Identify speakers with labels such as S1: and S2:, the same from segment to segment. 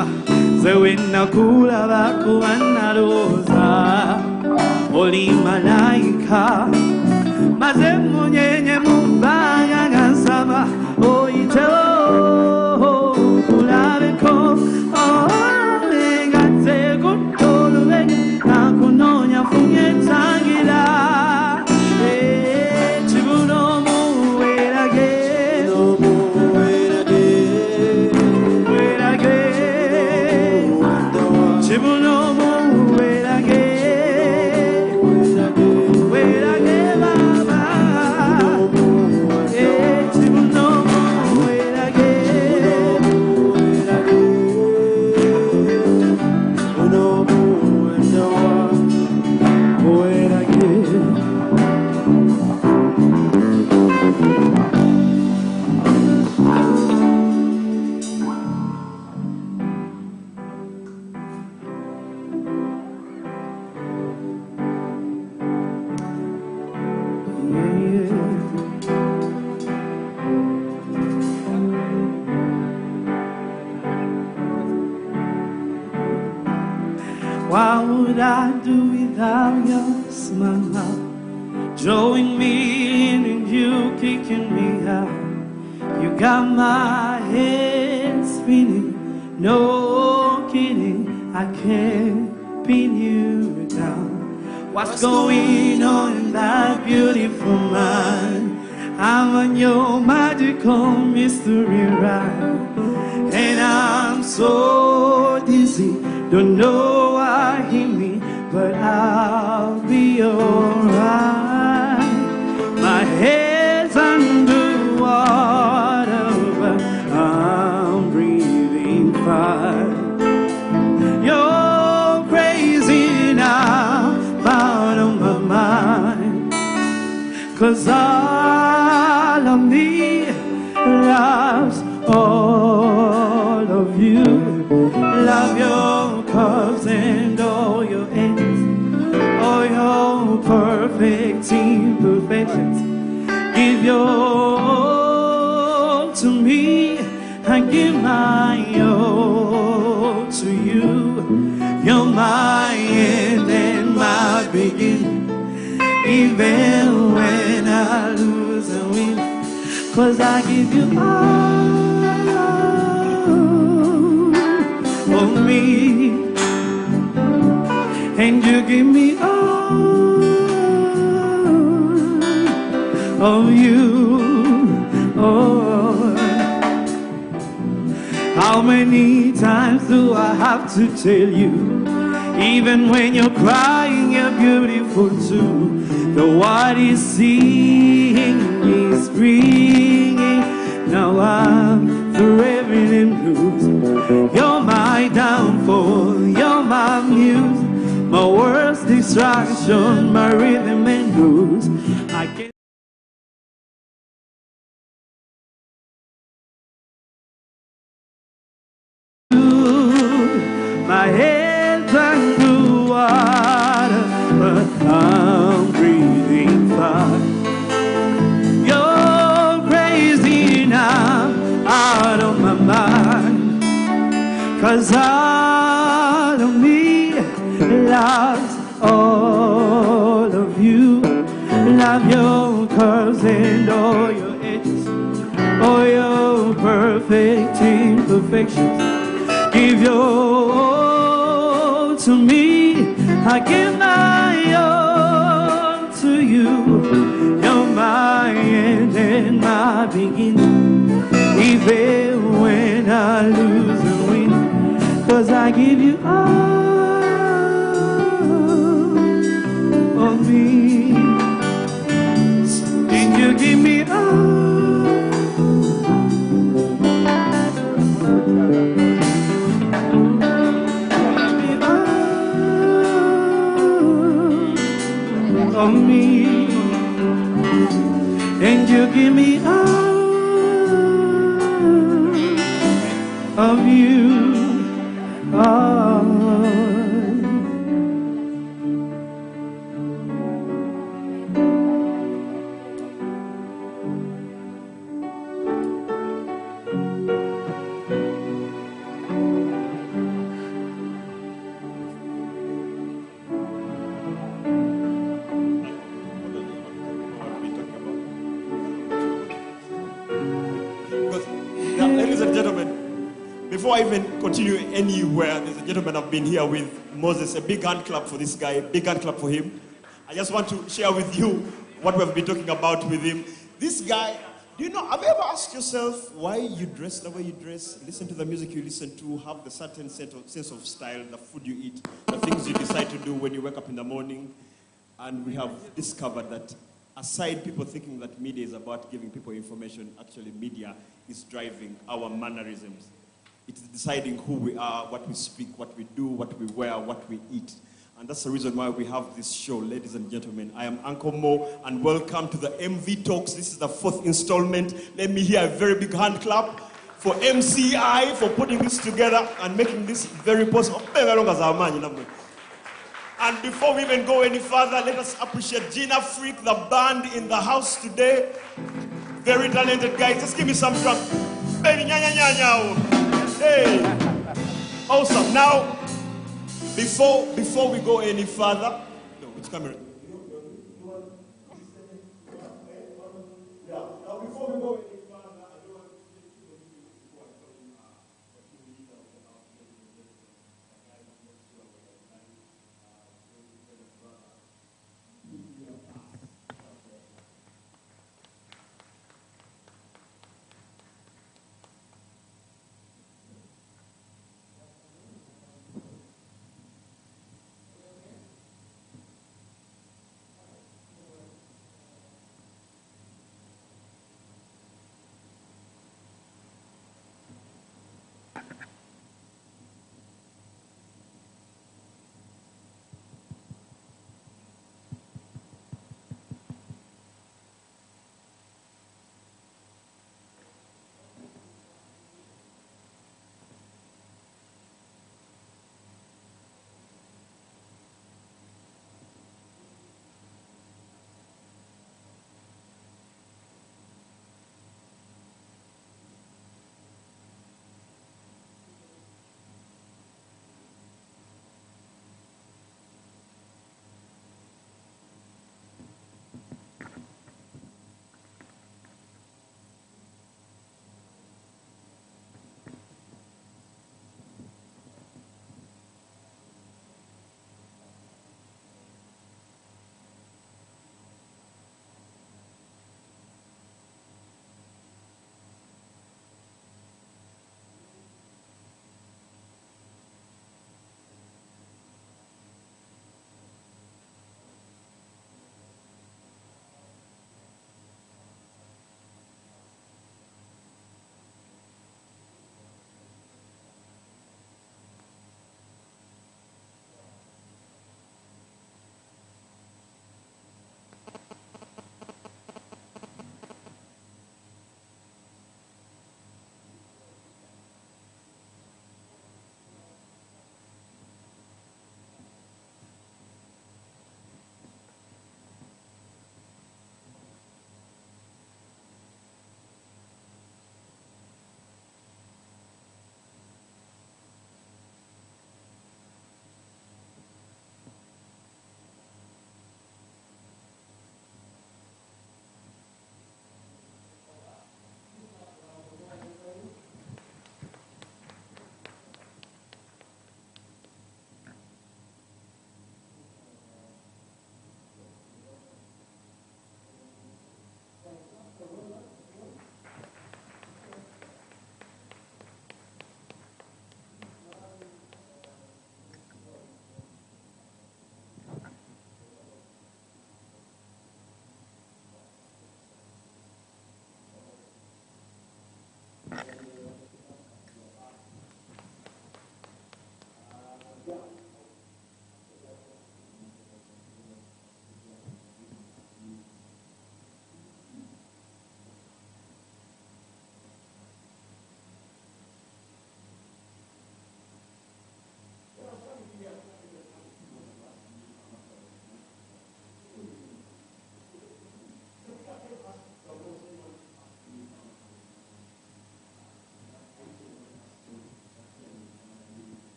S1: Zewa Zewina kula bakuana rosa Oli malaika Mazemu nyenye mubanga gansaba Oiteo Kulabeko Megate kutolwe Nakunonya funye tangila Chibuno muwerage Chibuno muwerage What would I do without your smile? Drawing me in and you kicking me out. You got my head spinning, no kidding, I can't pin you down. What's going on in that beautiful mind? I'm on your magical mystery ride, and I'm so dizzy, don't know why hit me, but I'll be alright. My head's under water, but I'm breathing fine. You're crazy now, out of my mind, 'cause all of me loves all of you. Love your curves and all your ends, all your perfect imperfections. Give your all to me, I give my all to you. You're my end and my beginning, even when I lose and win, 'cause I give you all of me, and you give me all of you. Oh, how many times do I have to tell you, even when you're crying, you're beautiful too. The what is singing is ringing. Now I'm forever in blues. You're my downfall, you're my muse, my worst distraction, my rhythm and blues. I can't. My head's under water, but I'm breathing fine. You're crazy now, out of my mind, 'cause all of me loves all of you. Love your curves and all your edges, all your perfect imperfections. Give your all to me, I give my all to you. You're my end and my beginning, even when I lose and win, 'cause I give you all of me, and you give me all. Of me, and you give me all of you.
S2: ladies and gentlemen, before I even continue anywhere, there's a gentleman I've been here with, Moses. A big hand clap for this guy, a big hand clap for him. I just want to share with you what we've been talking about with him. This guy, do you know, have you ever asked yourself why you dress the way you dress, listen to the music you listen to, have the certain sense of style, the food you eat, the things you decide to do when you wake up in the morning? And we have discovered that aside people thinking that media is about giving people information, actually media is driving our mannerisms. It's deciding who we are, what we speak, what we do, what we wear, what we eat. And that's the reason why we have this show, ladies and gentlemen. I am Uncle Mo, and welcome to the MV Talks. This is the 4th installment. Let me hear a very big hand clap for MCI for putting this together and making this very possible. And before we even go any further, let us appreciate Gina Freak, the band in the house today. Very talented guys. Just give me some drum. Baby, nya nya nya nya. Hey. Awesome. Now, before we go any further, no, which camera? Yeah. Now, before we go any further, I don't want to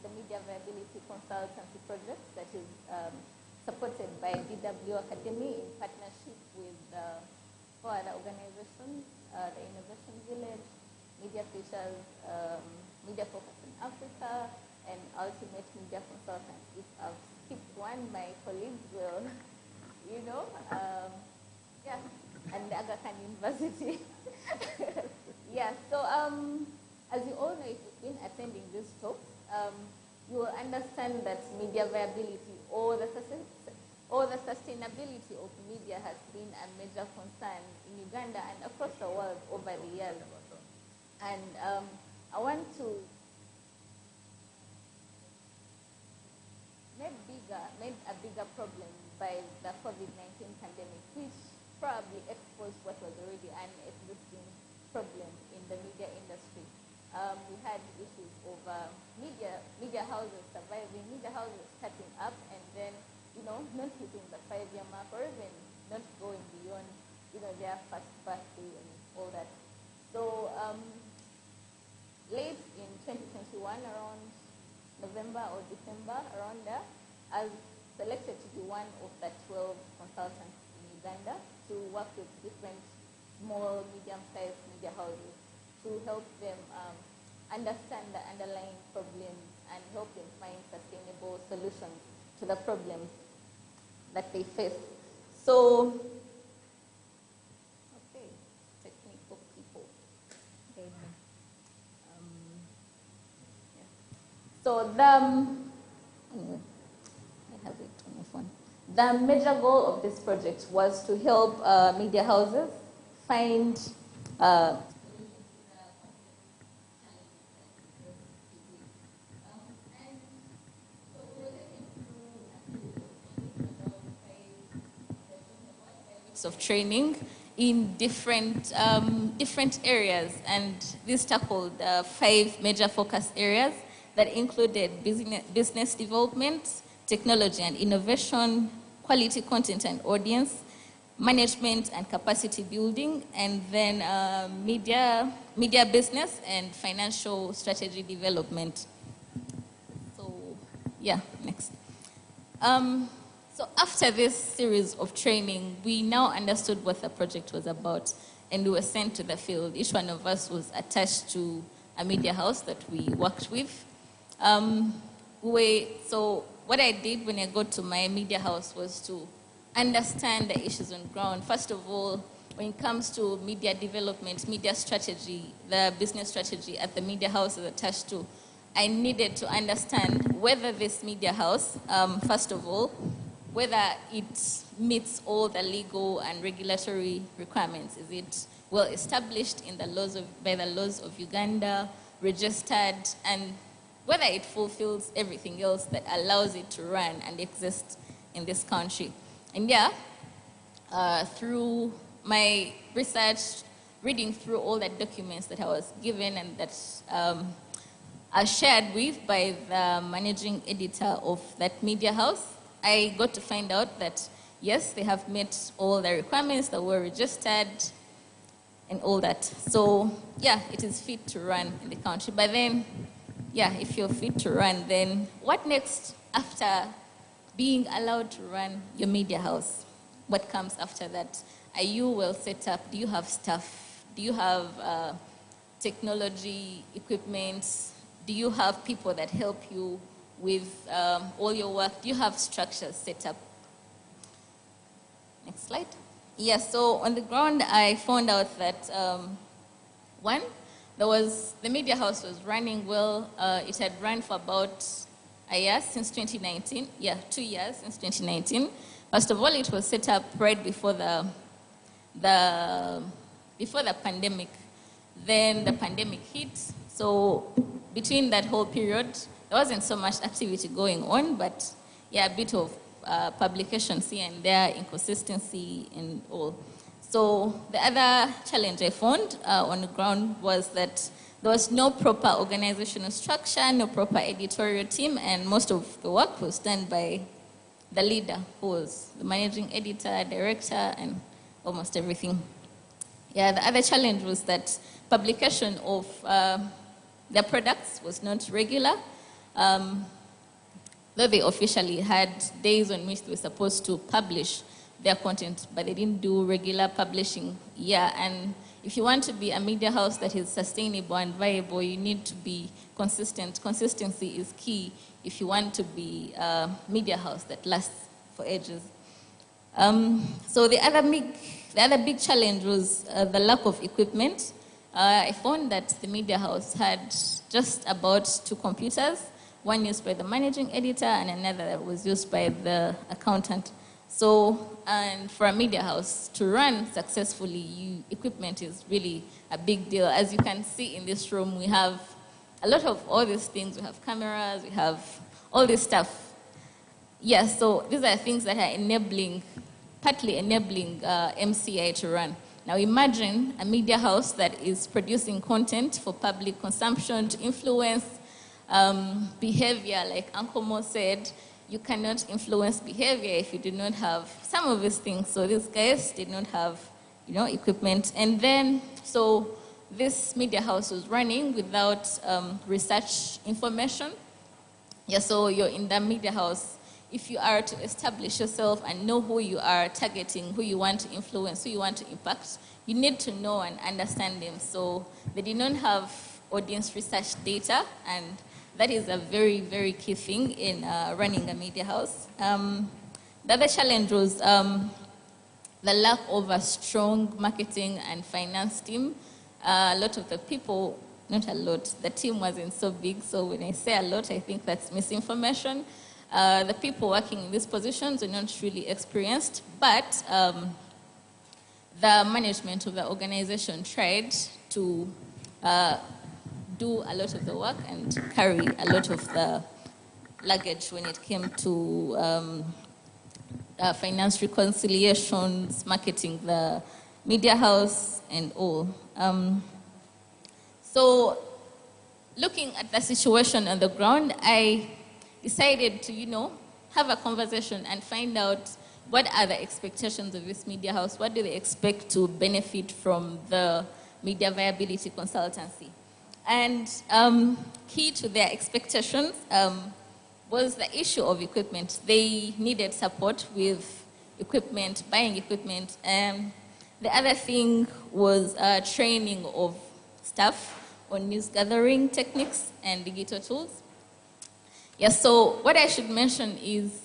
S3: the Media Viability Consultancy project that is supported by DW Academy in partnership with four other organizations, the Innovation Village, Media Futures, Media Focus in Africa, and Ultimate Media Consultants. If I've skipped one, my colleagues will, yeah, and the Aga Khan University. Yeah, so as you all know, if you've been attending these talks, you will understand that media viability or the sustainability of media has been a major concern in Uganda and across the world over the years. And I want to made a bigger problem by the COVID-19 pandemic, which probably exposed what was already an existing problem in the media industry. We had issues over media houses surviving, media houses starting up and then, not hitting the 5-year mark or even not going beyond, their first birthday and all that. So late in 2021, around November or December, around there, I was selected to be one of the 12 consultants in Uganda to work with different small, medium-sized media houses to help them understand the underlying problems and help them find sustainable solutions to the problems that they face. So, okay, technical people. Okay. Yeah. So anyway, I have it on my phone. The major goal of this project was to help media houses find of training in different areas, and this tackled 5 major focus areas that included business development, technology and innovation, quality content and audience, management and capacity building, and then media business and financial strategy development. So, yeah, next. So after this series of training, we now understood what the project was about, and we were sent to the field. Each one of us was attached to a media house that we worked with. So what I did when I got to my media house was to understand the issues on ground. First of all, when it comes to media development, media strategy, the business strategy at the media house is attached to, I needed to understand whether this media house, first of all, whether it meets all the legal and regulatory requirements. Is it well established in the laws by the laws of Uganda, registered, and whether it fulfills everything else that allows it to run and exist in this country. And yeah, through my research, reading through all the documents that I was given and that I shared with by the managing editor of that media house, I got to find out that, yes, they have met all the requirements that were registered and all that. So, yeah, it is fit to run in the country. But then, yeah, if you're fit to run, then what next after being allowed to run your media house? What comes after that? Are you well set up? Do you have staff? Do you have technology, equipment? Do you have people that help you with all your work? Do you have structures set up? Next slide. Yeah, so on the ground, I found out that one, the media house was running well. It had run for about a year since 2019. Yeah, 2 years since 2019. First of all, it was set up right before the pandemic. Then the pandemic hit. So between that whole period, there wasn't so much activity going on, but yeah, a bit of publications here and there, inconsistency and all. So the other challenge I found on the ground was that there was no proper organizational structure, no proper editorial team, and most of the work was done by the leader, who was the managing editor, director, and almost everything. Yeah, the other challenge was that publication of their products was not regular. Though they officially had days on which they were supposed to publish their content, but they didn't do regular publishing. Yeah, and if you want to be a media house that is sustainable and viable, you need to be consistent. Consistency is key if you want to be a media house that lasts for ages. So the other big challenge was the lack of equipment. I found that the media house had just about 2 computers, one used by the managing editor and another that was used by the accountant. So, and for a media house to run successfully, equipment is really a big deal. As you can see in this room, we have a lot of all these things. We have cameras, we have all this stuff. Yeah, so these are things that are partly enabling MCI to run. Now imagine a media house that is producing content for public consumption to influence behavior, like Uncle Mo said. You cannot influence behavior if you do not have some of these things. So these guys did not have, equipment. And then, so this media house was running without research information. Yeah, so you're in the media house. If you are to establish yourself and know who you are targeting, who you want to influence, who you want to impact, you need to know and understand them. So they did not have audience research data, and that is a very, very key thing in running a media house. The other challenge was the lack of a strong marketing and finance team. A lot of the people, not a lot, the team wasn't so big, so when I say a lot, I think that's misinformation. The people working in these positions are not really experienced, but the management of the organization tried to do a lot of the work and carry a lot of the luggage when it came to finance reconciliations, marketing the media house, and all. So looking at the situation on the ground, I decided to, have a conversation and find out what are the expectations of this media house, what do they expect to benefit from the Media Viability Consultancy. And key to their expectations was the issue of equipment. They needed support with equipment, buying equipment. The other thing was training of staff on news gathering techniques and digital tools. Yeah, so what I should mention is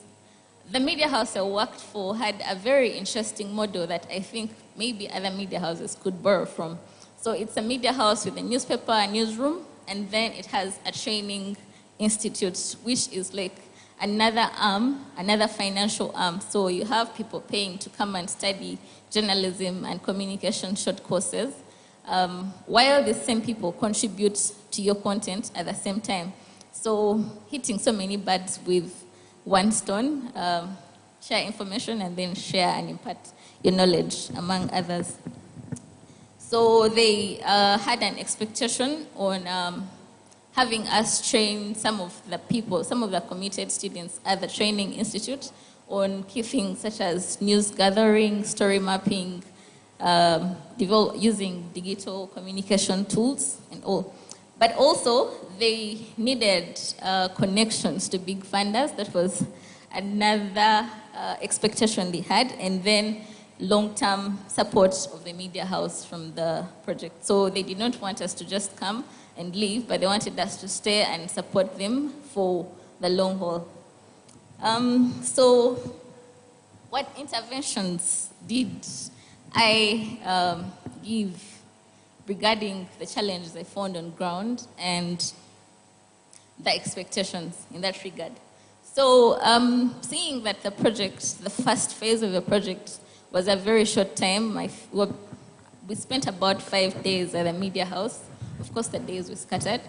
S3: the media house I worked for had a very interesting model that I think maybe other media houses could borrow from. So it's a media house with a newspaper, a newsroom, and then it has a training institute, which is like another arm, another financial arm. So you have people paying to come and study journalism and communication short courses, while the same people contribute to your content at the same time. So hitting so many birds with one stone, share information and then share and impart your knowledge among others. So they had an expectation on having us train some of the people, some of the committed students at the training institute on key things such as news gathering, story mapping, using digital communication tools and all. But also, they needed connections to big funders. That was another expectation they had. And then long-term support of the media house from the project. So they did not want us to just come and leave, but they wanted us to stay and support them for the long haul. So what interventions did I give regarding the challenges I found on ground? And the expectations in that regard. So seeing that the project, the first phase of the project was a very short time, we spent about 5 days at the Media House. Of course, the days were scattered.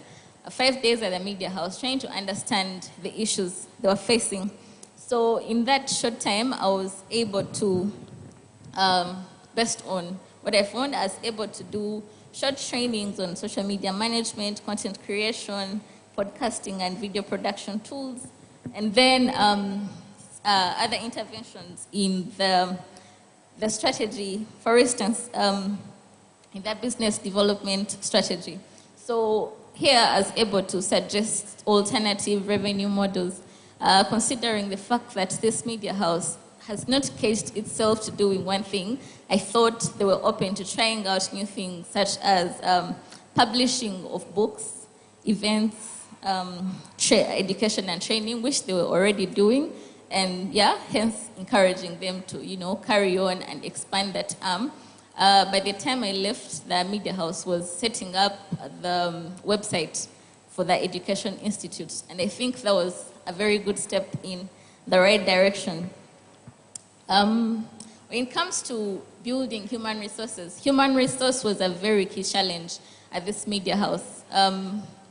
S3: 5 days at the Media House, trying to understand the issues they were facing. So in that short time, I was able to, based on what I found, I was able to do short trainings on social media management, content creation, podcasting, and video production tools, and then other interventions in the strategy, for instance, in that business development strategy. So here I was able to suggest alternative revenue models, considering the fact that this media house has not caged itself to doing one thing. I thought they were open to trying out new things, such as publishing of books, events, education and training, which they were already doing, and hence encouraging them to, carry on and expand that arm. By the time I left, the Media House was setting up the website for the Education Institute, and I think that was a very good step in the right direction. When it comes to building human resources, human resource was a very key challenge at this Media House.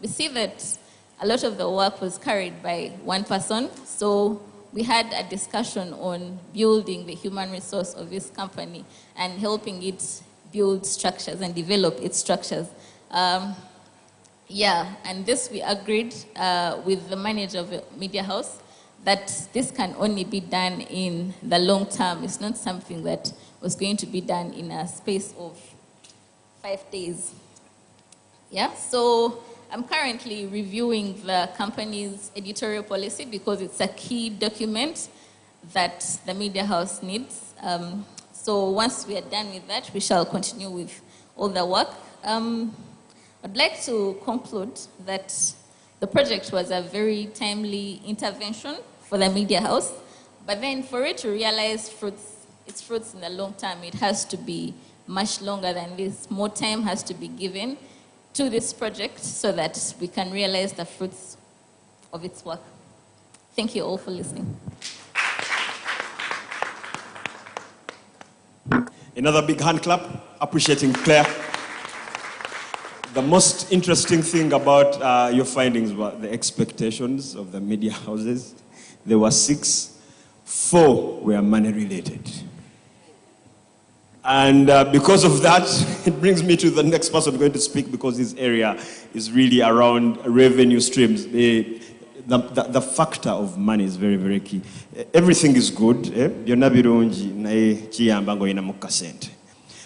S3: We see that a lot of the work was carried by one person, so we had a discussion on building the human resource of this company and helping it build structures and develop its structures. And this we agreed with the manager of the Media House that this can only be done in the long term. It's not something that was going to be done in a space of 5 days. So I'm currently reviewing the company's editorial policy because it's a key document that the Media House needs. So once we are done with that, we shall continue with all the work. I'd like to conclude that the project was a very timely intervention for the Media House, but then for it to realize its fruits in the long term, it has to be much longer than this. More time has to be given to this project so that we can realize the fruits of its work. Thank you all for listening.
S2: Another big hand clap, appreciating Claire. The most interesting thing about your findings were the expectations of the media houses. There were 6, 4 were money related. And because of that, it brings me to the next person going to speak, because this area is really around revenue streams. The factor of money is very, very key. Everything is good.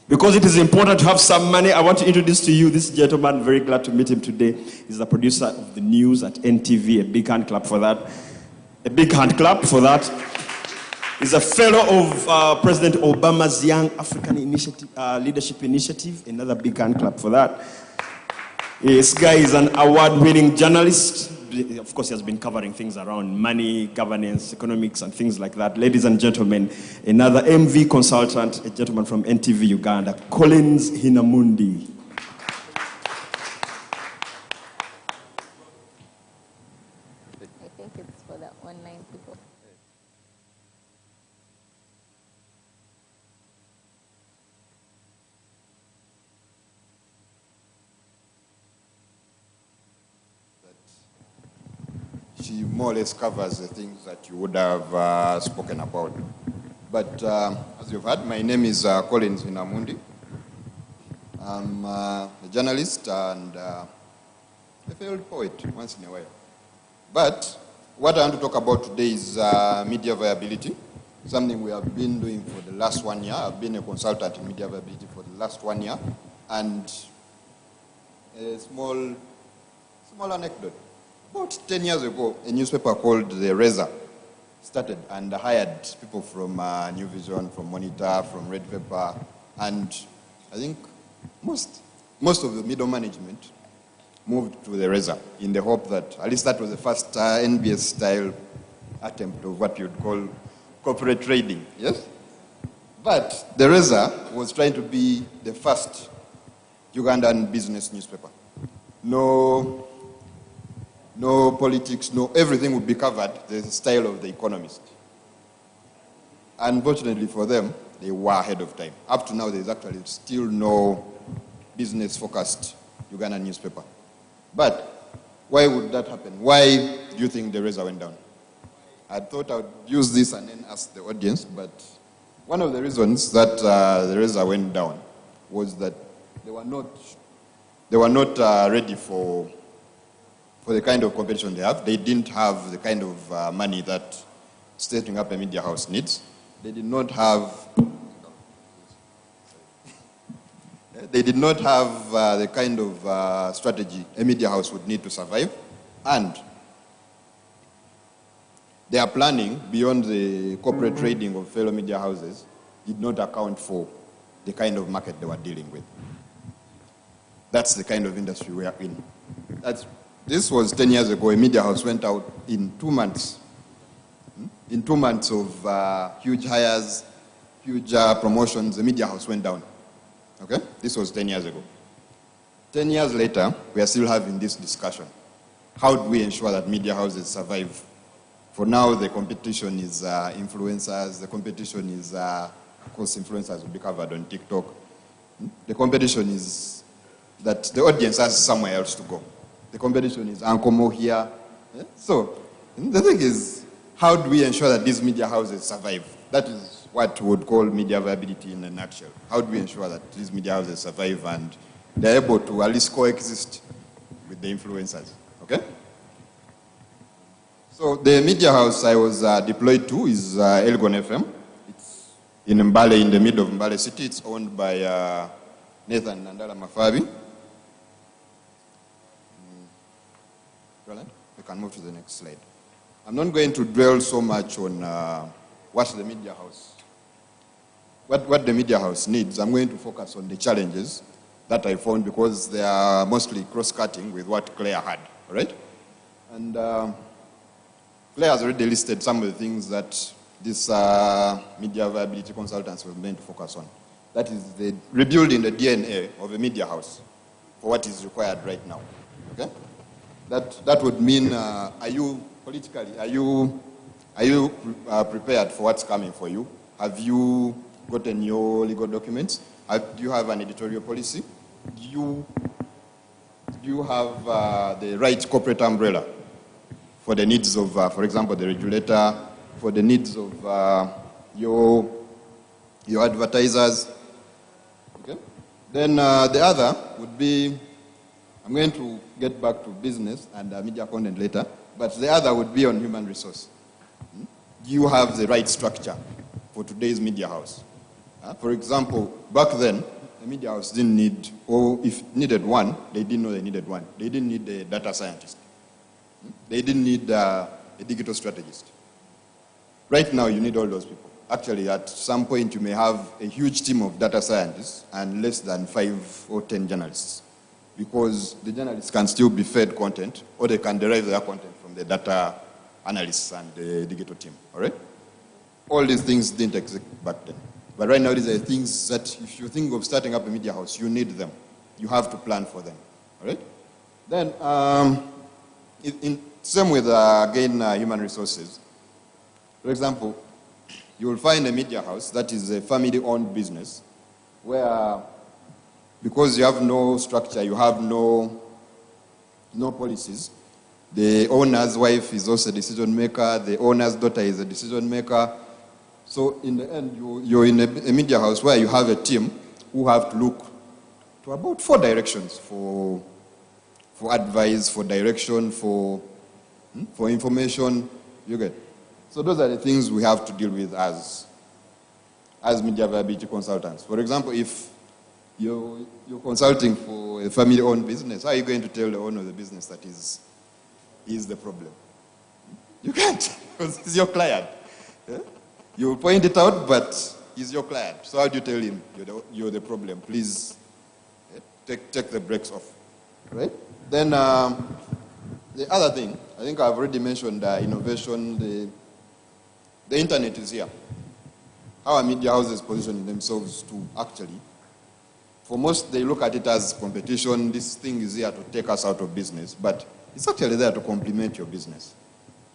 S2: Because it is important to have some money, I want to introduce to you this gentleman. Very glad to meet him today. He's the producer of the news at NTV. A big hand clap for that. A big hand clap for that. He's a fellow of President Obama's Young African Leadership Initiative. Another big hand clap for that. This guy is an award-winning journalist. Of course, he has been covering things around money, governance, economics, and things like that. Ladies and gentlemen, another MV consultant, a gentleman from NTV Uganda, Collins Hinamundi.
S3: I think it's for the online people.
S4: She more or less covers the things that you would have spoken about. But as you've heard, my name is Collins Hinamundi. I'm a journalist and a failed poet once in a while. But what I want to talk about today is media viability, something we have been doing for the last 1 year. I've been a consultant in media viability for the last 1 year. And a small anecdote. About 10 years ago, a newspaper called The Razor started and hired people from New Vision, from Monitor, from Red Pepper, and I think most of the middle management moved to The Razor in the hope that, at least that was the first NBS-style attempt of what you'd call corporate trading, yes? But The Razor was trying to be the first Ugandan business newspaper. No no politics, no everything would be covered the style of The Economist. Unfortunately for them, they were ahead of time. Up to now, there's actually still no business-focused Ugandan newspaper. But why would that happen? Why do you think the razor went down? I thought I would use this and then ask the audience, but one of the reasons that the razor went down was that they were not ready for the kind of competition they have. They didn't have the kind of money that setting up a media house needs. They did not have the kind of strategy a media house would need to survive, and their planning beyond the corporate trading of fellow media houses did not account for the kind of market they were dealing with. That's the kind of industry we are in. This was 10 years ago. A media house went out in 2 months. In 2 months of huge hires, huge promotions, the media house went down. Okay? This was 10 years ago. 10 years later, we are still having this discussion. How do we ensure that media houses survive? For now, the competition is influencers. The competition is, of course, influencers will be covered on TikTok. The competition is that the audience has somewhere else to go. The competition is Uncle Mo here. Yeah? So the thing is, how do we ensure that these media houses survive? That is what we would call media viability in a nutshell. How do we ensure that these media houses survive and they're able to at least coexist with the influencers? Okay? So the media house I was deployed to is Elgon FM. It's in Mbale, in the middle of Mbale city. It's owned by Nathan Nandala Mafabi. We can move to the next slide. I'm not going to dwell so much on what the media house needs. I'm going to focus on the challenges that I found because they are mostly cross-cutting with what Claire had, all right? And Claire has already listed some of the things that this media viability consultants was meant to focus on. That is the rebuilding the DNA of a media house for what is required right now, okay? That would mean, are you prepared for what's coming for you? Have you gotten your legal documents? Do you have an editorial policy? Do you have the right corporate umbrella for the needs of, for example, the regulator, for the needs of your advertisers? Okay. Then the other would be, I'm going to get back to business and media content later, but the other would be on human resource. Do you have the right structure for today's media house? For example, back then, the media house didn't need, or if needed one, they didn't know they needed one. They didn't need a data scientist. They didn't need a digital strategist. Right now, you need all those people. Actually, at some point, you may have a huge team of data scientists and less than 5 or 10 journalists, because the journalists can still be fed content, or they can derive their content from the data analysts and the digital team, all right? All these things didn't exist back then. But right now, these are things that if you think of starting up a media house, you need them. You have to plan for them, all right? Then, same with, again, human resources. For example, you will find a media house that is a family-owned business where, because you have no structure, you have no policies, the owner's wife is also a decision maker, the owner's daughter is a decision maker. So in the end, you're in a media house where you have a team who have to look to about 4 directions for advice, for direction, for information, you get. So those are the things we have to deal with as media viability consultants. For example, if you're consulting for a family-owned business, how are you going to tell the owner of the business that is the problem? You can't, because he's your client. Yeah? You will point it out, but he's your client. So how do you tell him you're the problem? Please take the brakes off, right? Then the other thing, I think I've already mentioned innovation. The internet is here. How are media houses positioning themselves to actually? For most, they look at it as competition. This thing is here to take us out of business. But it's actually there to complement your business.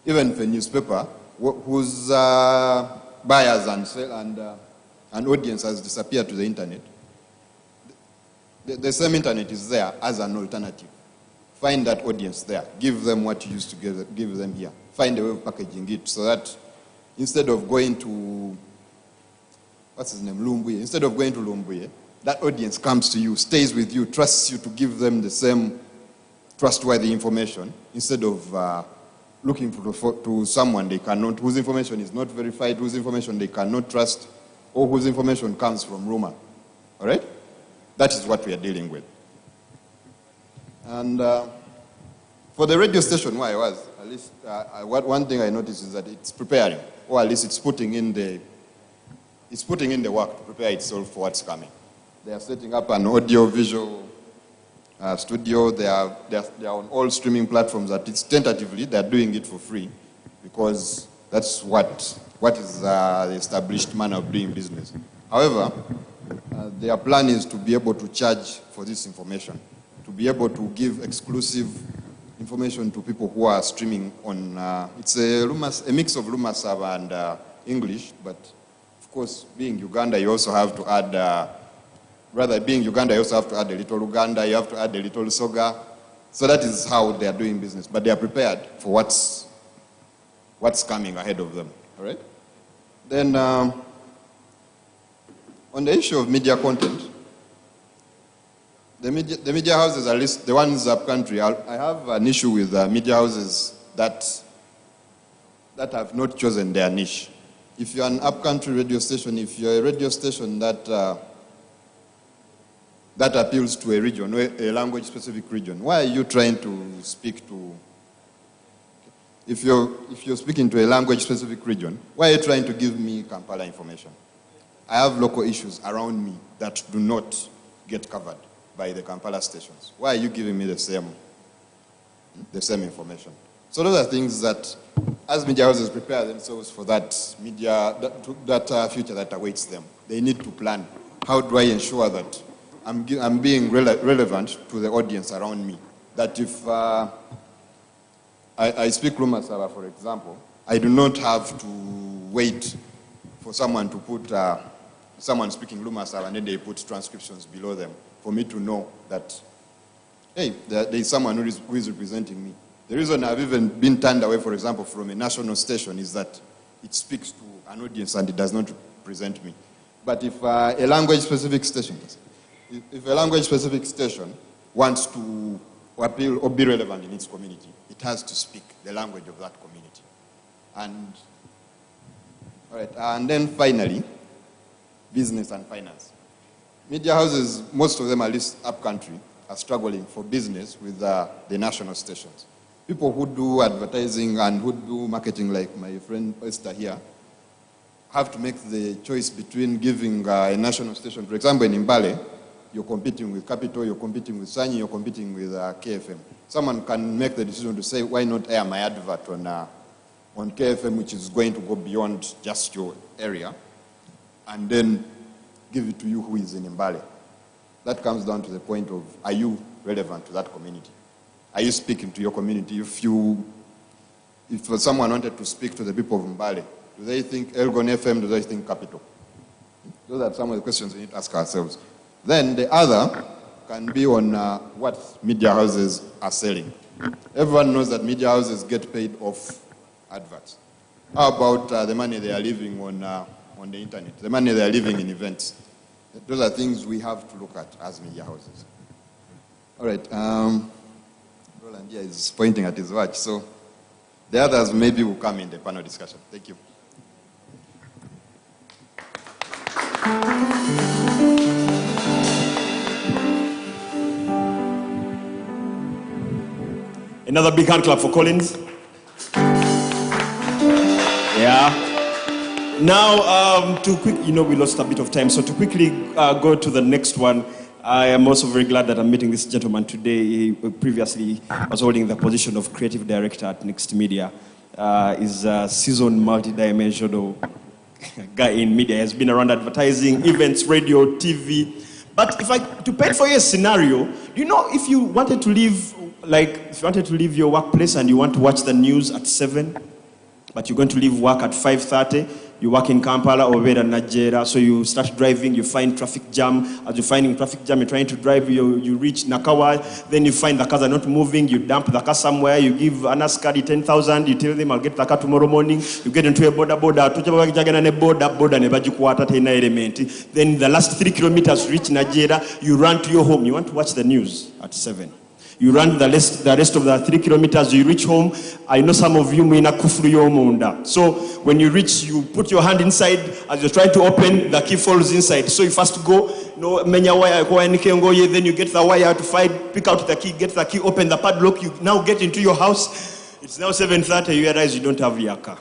S4: Even if a newspaper whose buyers and audience has disappeared to the internet, the same internet is there as an alternative. Find that audience there. Give them what you used to give them here. Find a way of packaging it so that instead of going to, what's his name, Lumbuye, instead of going to Lumbuye, that audience comes to you, stays with you, trusts you to give them the same trustworthy information instead of looking to someone they cannot, whose information is not verified, whose information they cannot trust, or whose information comes from rumor. All right? That is what we are dealing with. And for the radio station where I was, at least one thing I noticed is that it's preparing, or at least it's putting in the work to prepare itself for what's coming. They are setting up an audio-visual studio. They are on all streaming platforms. That it's tentatively they're doing it for free, because that's what is the established manner of doing business. However, their plan is to be able to charge for this information, to be able to give exclusive information to people who are streaming on. It's a mix of Lumasaba and English, but of course, being Uganda, you also have to add. Being Uganda, you also have to add a little Uganda. You have to add a little Soga. So that is how they are doing business, but they are prepared for what's coming ahead of them. All right. Then, on the issue of media content, the media houses, at least the ones up country, I have an issue with media houses that have not chosen their niche. If you're an up-country radio station, if you're a radio station that appeals to a region, a language-specific region, why are you trying to speak to? If you're speaking to a language-specific region, why are you trying to give me Kampala information? I have local issues around me that do not get covered by the Kampala stations. Why are you giving me the same information? So those are things that, as media houses prepare themselves for that future that awaits them, they need to plan. How do I ensure that I'm being relevant to the audience around me? That if I speak Lumasaba, for example, I do not have to wait for someone to put someone speaking Lumasaba and then they put transcriptions below them for me to know that, hey, there is someone who is representing me. The reason I've even been turned away, for example, from a national station is that it speaks to an audience and it does not represent me. But if a language-specific station, wants to appeal or be relevant in its community, it has to speak the language of that community. And all right, and then finally, business and finance. Media houses, most of them, at least up-country, are struggling for business with the national stations. People who do advertising and who do marketing, like my friend Esther here, have to make the choice between giving a national station. For example, in Mbale, you're competing with Capital, you're competing with Sanyi, you're competing with KFM. Someone can make the decision to say, why not air my advert on KFM, which is going to go beyond just your area, and then give it to you who is in Mbale. That comes down to the point of, are you relevant to that community? Are you speaking to your community? If someone wanted to speak to the people of Mbale, do they think Elgon FM, do they think Capital? Those are some of the questions we need to ask ourselves. Then the other can be on what media houses are selling. Everyone knows that media houses get paid off adverts. How about the money they are leaving on the internet, the money they are leaving in events? Those are things we have to look at as media houses. All right. Roland here is pointing at his watch, so the others maybe will come in the panel discussion. Thank you.
S2: Another big hand clap for Collins. Yeah. Now, we lost a bit of time, so to quickly go to the next one, I am also very glad that I'm meeting this gentleman today. He previously was holding the position of creative director at Next Media. Is a seasoned, multi-dimensional guy in media. He has been around advertising, events, radio, TV. But to paint for you a scenario, if you wanted to leave Like, if you wanted to leave your workplace and you want to watch the news at 7, but you're going to leave work at 5:30, you work in Kampala or Najera, so you start driving, you find traffic jam. As you're finding traffic jam, you're trying to drive, you reach Nakawa, then you find the cars are not moving, you dump the car somewhere, you give Anaskadi 10,000, you tell them, I'll get the car tomorrow morning, you get into a border, then the last 3 kilometers reach Najera, you run to your home, you want to watch the news at 7. You run the rest of the 3 kilometers, you reach home. I know some of you may not kufru yomunda. So when you reach, you put your hand inside. As you're trying to open, the key falls inside. So you first go, then you get the wire to pick out the key, get the key, open the padlock. You now get into your house. It's now 7:30, you realize you don't have your car.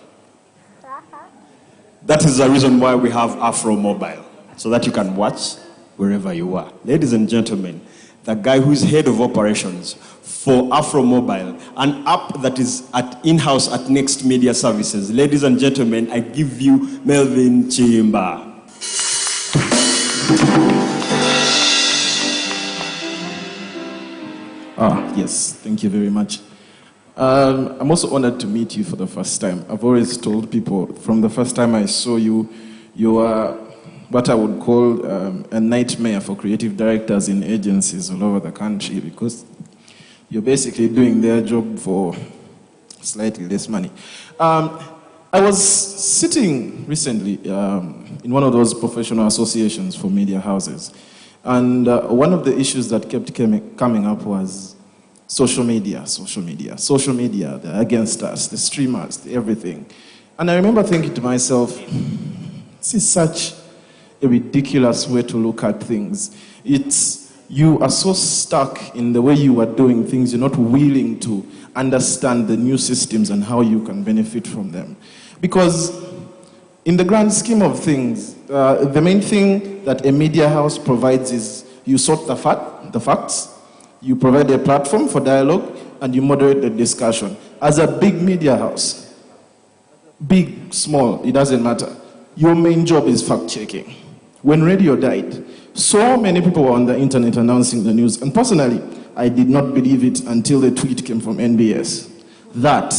S2: That is the reason why we have Afro Mobile, so that you can watch wherever you are. Ladies and gentlemen, the guy who is head of operations for Afro Mobile, an app that is in-house at Next Media Services. Ladies and gentlemen, I give you Melvin Chimba.
S5: Yes, thank you very much. I'm also honored to meet you for the first time. I've always told people from the first time I saw you, you are what I would call a nightmare for creative directors in agencies all over the country, because you're basically doing their job for slightly less money. I was sitting recently in one of those professional associations for media houses, and one of the issues that kept coming up was social media, they're against us, the streamers, the everything. And I remember thinking to myself, this is such a ridiculous way to look at things. You are so stuck in the way you are doing things, you're not willing to understand the new systems and how you can benefit from them. Because in the grand scheme of things, the main thing that a media house provides is you sort the facts, you provide a platform for dialogue, and you moderate the discussion. As a big media house, big, small, it doesn't matter, your main job is fact-checking. When radio died, so many people were on the internet announcing the news. And personally, I did not believe it until the tweet came from NBS. That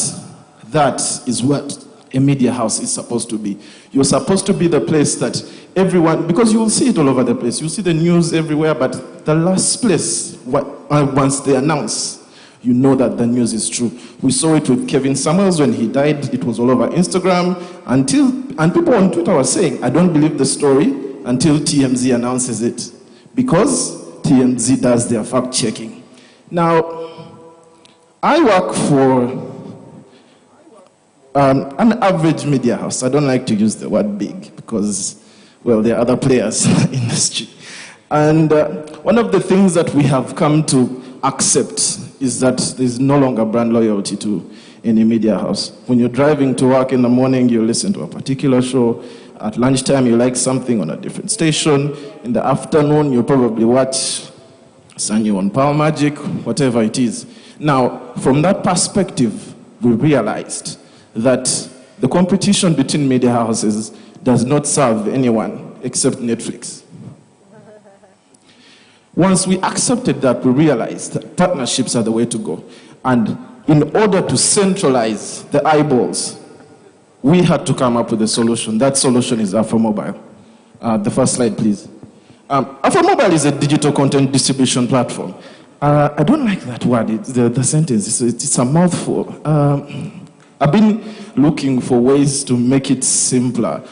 S5: is what a media house is supposed to be. You're supposed to be the place that everyone, because you will see it all over the place. You'll see the news everywhere, but the last place, once they announce, you know that the news is true. We saw it with Kevin Samuels when he died. It was all over Instagram. And people on Twitter were saying, I don't believe the story until TMZ announces it, because TMZ does their fact-checking. Now, I work for an average media house. I don't like to use the word big because, well, there are other players in the industry. And one of the things that we have come to accept is that there's no longer brand loyalty to any media house. When you're driving to work in the morning, you listen to a particular show. At lunchtime, you like something on a different station. In the afternoon, you probably watch Sanyo on Power Magic, whatever it is. Now, from that perspective, we realized that the competition between media houses does not serve anyone except Netflix. Once we accepted that, we realized that partnerships are the way to go. And in order to centralize the eyeballs, we had to come up with a solution. That solution is Afro Mobile. The first slide, please. Afro Mobile is a digital content distribution platform. I don't like that word, the sentence, it's a mouthful. I've been looking for ways to make it simpler,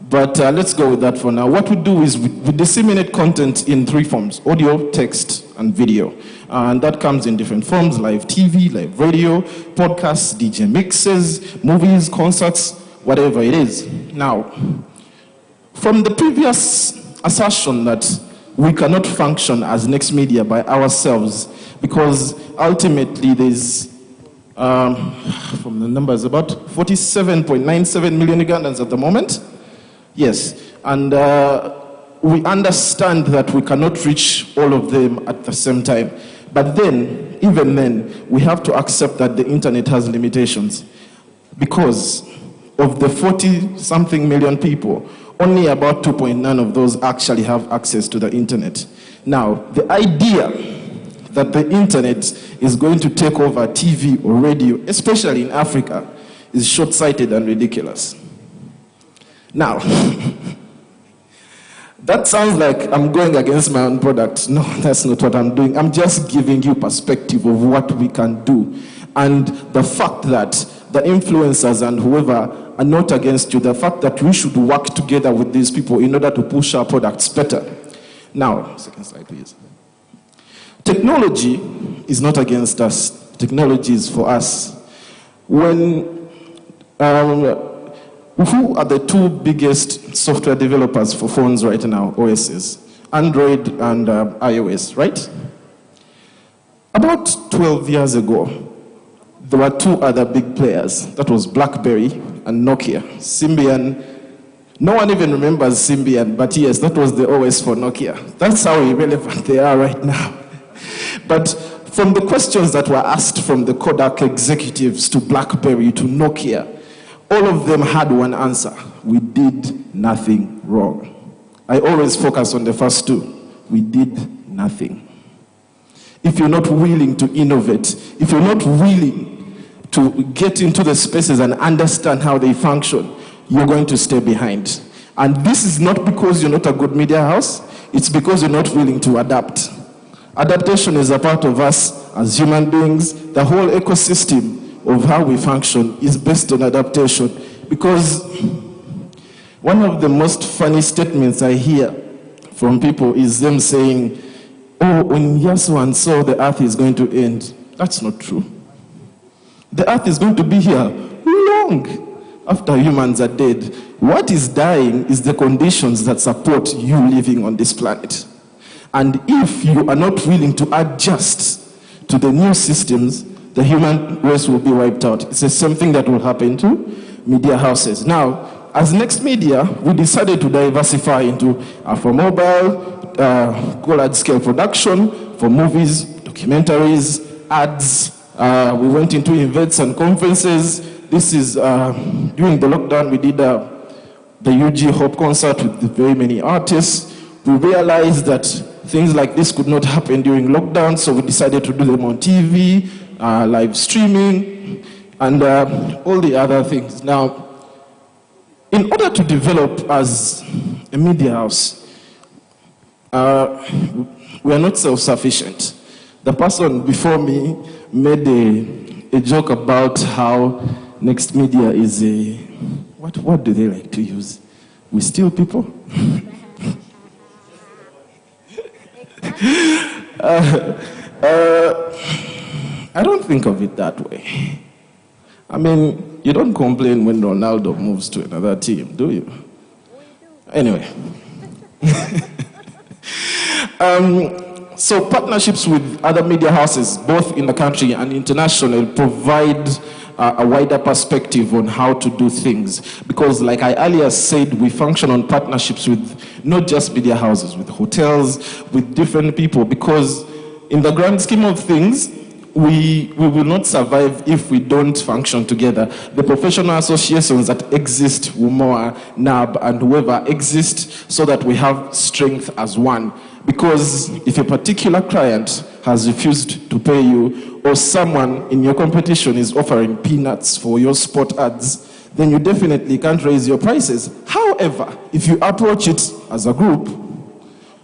S5: but let's go with that for now. What we do is we disseminate content in 3 forms: audio, text, and video. And that comes in different forms: live TV, live radio, podcasts, DJ mixes, movies, concerts, whatever it is. Now, from the previous assertion that we cannot function as Next Media by ourselves, because ultimately there's, from the numbers, about 47.97 million Ugandans at the moment. Yes, and we understand that we cannot reach all of them at the same time. But then, even then, we have to accept that the internet has limitations. Because of the 40-something million people, only about 2.9 of those actually have access to the internet. Now, the idea that the internet is going to take over TV or radio, especially in Africa, is short-sighted and ridiculous. Now, that sounds like I'm going against my own product. No, that's not what I'm doing. I'm just giving you perspective of what we can do. And the fact that the influencers and whoever are not against you, the fact that we should work together with these people in order to push our products better. Now, second slide, please. Technology is not against us. Technology is for us. Who are the two biggest software developers for phones right now, OSs? Android and iOS, right? About 12 years ago, there were two other big players. That was BlackBerry and Nokia. Symbian, no one even remembers Symbian, but yes, that was the OS for Nokia. That's how irrelevant they are right now. But from the questions that were asked from the Kodak executives to BlackBerry to Nokia, all of them had one answer: we did nothing wrong. I always focus on the first two. We did nothing. If you're not willing to innovate, if you're not willing to get into the spaces and understand how they function, you're going to stay behind. And this is not because you're not a good media house, it's because you're not willing to adapt. Adaptation is a part of us as human beings. The whole ecosystem of how we function is based on adaptation. Because one of the most funny statements I hear from people is them saying, oh, when Yasu and so the earth is going to end. That's not true. The earth is going to be here long after humans are dead. What is dying is the conditions that support you living on this planet. And if you are not willing to adjust to the new systems, the human race will be wiped out. It's the same thing that will happen to media houses. Now, as Next Media, we decided to diversify into for mobile, large-scale production, for movies, documentaries, ads. We went into events and conferences. This is, during the lockdown, we did the UG Hope concert with very many artists. We realized that things like this could not happen during lockdown, so we decided to do them on TV, live streaming, and all the other things. Now, in order to develop as a media house, we are not self-sufficient. The person before me made a joke about how Next Media is a, what do they like to use? We steal people? I don't think of it that way. I mean, you don't complain when Ronaldo moves to another team, do you? Anyway. So partnerships with other media houses, both in the country and international, provide a wider perspective on how to do things. Because like I earlier said, we function on partnerships with not just media houses, with hotels, with different people, because in the grand scheme of things, we will not survive if we don't function together. The professional associations that exist, WUMOA, NAB, and whoever exist so that we have strength as one. Because if a particular client has refused to pay you, or someone in your competition is offering peanuts for your spot ads, then you definitely can't raise your prices. However, if you approach it as a group,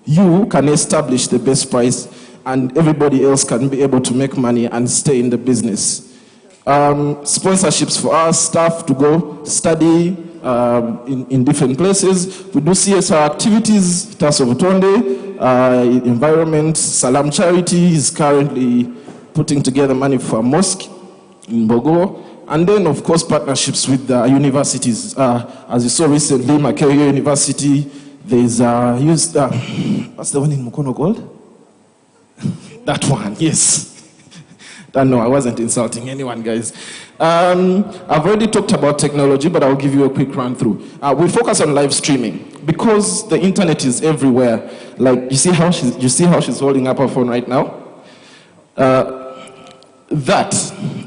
S5: you can establish the best price and everybody else can be able to make money and stay in the business. Sponsorships for our staff to go study in different places. We do CSR activities, Tasso Vutonde, environment. Salam Charity is currently putting together money for a mosque in Bogo. And then, of course, partnerships with the universities. As you saw recently, Makerere University, there's what's the one in Mukono called? That one, yes. No, I wasn't insulting anyone, guys. I've already talked about technology, but I'll give you a quick run through. We focus on live streaming because the internet is everywhere. Like, you see how she's holding up her phone right now? That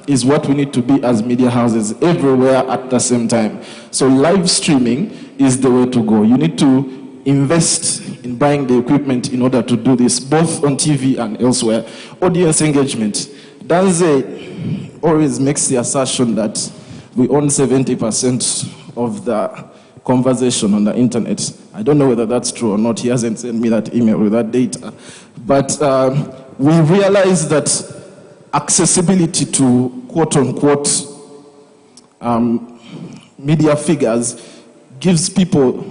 S5: is what we need to be as media houses, everywhere at the same time. So live streaming is the way to go. You need to invest in buying the equipment in order to do this, both on TV and elsewhere. Audience engagement. Danze always makes the assertion that we own 70% of the conversation on the internet. I don't know whether that's true or not. He hasn't sent me that email with that data. But we realize that accessibility to quote-unquote media figures gives people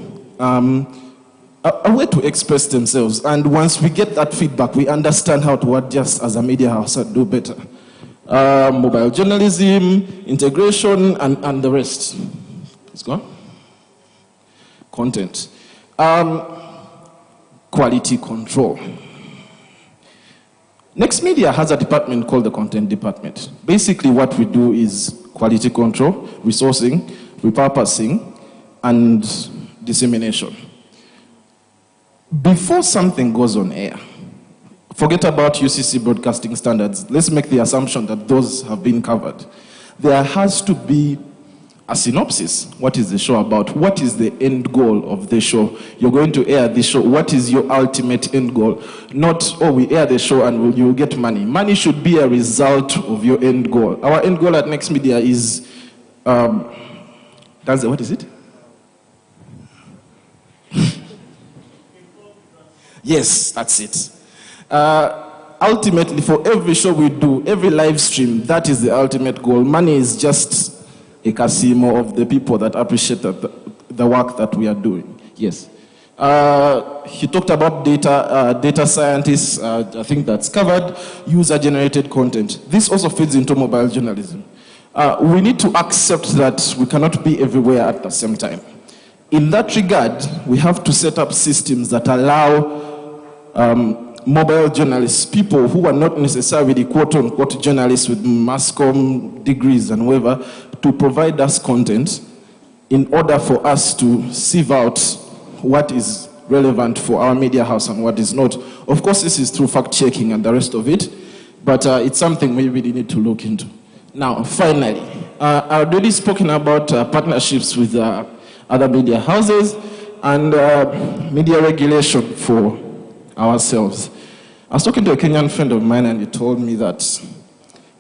S5: a way to express themselves. And once we get that feedback, we understand how to adjust as a media house and do better. Mobile journalism, integration, and the rest. It's gone. Content. Quality control. Next Media has a department called the Content Department. Basically what we do is quality control, resourcing, repurposing, and dissemination. Before something goes on air, forget about UCC broadcasting standards. Let's make the assumption that those have been covered. There has to be a synopsis. What is the show about? What is the end goal of the show? You're going to air the show. What is your ultimate end goal? Not, oh, we air the show and you'll get money. Money should be a result of your end goal. Our end goal at Next Media is, what is it? Yes, that's it. Ultimately, for every show we do, every live stream, that is the ultimate goal. Money is just a casino of the people that appreciate the work that we are doing. Yes. He talked about data scientists. I think that's covered. User-generated content. This also feeds into mobile journalism. We need to accept that we cannot be everywhere at the same time. In that regard, we have to set up systems that allow mobile journalists, people who are not necessarily quote-unquote journalists with mass comm degrees and whatever, to provide us content in order for us to sieve out what is relevant for our media house and what is not. Of course, this is through fact-checking and the rest of it, but it's something we really need to look into. Now, finally, I've already spoken about partnerships with other media houses and media regulation for ourselves. I was talking to a Kenyan friend of mine and he told me that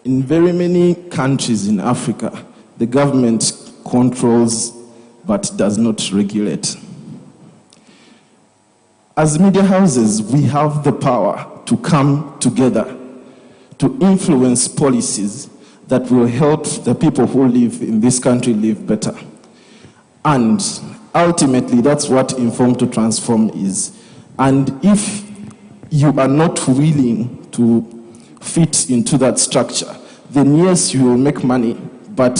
S5: in very many countries in Africa, the government controls but does not regulate. As media houses, we have the power to come together to influence policies that will help the people who live in this country live better. And ultimately, that's what Inform to Transform is. And if you are not willing to fit into that structure, then yes, you will make money, but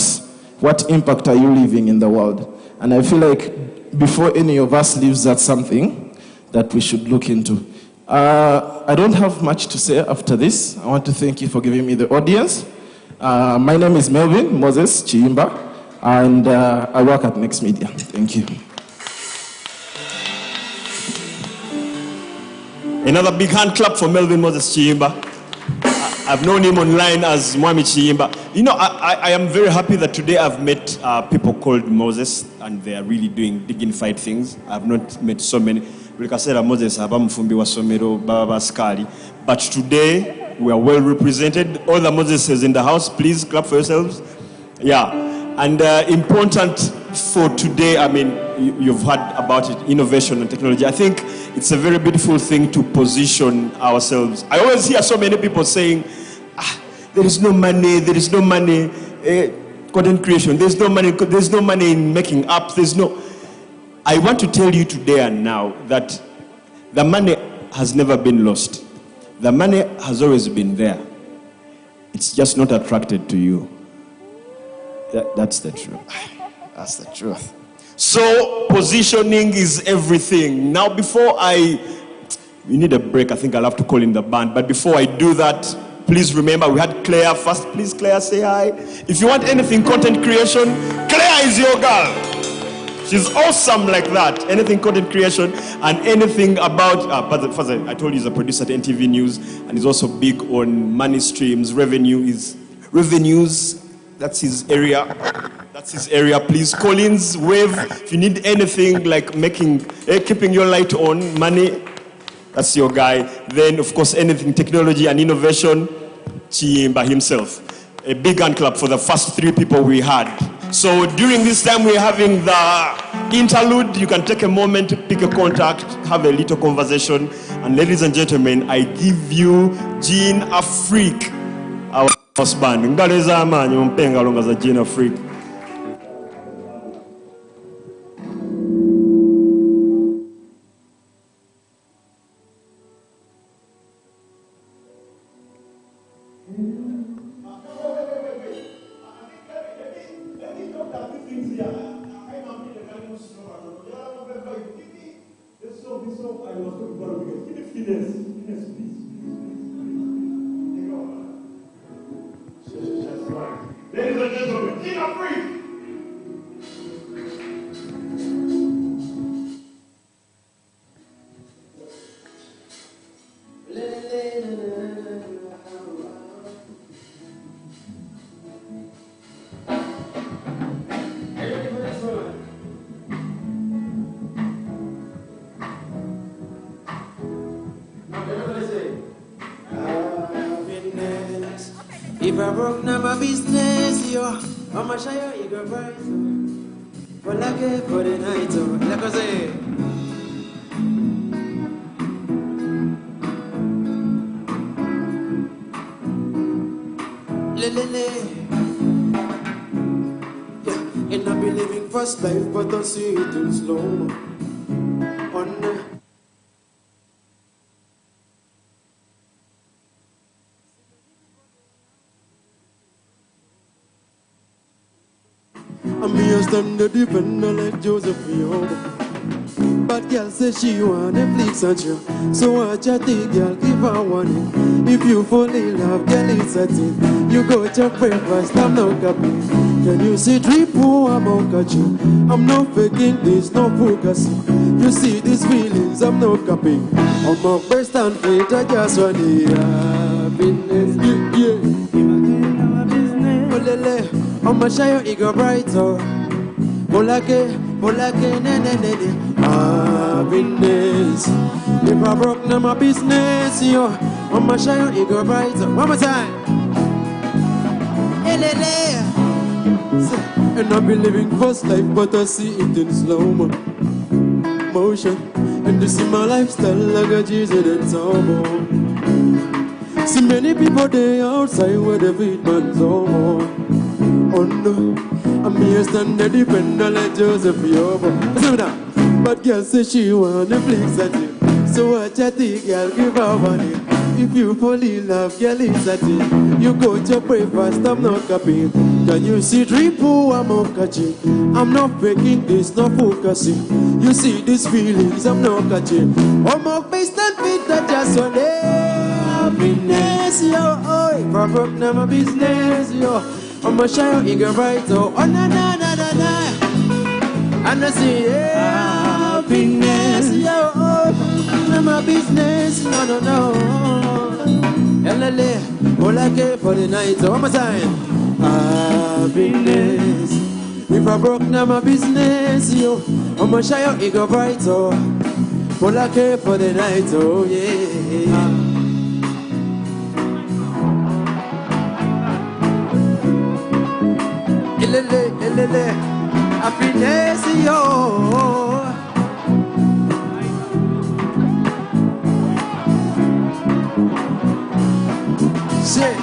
S5: what impact are you leaving in the world? And I feel like before any of us leaves, that's something that we should look into. I don't have much to say after this. I want to thank you for giving me the audience. My name is Melvin Moses Chiimba, and I work at Next Media. Thank you.
S2: Another big hand clap for Melvin Moses Chiimba. I've known him online as Mwami Chiimba. You know, I am very happy that today I've met people called Moses, and they are really doing dignified things. I've not met so many. Like I said, Moses, but today we are well represented. All the Moseses in the house, please clap for yourselves. Yeah, and important for today, I mean, you've heard about it, innovation and technology. I think it's a very beautiful thing to position ourselves. I always hear so many people saying, there is no money, content creation, there's no money in making apps, there's no... I want to tell you today and now that the money has never been lost. The money has always been there. It's just not attracted to you. That's the truth. That's the truth. So positioning is everything. Now we need a break. I think I'll have to call in the band. But before I do that, please remember we had Claire first. Please, Claire, say hi. If you want anything content creation, Claire is your girl. She's awesome like that. Anything content creation and anything about, I told you he's a producer at NTV News and he's also big on money streams, revenues. That's his area. That's his area. Please, Collins, wave. If you need anything like keeping your light on, money, that's your guy. Then, of course, anything technology and innovation, Chimba himself. A big hand clap for the first 3 people we had. So during this time we're having the interlude. You can take a moment, pick a contact, have a little conversation. And ladies and gentlemen, I give you Jean Afrique, our first band. Ngaleza amanyi mpenga longa za Jean Afrique. Ladies and gentlemen, Jean Afrique.
S1: If I broke now my business, yo, I'ma show you go right. Well, I get for the night, so like I say. Yeah, and I be living fast life, but I see it in slow. On the I'm here standing dependent like Joseph Yoba. But girl say she want Netflix and chill. So watch a thing, girl, give her one. If you fall in love, girl, it's a thing. You go to breakfast, I'm no copy. Can you see triple, I'm on catching. I'm not faking this, no focusing. You see these feelings, I'm no copying. I'm on best and fit, I just want the happiness. Yeah. I'ma shine your ego brighter. Bolake, ne. Happiness. If I broke, now my business, yo. I'ma shine your ego brighter. One more time. And I be living fast life, but I see it in slow motion. And this is my lifestyle, like a Jesus and turbo. See many people they outside where the feet man's over. Oh no, I'm here standing dependent like Joseph Yoba. But girl say she want Netflix at you. So watch a thing, girl, give her money. If you fall in love, girl, it's a thing. You go to breakfast, I'm not copying. Can you see triple, I'm not catching. I'm not faking this, not focusing. You see these feelings, I'm not catching. I'm not based on fit that just one day. Happiness, yo, oh, if I broke now my business, yo. I'ma shine your ego bright, oh, na. And I see happiness, yo, oh, now my business, no. All I care for the night, oh, one more time. Happiness. If I broke now my business, yo, I'ma shine your ego bright, oh, all I care for the night, oh, yeah. Happiness, yo. Shit.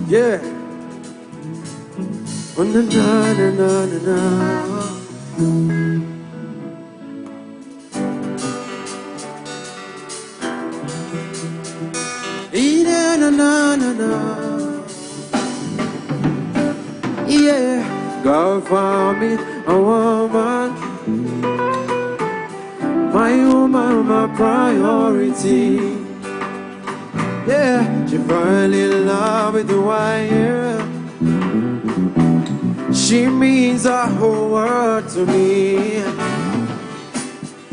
S1: Yeah. Oh, na. Na. Yeah, God found me a woman, my woman, my priority. Yeah, she fell in love with the wire. She means the whole world to me.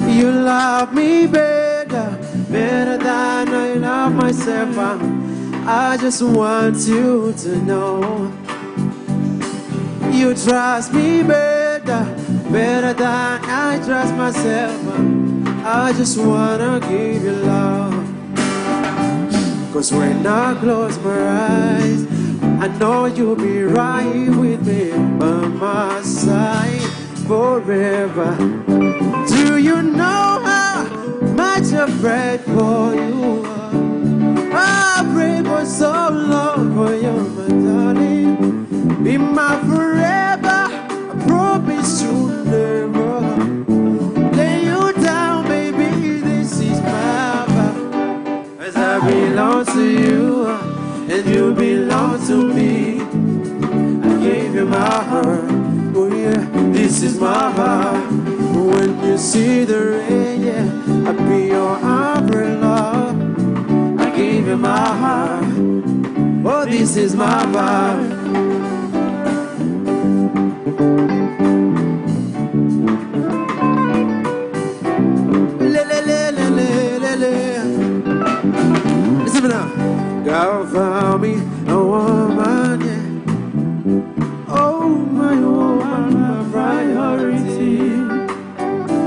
S1: You love me better than I love myself. I just want you to know you trust me better than I trust myself. I just wanna give you love. 'Cause when I close my eyes, I know you'll be right with me by my side forever. Do you know how much I prayed for you? I prayed for so long for you, my darling. Be my forever, I promise you never lay you down, baby. This is my vow. As I belong to you, and you belong to me. I gave you my heart, oh yeah, this is my heart. When you see the rain, yeah, I'll be your umbrella. I gave you my heart, oh this is my heart. Listen to me now. God found me a woman, yeah. Oh, my woman, my priority.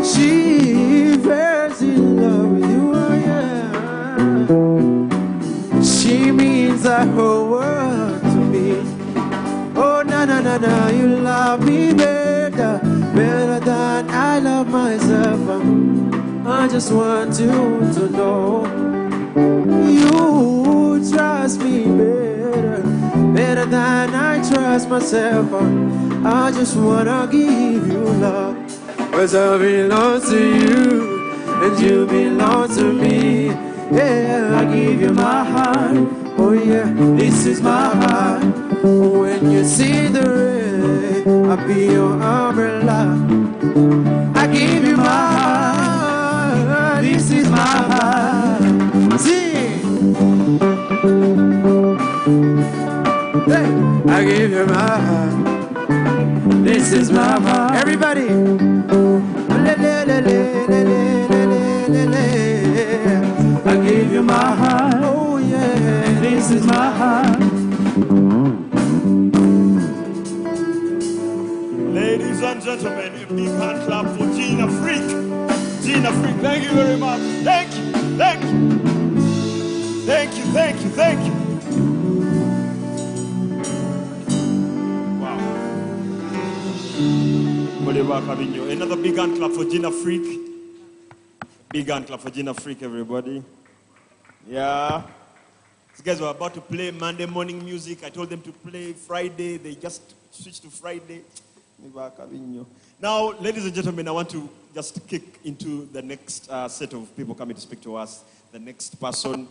S1: She falls in love with you, oh, yeah. She means the whole world to me. Oh, na na na na, you love me better than I love myself. I just want you to know you trust me better than I trust myself. I just wanna give you love, 'cause I belong to you and you belong to me. Yeah, I give you my heart, oh yeah, this is my heart. When you see the rain, I'll be your umbrella. I give you my heart, this is my heart. See, hey, I give you my heart. This is my heart. Everybody. I give you my heart. Oh yeah, this is my heart.
S2: Ladies and gentlemen, a big hand clap for Gina Freak. Gina Freak, thank you very much. Thank you, thank you. Thank you, thank you, thank you. Wow. Another big hand clap for Gina Freak. Big hand clap for Gina Freak, everybody. Yeah. These guys were about to play Monday morning music. I told them to play Friday. They just switched to Friday. Now, ladies and gentlemen, I want to just kick into the next set of people coming to speak to us. The next person,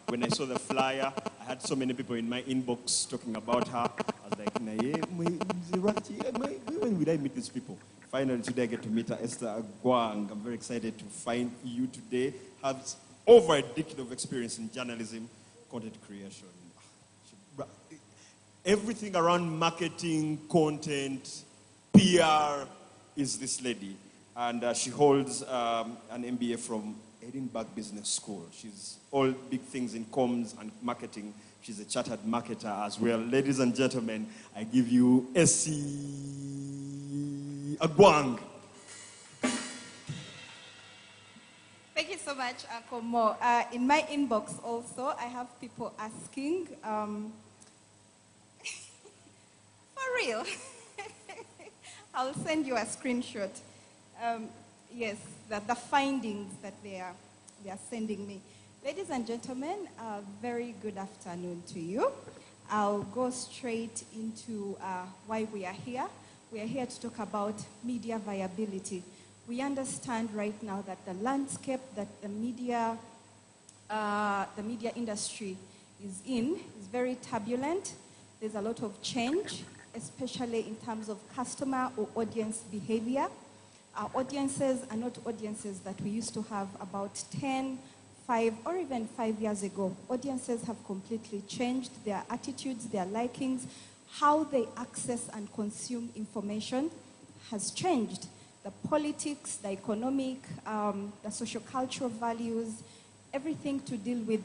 S2: when I saw the flyer, I had so many people in my inbox talking about her. I was like, when will I meet these people? Finally, today I get to meet her, Esther Agwang. I'm very excited to find you today. Has over a decade of experience in journalism, content creation. Everything around marketing, content, PR is this lady. And she holds an MBA from Edinburgh Business School. She's all big things in comms and marketing. She's a chartered marketer as well. Ladies and gentlemen, I give you Essie Agwang.
S6: Thank you so much, Uncle Mo. In my inbox also, I have people asking, for real, I'll send you a screenshot. Yes, the findings that they are sending me. Ladies and gentlemen, very good afternoon to you. I'll go straight into why we are here. We are here to talk about media viability. We understand right now that the landscape that the media industry is in is very turbulent. There's a lot of change, especially in terms of customer or audience behavior. Our audiences are not audiences that we used to have about 10, 5, or even 5 years ago. Audiences have completely changed. Their attitudes, their likings, how they access and consume information has changed. The politics, the economic, the socio-cultural values, everything to deal with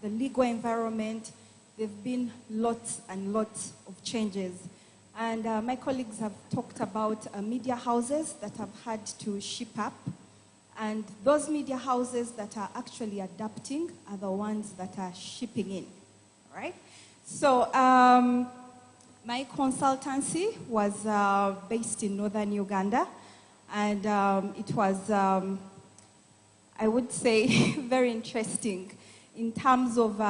S6: the legal environment. There have been lots and lots of changes. And my colleagues have talked about media houses that have had to ship up. And those media houses that are actually adapting are the ones that are shipping in, all right? So my consultancy was based in northern Uganda. And it was, I would say, very interesting in terms of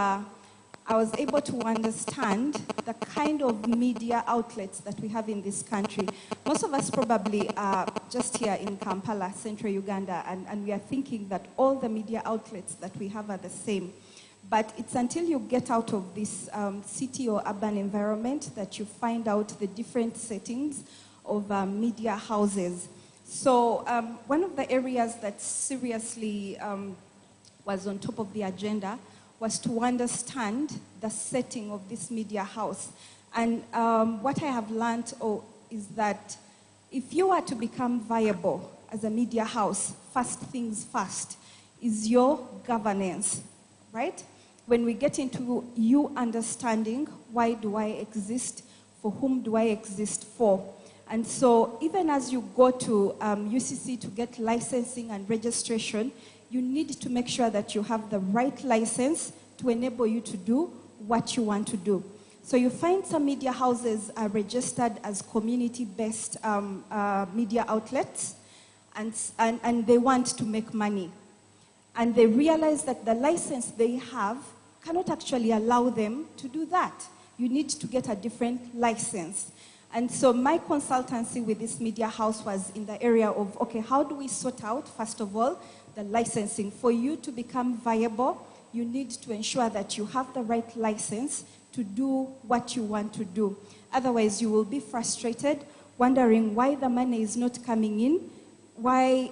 S6: I was able to understand the kind of media outlets that we have in this country. Most of us probably are just here in Kampala, central Uganda, and we are thinking that all the media outlets that we have are the same. But it's until you get out of this city or urban environment that you find out the different settings of media houses. So one of the areas that seriously was on top of the agenda was to understand the setting of this media house. And what I have learned is that if you are to become viable as a media house, first things first is your governance, right? When we get into you understanding, why do I exist? For whom do I exist for? And so even as you go to UCC to get licensing and registration, you need to make sure that you have the right license to enable you to do what you want to do. So you find some media houses are registered as community-based media outlets, and they want to make money. And they realize that the license they have cannot actually allow them to do that. You need to get a different license. And so my consultancy with this media house was in the area of, okay, how do we sort out, first of all, the licensing? For you to become viable, you need to ensure that you have the right license to do what you want to do. Otherwise, you will be frustrated, wondering why the money is not coming in, why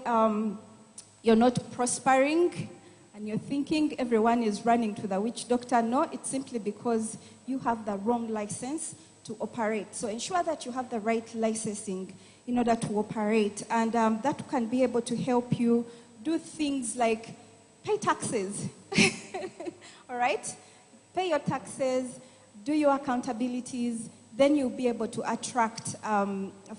S6: you're not prospering, and you're thinking everyone is running to the witch doctor. No, it's simply because you have the wrong license to operate. So ensure that you have the right licensing in order to operate. And that can be able to help you do things like pay taxes, all right? Pay your taxes, do your accountabilities, then you'll be able to attract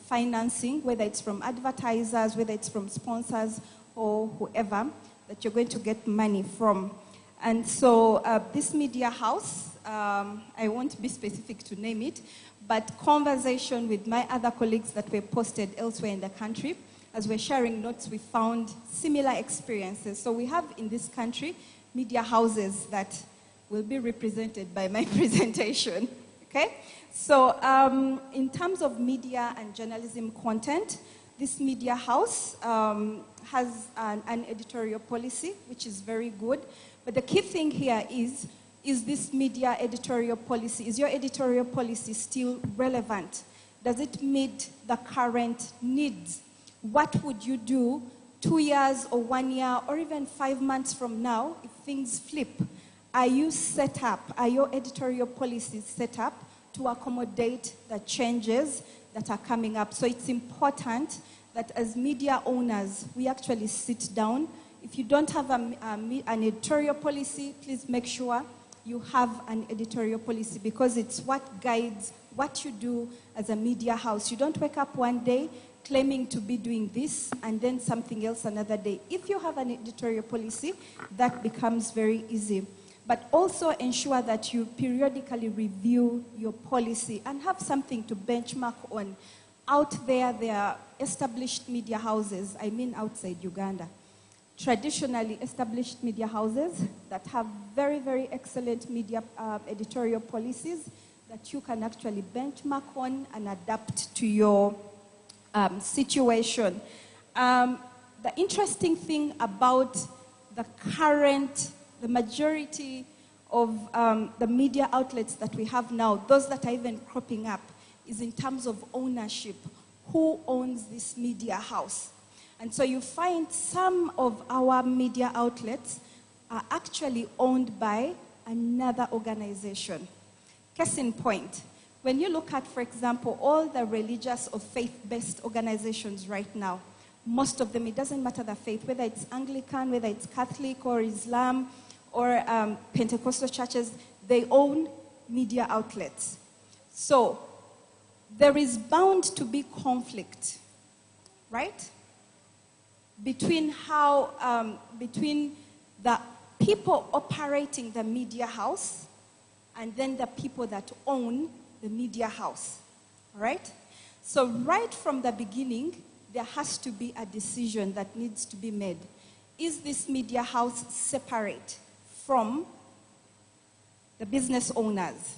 S6: financing, whether it's from advertisers, whether it's from sponsors, or whoever that you're going to get money from. And so this media house, I won't be specific to name it, but conversation with my other colleagues that were posted elsewhere in the country, as we're sharing notes, we found similar experiences. So we have in this country media houses that will be represented by my presentation, okay? So in terms of media and journalism content, this media house has an editorial policy, which is very good. But the key thing here is this media editorial policy, is your editorial policy still relevant? Does it meet the current needs? What would you do 2 years or 1 year or even 5 months from now if things flip? Are you set up? Are your editorial policies set up to accommodate the changes that are coming up? So it's important that as media owners, we actually sit down. If you don't have an editorial policy, please make sure you have an editorial policy, because it's what guides what you do as a media house. You don't wake up one day claiming to be doing this and then something else another day. If you have an editorial policy, that becomes very easy. But also ensure that you periodically review your policy and have something to benchmark on. Out there are established media houses, I mean outside Uganda, traditionally established media houses that have very, very excellent media editorial policies that you can actually benchmark on and adapt to your situation. The interesting thing about the majority of the media outlets that we have now, those that are even cropping up, is in terms of ownership. Who owns this media house? And so you find some of our media outlets are actually owned by another organization. Case in point, when you look at, for example, all the religious or faith-based organizations right now, most of them, it doesn't matter the faith, whether it's Anglican, whether it's Catholic or Islam, or Pentecostal churches, they own media outlets. So there is bound to be conflict, right? Between between the people operating the media house and then the people that own the media house, right? So right from the beginning, there has to be a decision that needs to be made. Is this media house separate from the business owners?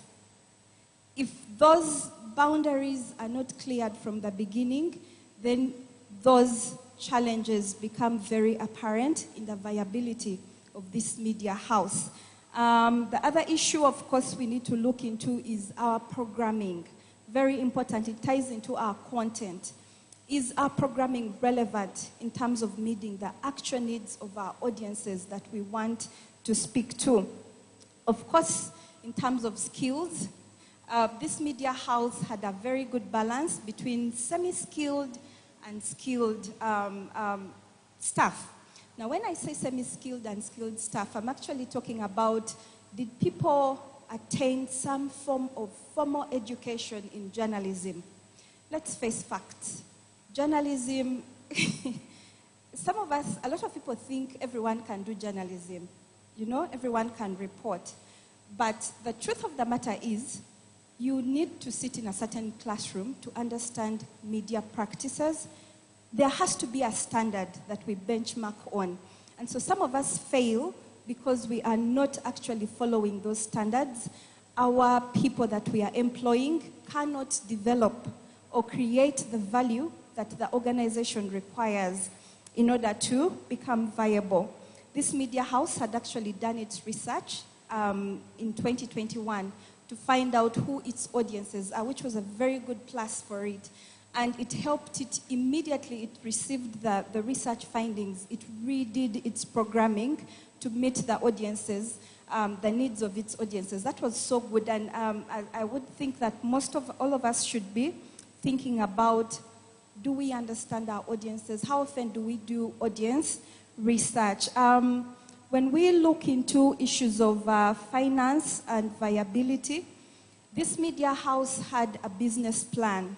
S6: If those boundaries are not cleared from the beginning, then those challenges become very apparent in the viability of this media house. The other issue, of course, we need to look into is our programming. Very important, it ties into our content. Is our programming relevant in terms of meeting the actual needs of our audiences that we want to speak to? Of course, in terms of skills, this media house had a very good balance between semi-skilled and skilled staff. Now, when I say semi-skilled and skilled staff, I'm actually talking about, did people attain some form of formal education in journalism? Let's face facts. Journalism, some of us, a lot of people think everyone can do journalism. You know, everyone can report. But the truth of the matter is, you need to sit in a certain classroom to understand media practices. There has to be a standard that we benchmark on. And so some of us fail because we are not actually following those standards. Our people that we are employing cannot develop or create the value that the organization requires in order to become viable. This media house had actually done its research in 2021 to find out who its audiences are, which was a very good plus for it. And it helped it immediately. It received the research findings. It redid its programming to meet the audiences, the needs of its audiences. That was so good. And I would think that all of us should be thinking about, do we understand our audiences? How often do we do audience research? When we look into issues of finance and viability, this media house had a business plan,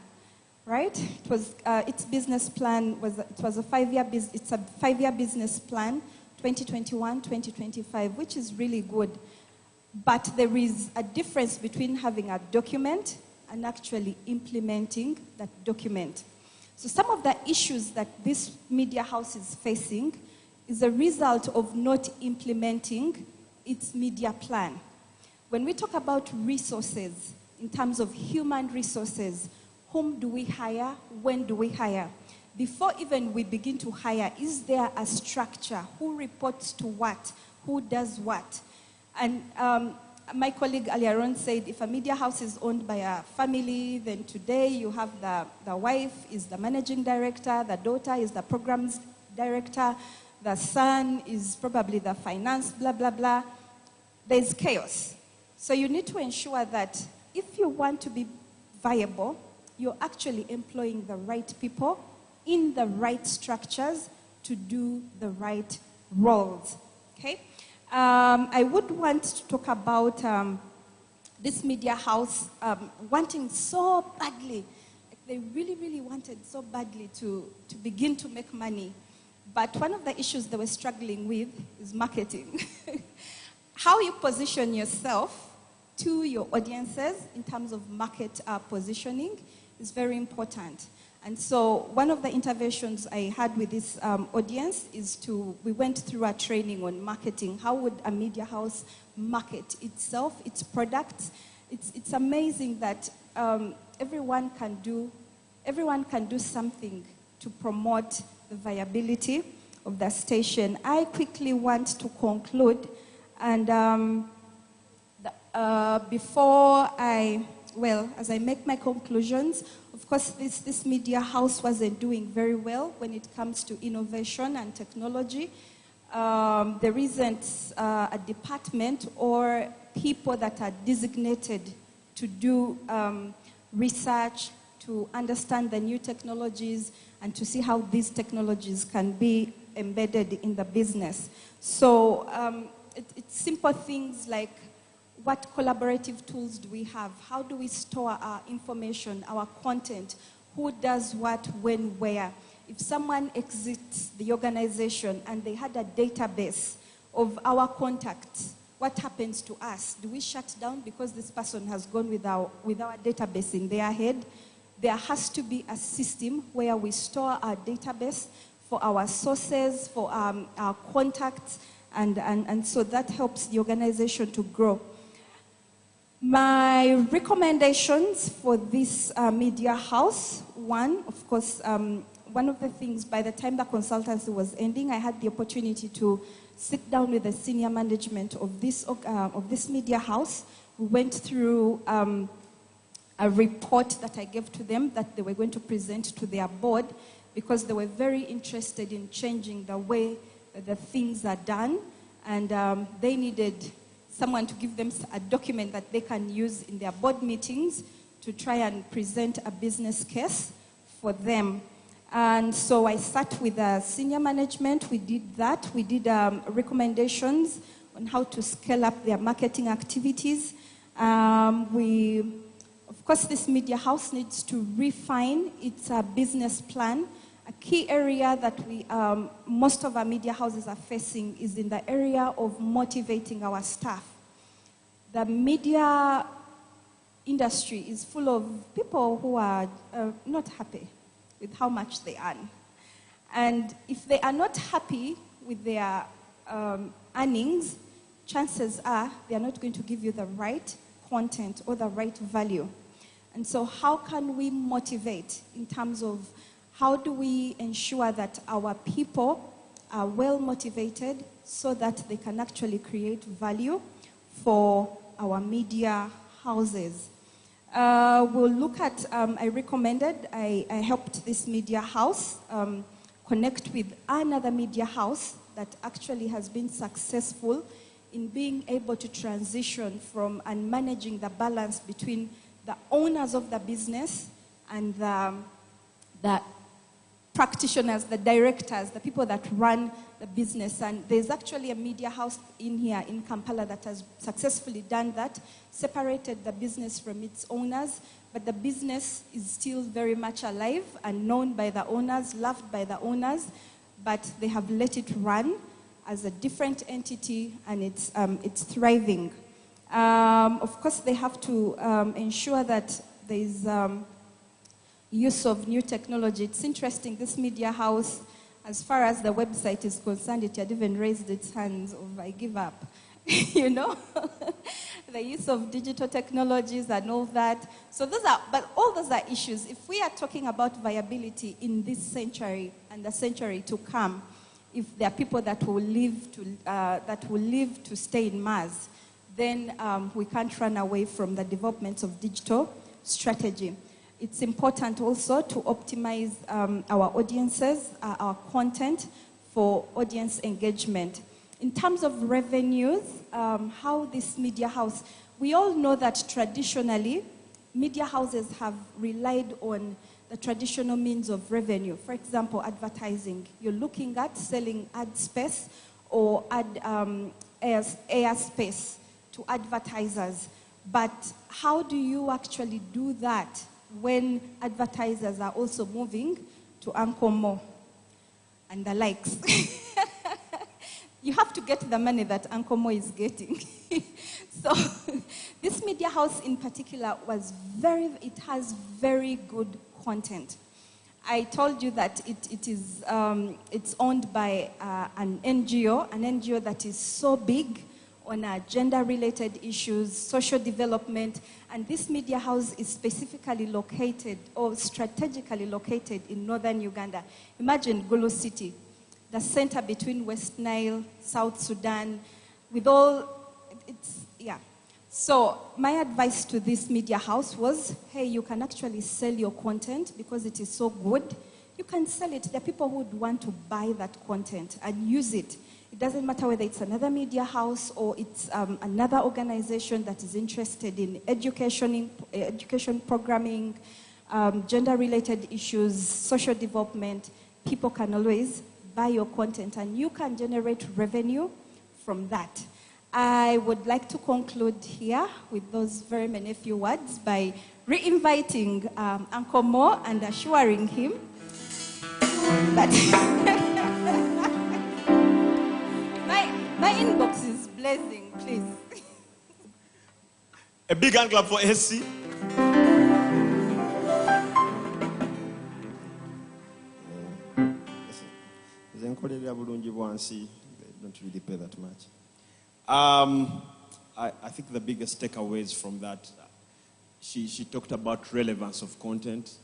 S6: right? It was its business plan was a 5-year business plan, 2021-2025, which is really good. But there is a difference between having a document and actually implementing that document. So some of the issues that this media house is facing is a result of not implementing its media plan. When we talk about resources, in terms of human resources, whom do we hire? When do we hire? Before even we begin to hire, is there a structure? Who reports to what? Who does what? And my colleague earlier on said, if a media house is owned by a family, then today you have the wife is the managing director, the daughter is the programs director, the son is probably the finance, blah, blah, blah. There's chaos. So you need to ensure that if you want to be viable, you're actually employing the right people in the right structures to do the right roles, okay? I would want to talk about this media house wanting so badly, they really, really wanted so badly to begin to make money. But one of the issues they were struggling with is marketing. How you position yourself to your audiences in terms of market positioning is very important. And so one of the interventions I had with this audience is we went through a training on marketing. How would a media house market itself, its products? It's amazing that everyone can do something to promote the viability of the station. I quickly want to conclude, and as I make my conclusions, of course, this media house wasn't doing very well when it comes to innovation and technology. There isn't a department or people that are designated to do research, to understand the new technologies, and to see how these technologies can be embedded in the business. So it's simple things like what collaborative tools do we have? How do we store our information, our content? Who does what, when, where? If someone exits the organization and they had a database of our contacts, what happens to us? Do we shut down because this person has gone with our database in their head? There has to be a system where we store our database for our sources, for our contacts, and so that helps the organization to grow. My recommendations for this media house, one, of course, one of the things, by the time the consultancy was ending, I had the opportunity to sit down with the senior management of this media house. We went through a report that I gave to them that they were going to present to their board because they were very interested in changing the way that the things are done, and they needed someone to give them a document that they can use in their board meetings to try and present a business case for them. And so I sat with the senior management, we did that. We did recommendations on how to scale up their marketing activities. Of course, this media house needs to refine its business plan. A key area that most of our media houses are facing is in the area of motivating our staff. The media industry is full of people who are not happy with how much they earn. And if they are not happy with their earnings, chances are they are not going to give you the right content or the right value. And so how can we motivate in terms of how do we ensure that our people are well motivated so that they can actually create value for our media houses? We'll look at, I helped this media house connect with another media house that actually has been successful in being able to transition from and managing the balance between the owners of the business and the practitioners, the directors, the people that run the business. And there's actually a media house in here in Kampala that has successfully done that, separated the business from its owners, but the business is still very much alive and known by the owners, loved by the owners, but they have let it run as a different entity, and it's thriving. Of course, they have to ensure that there is use of new technology. It's interesting, this media house, as far as the website is concerned, it had even raised its hands of, I give up, you know? The use of digital technologies and all that. So but all those are issues. If we are talking about viability in this century and the century to come, if there are people that will live to stay in Mars, then we can't run away from the development of digital strategy. It's important also to optimize our audiences, our content for audience engagement. In terms of revenues, how this media house, we all know that traditionally, media houses have relied on the traditional means of revenue. For example, advertising. You're looking at selling ad space or air space to advertisers. But how do you actually do that when advertisers are also moving to Ankomo and the likes? You have to get the money that Ankomo is getting. So this media house in particular it has very good content. I told you that it's owned by an NGO that is so big on gender-related issues, social development, and this media house is specifically located or strategically located in northern Uganda. Imagine Gulu City, the center between West Nile, South Sudan, with all, yeah. So my advice to this media house was, hey, you can actually sell your content because it is so good. You can sell it. There are people who would want to buy that content and use it. It doesn't matter whether it's another media house or it's another organization that is interested in education programming, gender-related issues, social development. People can always buy your content and you can generate revenue from that. I would like to conclude here with those very many few words by re-inviting Uncle Mo and assuring him that my inbox is blazing, please.
S2: A big hand clap for SC. They don't really pay that much. I think the biggest takeaways from that, she talked about relevance of content.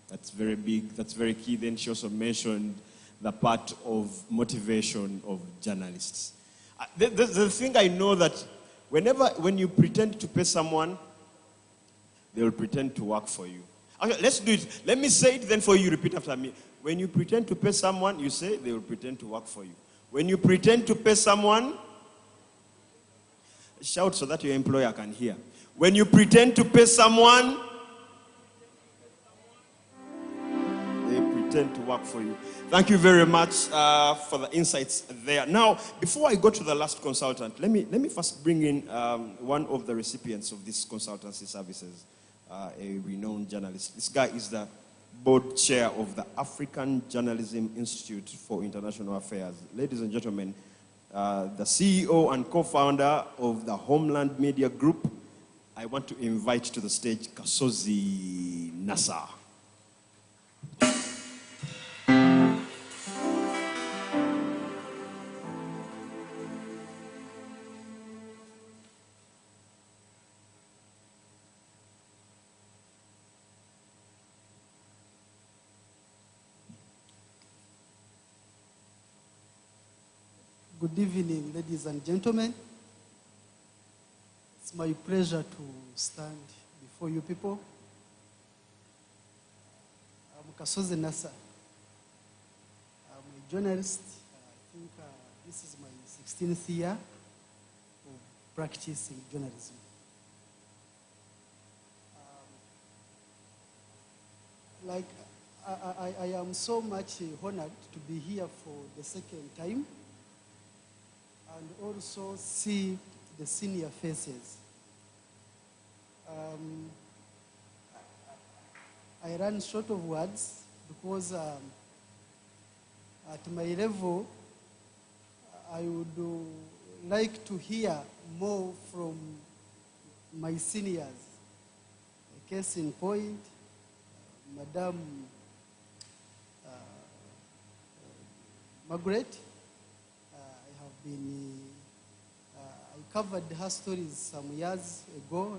S2: That's very big, that's very key. Then she also mentioned the part of motivation of journalists. The thing I know that when you pretend to pay someone, they will pretend to work for you. Okay, let's do it. Let me say it, then for you, repeat after me. When you pretend to pay someone, you say they will pretend to work for you. When you pretend to pay someone, shout so that your employer can hear. When you pretend to pay someone, they pretend to work for you. Thank you very much for the insights there. Now, before I go to the last consultant, let me first bring in one of the recipients of these consultancy services, a renowned journalist. This guy is the board chair of the African Journalism Institute for International Affairs. Ladies and gentlemen, the CEO and co-founder of the Homeland Media Group, I want to invite to the stage Kasozi Nassar.
S7: Good evening, ladies and gentlemen. It's my pleasure to stand before you people. I'm Kasozi Nassar. I'm a journalist. I think this is my 16th year of practicing journalism. I am so much honored to be here for the second time, and also see the senior faces. I ran short of words because at my level, I would like to hear more from my seniors. A case in point, Madam Margaret. I covered her stories some years ago,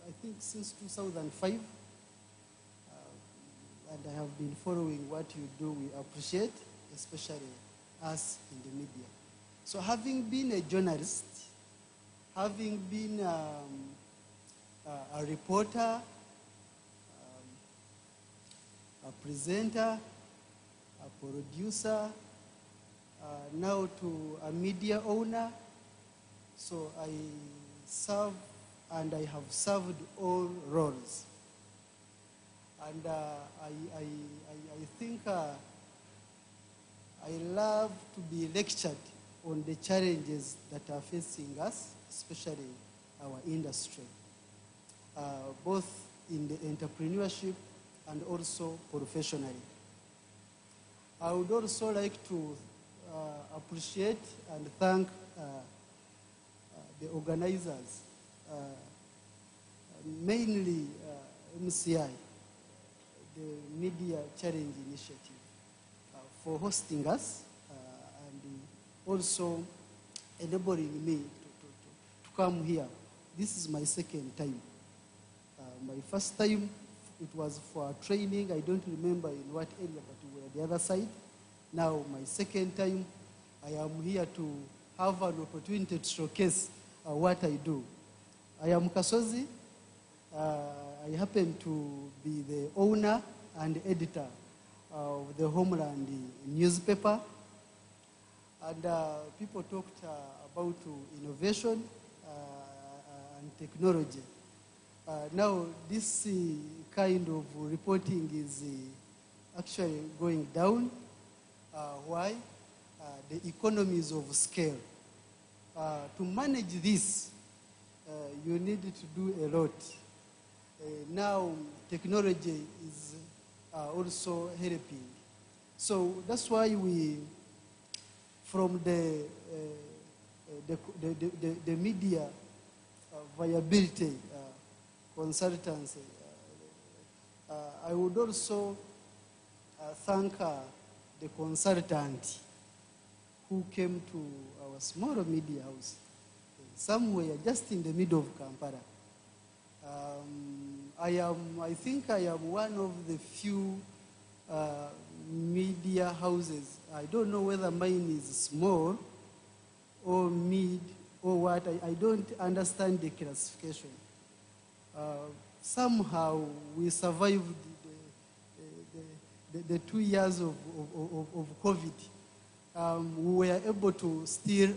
S7: I think since 2005, and I have been following what you do. We appreciate, especially us in the media. So having been a journalist, having been a reporter, a presenter, a producer, now to a media owner. So I serve and I have served all roles. And I think I love to be lectured on the challenges that are facing us, especially our industry, both in the entrepreneurship and also professionally. I would also like to appreciate and thank the organizers, mainly MCI, the Media Challenge Initiative, for hosting us and also enabling me to come here. This is my second time. My first time, it was for a training. I don't remember in what area, but we were the other side. Now, my second time, I am here to have an opportunity to showcase what I do. I am Kasozi. I happen to be the owner and editor of the Homeland newspaper. And people talked about innovation and technology. Now, this kind of reporting is actually going down. Why? The economies of scale. to manage this, you need to do a lot. Now, technology is also helping. So that's why we, from the media viability consultancy, I would also thank the consultant who came to our small media house, somewhere just in the middle of Kampala. I think I am one of the few media houses. I don't know whether mine is small or mid or what. I don't understand the classification. Somehow we survived the 2 years of COVID. We were able to still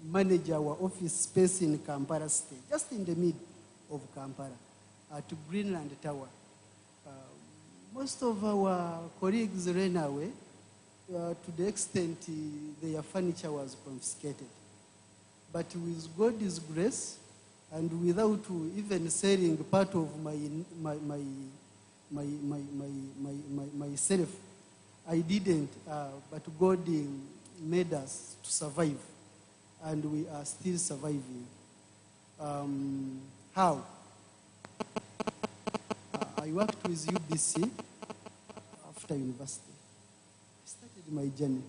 S7: manage our office space in Kampala State, just in the mid of Kampala, to Greenland Tower. Most of our colleagues ran away to the extent their furniture was confiscated. But with God's grace, and without even selling part of myself, I didn't, but God made us to survive, and we are still surviving. How? I worked with UBC after university. I started my journey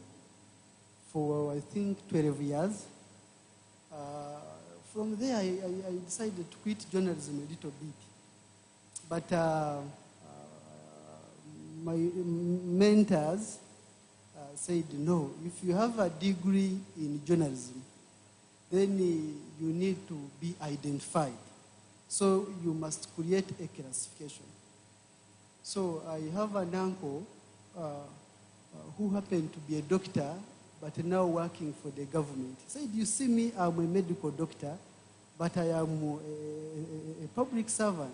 S7: for, I think, 12 years. From there, I decided to quit journalism a little bit. But my mentors said, no, if you have a degree in journalism, then you need to be identified. So you must create a classification. So I have an uncle who happened to be a doctor, but now working for the government. He said, you see me, I'm a medical doctor, but I am a public servant.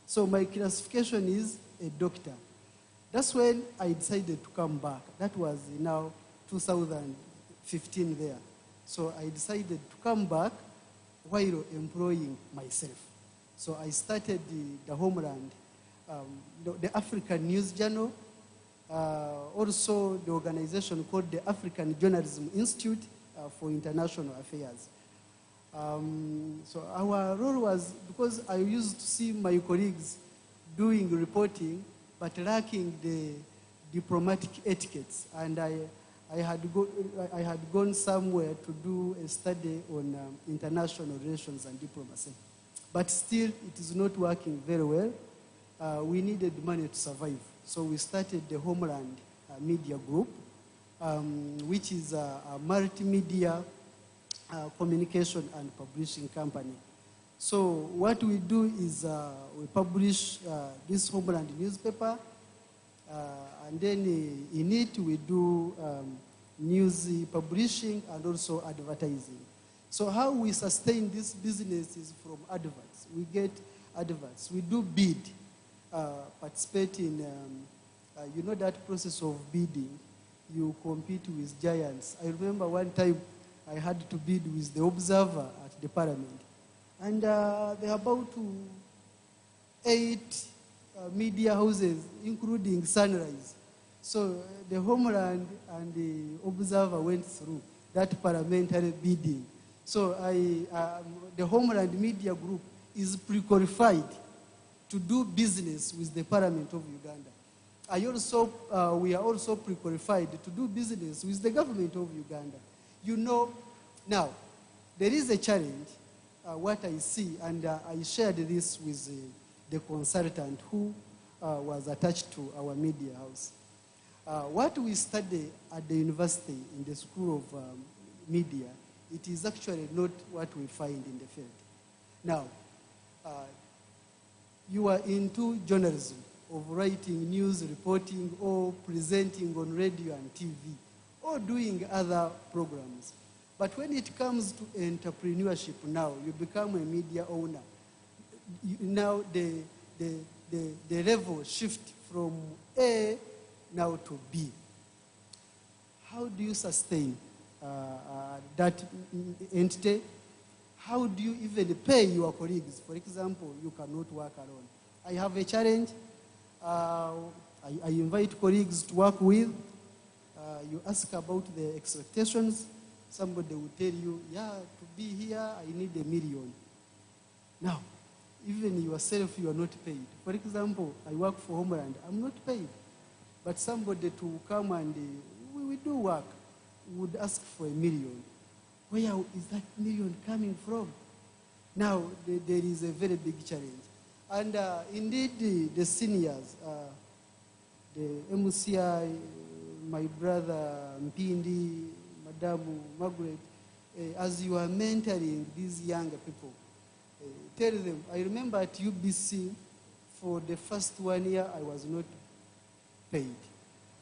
S7: So my classification is a doctor. That's when I decided to come back. That was now 2015 there. So I decided to come back while employing myself. So I started the Homeland, the African News Journal, also the organization called the African Journalism Institute for International Affairs. So our role was, because I used to see my colleagues doing reporting, but lacking the diplomatic etiquettes. And I had gone somewhere to do a study on international relations and diplomacy. But still, it is not working very well. We needed money to survive. So we started the Homeland Media Group, which is a multimedia communication and publishing company. So what we do is we publish this Homeland newspaper, and then in it we do news publishing and also advertising. So how we sustain this business is from adverts. We get adverts. We do bid, participate in, you know that process of bidding. You compete with giants. I remember one time I had to bid with the Observer at the Parliament. And there are about 8 media houses, including Sunrise. So the Homeland and the Observer went through that parliamentary bidding. So the Homeland Media Group is pre-qualified to do business with the Parliament of Uganda. We are also pre-qualified to do business with the government of Uganda. You know, now, there is a challenge, what I see, and I shared this with the consultant who was attached to our media house. What we study at the university in the School of Media, it is actually not what we find in the field. Now, you are into journalism, of writing news, reporting, or presenting on radio and TV, or doing other programs. But when it comes to entrepreneurship now, you become a media owner. Now the level shift from A now to B. How do you sustain? that entity, how do you even pay your colleagues? For example, you cannot work alone. I have a challenge. I invite colleagues to work with. You ask about the expectations. Somebody will tell you, yeah, to be here, I need $1 million. Now, even yourself, you are not paid. For example, I work for Homeland. I'm not paid. But somebody to come and we do work would ask for $1 million. Where is that $1 million coming from? Now, there is a very big challenge. And indeed, the seniors, the MCI, my brother Mpindi, Madam Margaret, as you are mentoring these younger people, tell them, I remember at UBC, for the first 1 year, I was not paid.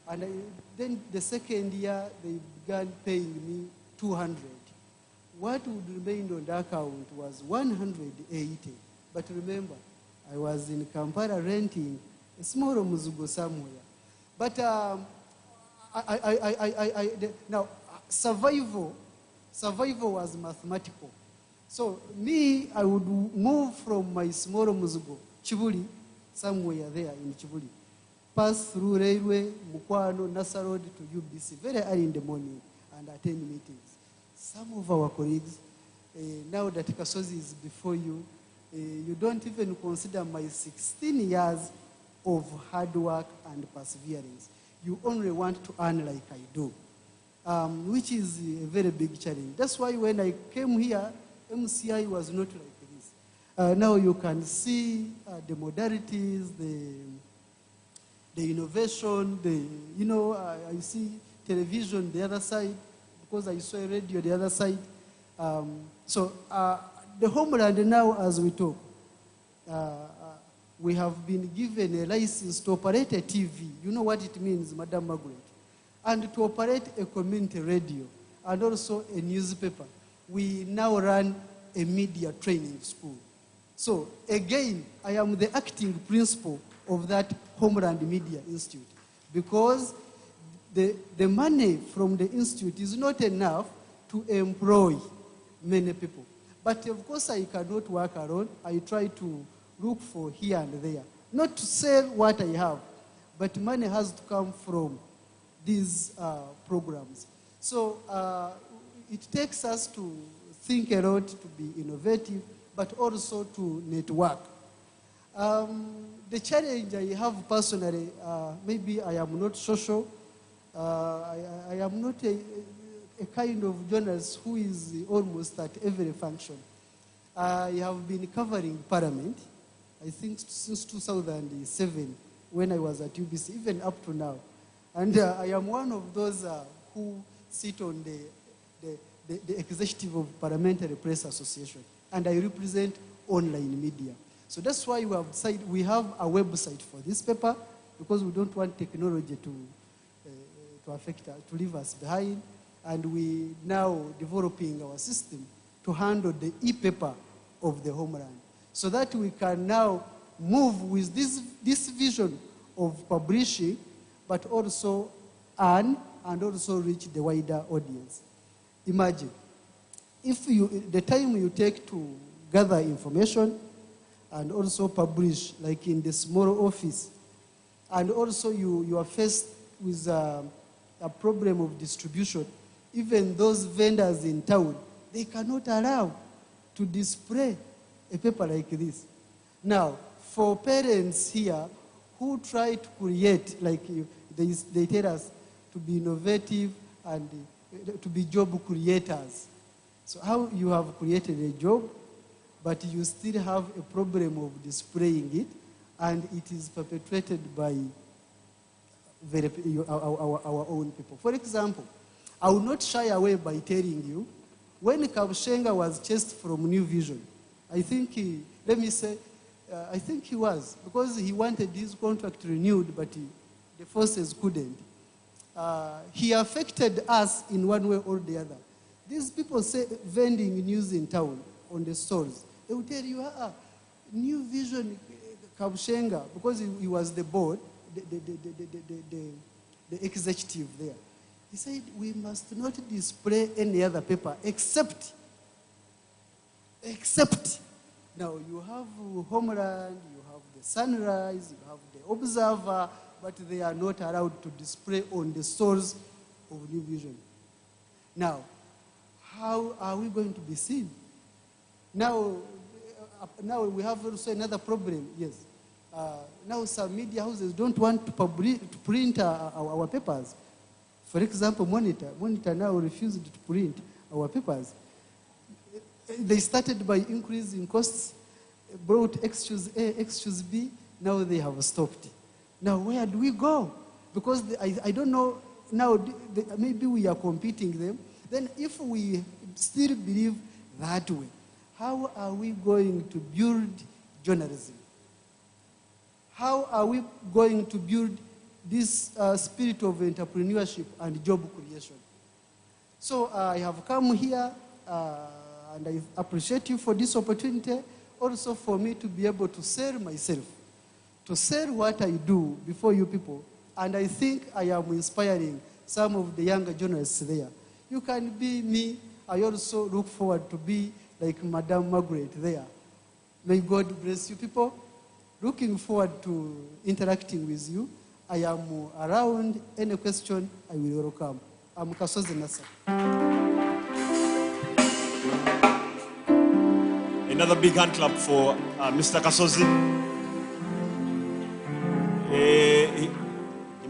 S7: And then the second year, they began paying me 200. What would remain on the account was 180. But remember, I was in Kampala renting a small muzugo somewhere. But now, survival was mathematical. So me, I would move from my small muzugo, Chibuli, somewhere there in Chibuli, pass through railway, Mukwano, Nasa Road to UBC, very early in the morning, and attend meetings. Some of our colleagues, now that Kasozi is before you, you don't even consider my 16 years of hard work and perseverance. You only want to earn like I do, which is a very big challenge. That's why when I came here, MCI was not like this. Now you can see the modalities, the innovation, I see television the other side, because I saw radio the other side. So the Homeland now, as we talk, we have been given a license to operate a TV. You know what it means, Madam Margaret? And to operate a community radio and also a newspaper. We now run a media training school. So again, I am the acting principal of that Homeland Media Institute, because the money from the institute is not enough to employ many people. But of course, I cannot work alone. I try to look for here and there. Not to sell what I have, but money has to come from these programs. So it takes us to think a lot, to be innovative, but also to network. The challenge I have personally, maybe I am not social. I am not a kind of journalist who is almost at every function. I have been covering Parliament, I think since 2007, when I was at UBC, even up to now. And I am one of those who sit on the executive of Parliamentary Press Association, and I represent online media. So that's why we have decided we have a website for this paper, because we don't want technology to affect us, to leave us behind. And we now developing our system to handle the e-paper of the Homeland, so that we can now move with this vision of publishing, but also earn and also reach the wider audience. Imagine, if the time you take to gather information and also publish, like in the small office, and also you are faced with a problem of distribution. Even those vendors in town, they cannot allow to display a paper like this. Now, for parents here who try to create, like they tell us, to be innovative and to be job creators. So how you have created a job, but you still have a problem of displaying it, and it is perpetrated by our own people. For example, I will not shy away by telling you, when Kabushenga was chased from New Vision, I think I think he was, because he wanted his contract renewed, but the forces couldn't. He affected us in one way or the other. These people say vending news in town on the stores. They will tell you, New Vision Kabushenga, because he was the board, the executive there. He said, we must not display any other paper except. Now, you have Homeland, you have the Sunrise, you have the Observer, but they are not allowed to display on the stores of New Vision. Now, how are we going to be seen? Now we have also another problem, yes. Now some media houses don't want to print our papers. For example, Monitor now refused to print our papers. They started by increasing costs, brought excuse A, excuse B, now they have stopped. Now where do we go? Because I don't know, now maybe we are competing them. Then if we still believe that way, how are we going to build journalism? How are we going to build this spirit of entrepreneurship and job creation? So I have come here and I appreciate you for this opportunity, also for me to be able to sell myself, to sell what I do before you people. And I think I am inspiring some of the younger journalists there. You can be me. I also look forward to be like Madame Margaret there. May God bless you people. Looking forward to interacting with you. I am around. Any question, I will welcome. I'm Kasozi Nasa.
S2: Another big hand clap for Mr. Kasozi. He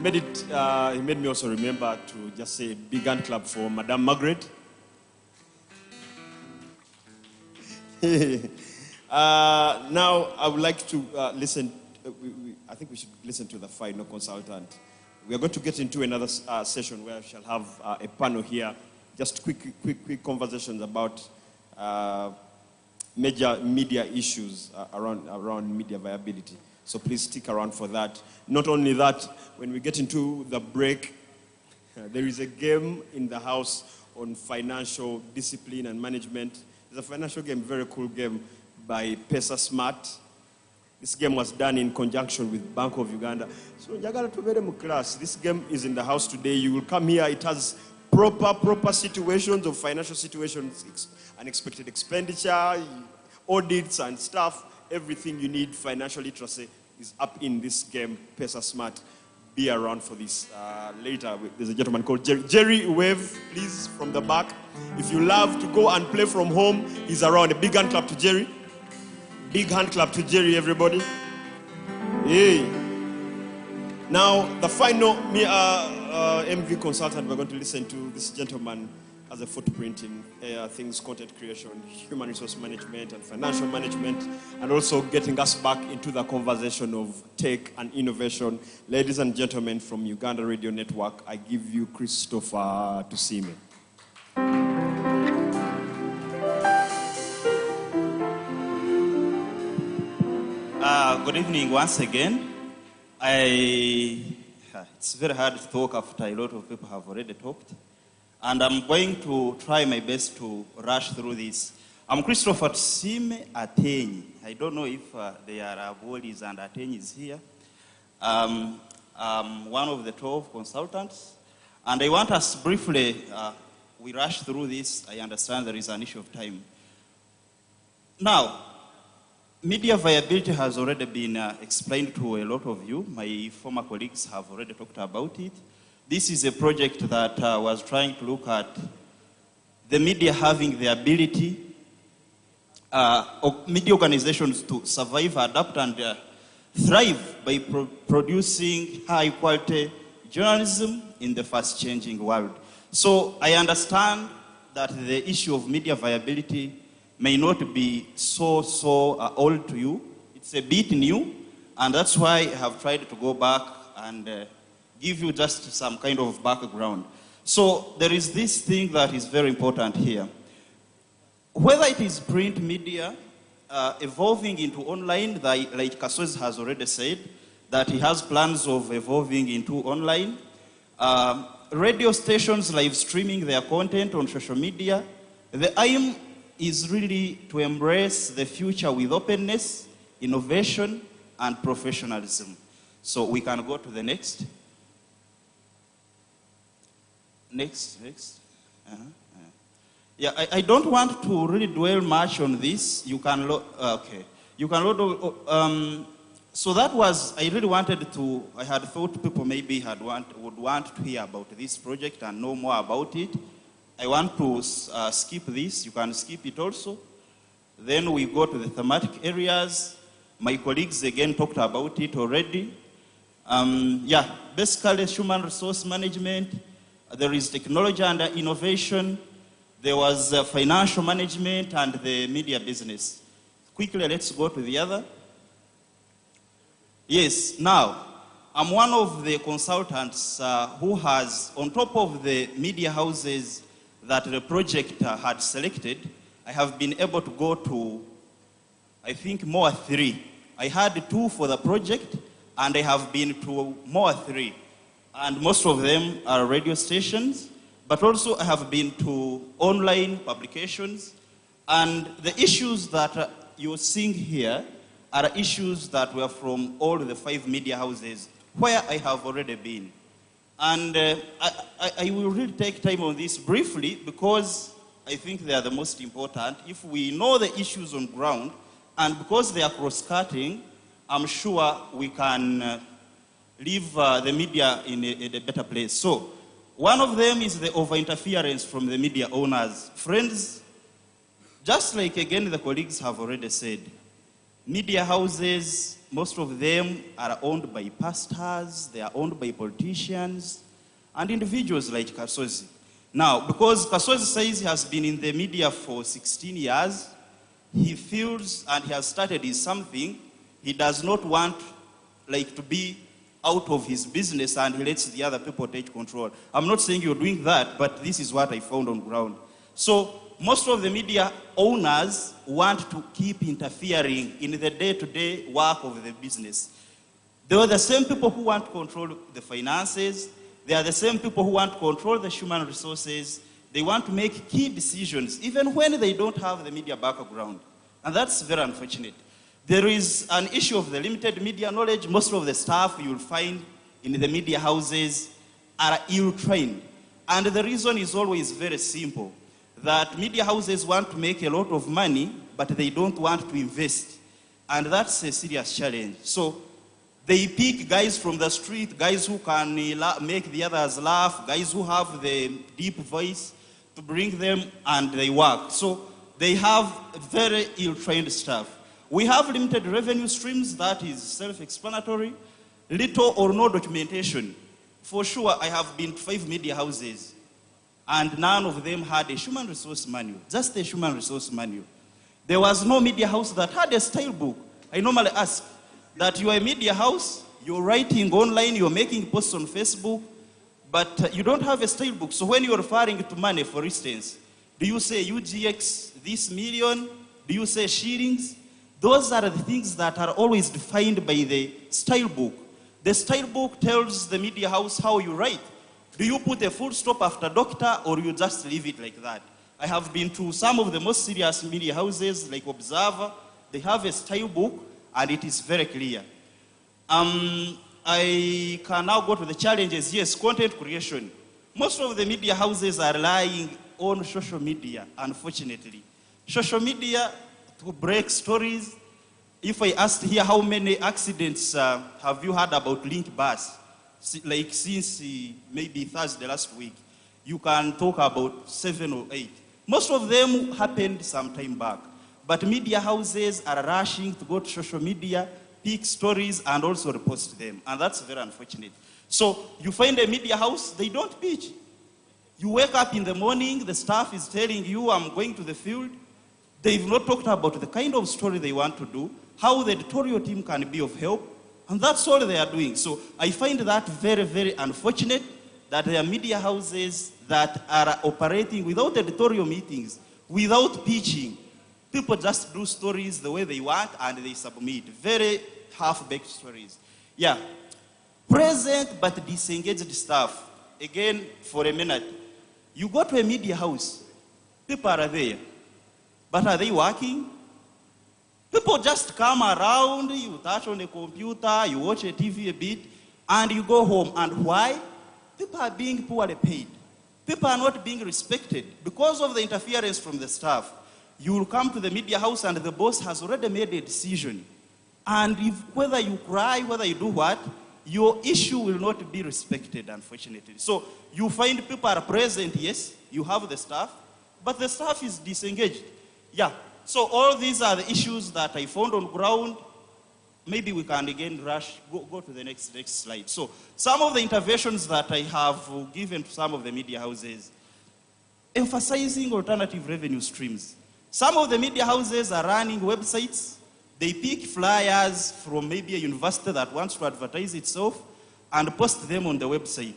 S2: made me also remember to just say a big hand clap for Madame Margaret. Now, I would like to listen. I think we should listen to the final consultant. We are going to get into another session where we shall have a panel here. Just quick conversations about major media issues around media viability. So please stick around for that. Not only that, when we get into the break, there is a game in the house on financial discipline and management. It's a financial game, very cool game by Pesa Smart. This game was done in conjunction with Bank of Uganda. So Jagala Tuveremu class, this game is in the house today. You will come here, it has proper situations of financial situations, unexpected expenditure, audits and stuff. Everything you need financial literacy is up in this game, Pesa Smart. Be around for this later. There's a gentleman called Jerry. Jerry, wave, please, from the back. If you love to go and play from home, he's around. A big hand clap to Jerry. Big hand clap to Jerry, everybody. Hey. Now, the final MV consultant, we're going to listen to this gentleman as a footprint in things, content creation, human resource management, and financial management, and also getting us back into the conversation of tech and innovation. Ladies and gentlemen from Uganda Radio Network, I give you Christopher Tusime.
S8: Good evening once again. It's very hard to talk after a lot of people have already talked. And I'm going to try my best to rush through this. I'm Christopher Tusime Atenyi. I don't know if there are Abolis and Atenyis here. I'm one of the 12 consultants. And I want us briefly, we rush through this. I understand there is an issue of time. Now, media viability has already been explained to a lot of you. My former colleagues have already talked about it. This is a project that was trying to look at the media having the ability, media organizations to survive, adapt, and thrive by producing high-quality journalism in the fast-changing world. So I understand that the issue of media viability may not be so old to you. It's a bit new, and that's why I have tried to go back and give you just some kind of background. So there is this thing that is very important here. Whether it is print media evolving into online, like Kasozi has already said, that he has plans of evolving into online. Radio stations live streaming their content on social media. The aim is really to embrace the future with openness, innovation, and professionalism. So we can go to the next. Next. Yeah, I don't want to really dwell much on this. You can load, okay. You can load, so that was, I really wanted to, I had thought people maybe would want to hear about this project and know more about it. I want to skip this. You can skip it also. Then we go to the thematic areas. My colleagues again talked about it already. Yeah, basically human resource management. There is technology and innovation. There was financial management and the media business. Quickly, let's go to the other. Yes, now, I'm one of the consultants who has, on top of the media houses that the project had selected, I have been able to go to, I think, more 3. I had 2 for the project, and I have been to more 3. And most of them are radio stations, but also I have been to online publications. And the issues that you're seeing here are issues that were from all the 5 media houses where I have already been. And I will really take time on this briefly because I think they are the most important. If we know the issues on ground, and because they are cross-cutting, I'm sure we can leave the media in a better place. So, one of them is the over-interference from the media owners. Friends, just like again the colleagues have already said, media houses, most of them are owned by pastors, they are owned by politicians, and individuals like Kasozi. Now, because Kasozi says he has been in the media for 16 years, he feels and he has started is something, he does not want to be out of his business and he lets the other people take control. I'm not saying you're doing that, but this is what I found on ground. So, most of the media owners want to keep interfering in the day-to-day work of the business. They are the same people who want to control the finances. They are the same people who want to control the human resources. They want to make key decisions, even when they don't have the media background. And that's very unfortunate. There is an issue of the limited media knowledge. Most of the staff you'll find in the media houses are ill-trained. And the reason is always very simple, that media houses want to make a lot of money, but they don't want to invest. And that's a serious challenge. So they pick guys from the street, guys who can make the others laugh, guys who have the deep voice to bring them, and they work. So they have very ill-trained staff. We have limited revenue streams, that is self-explanatory, little or no documentation. For sure, I have been to 5 media houses, and none of them had a human resource manual, just a human resource manual. There was no media house that had a style book. I normally ask that you are a media house, you're writing online, you're making posts on Facebook, but you don't have a style book. So when you're referring to money, for instance, do you say UGX this million? Do you say shillings? Those are the things that are always defined by the style book. The style book tells the media house how you write. Do you put a full stop after doctor or you just leave it like that? I have been to some of the most serious media houses like Observer. They have a style book and it is very clear. I can now go to the challenges. Yes, content creation. Most of the media houses are relying on social media, unfortunately. Social media to break stories. If I asked here how many accidents have you heard about Link Bus, like since maybe Thursday last week, you can talk about 7 or 8. Most of them happened some time back. But media houses are rushing to go to social media, pick stories, and also repost them. And that's very unfortunate. So you find a media house, they don't pitch. You wake up in the morning, the staff is telling you, I'm going to the field. They've not talked about the kind of story they want to do, how the editorial team can be of help, and that's all they are doing. So I find that very, very unfortunate that there are media houses that are operating without editorial meetings, without pitching. People just do stories the way they want and they submit. Very half-baked stories. Yeah. Present but disengaged staff. Again, for a minute. You go to a media house, people are there. But are they working? People just come around, you touch on a computer, you watch a TV a bit, and you go home. And why? People are being poorly paid. people are not being respected because of the interference from the staff. You will come to the media house and the boss has already made a decision. And if, whether you cry, whether you do what, your issue will not be respected, unfortunately. So you find people are present, yes, you have the staff, but the staff is disengaged. Yeah, so all these are the issues that I found on ground. Maybe we can again go to the next slide. So some of the interventions that I have given to some of the media houses, emphasizing alternative revenue streams. Some of the media houses are running websites. They pick flyers from maybe a university that wants to advertise itself and post them on the website.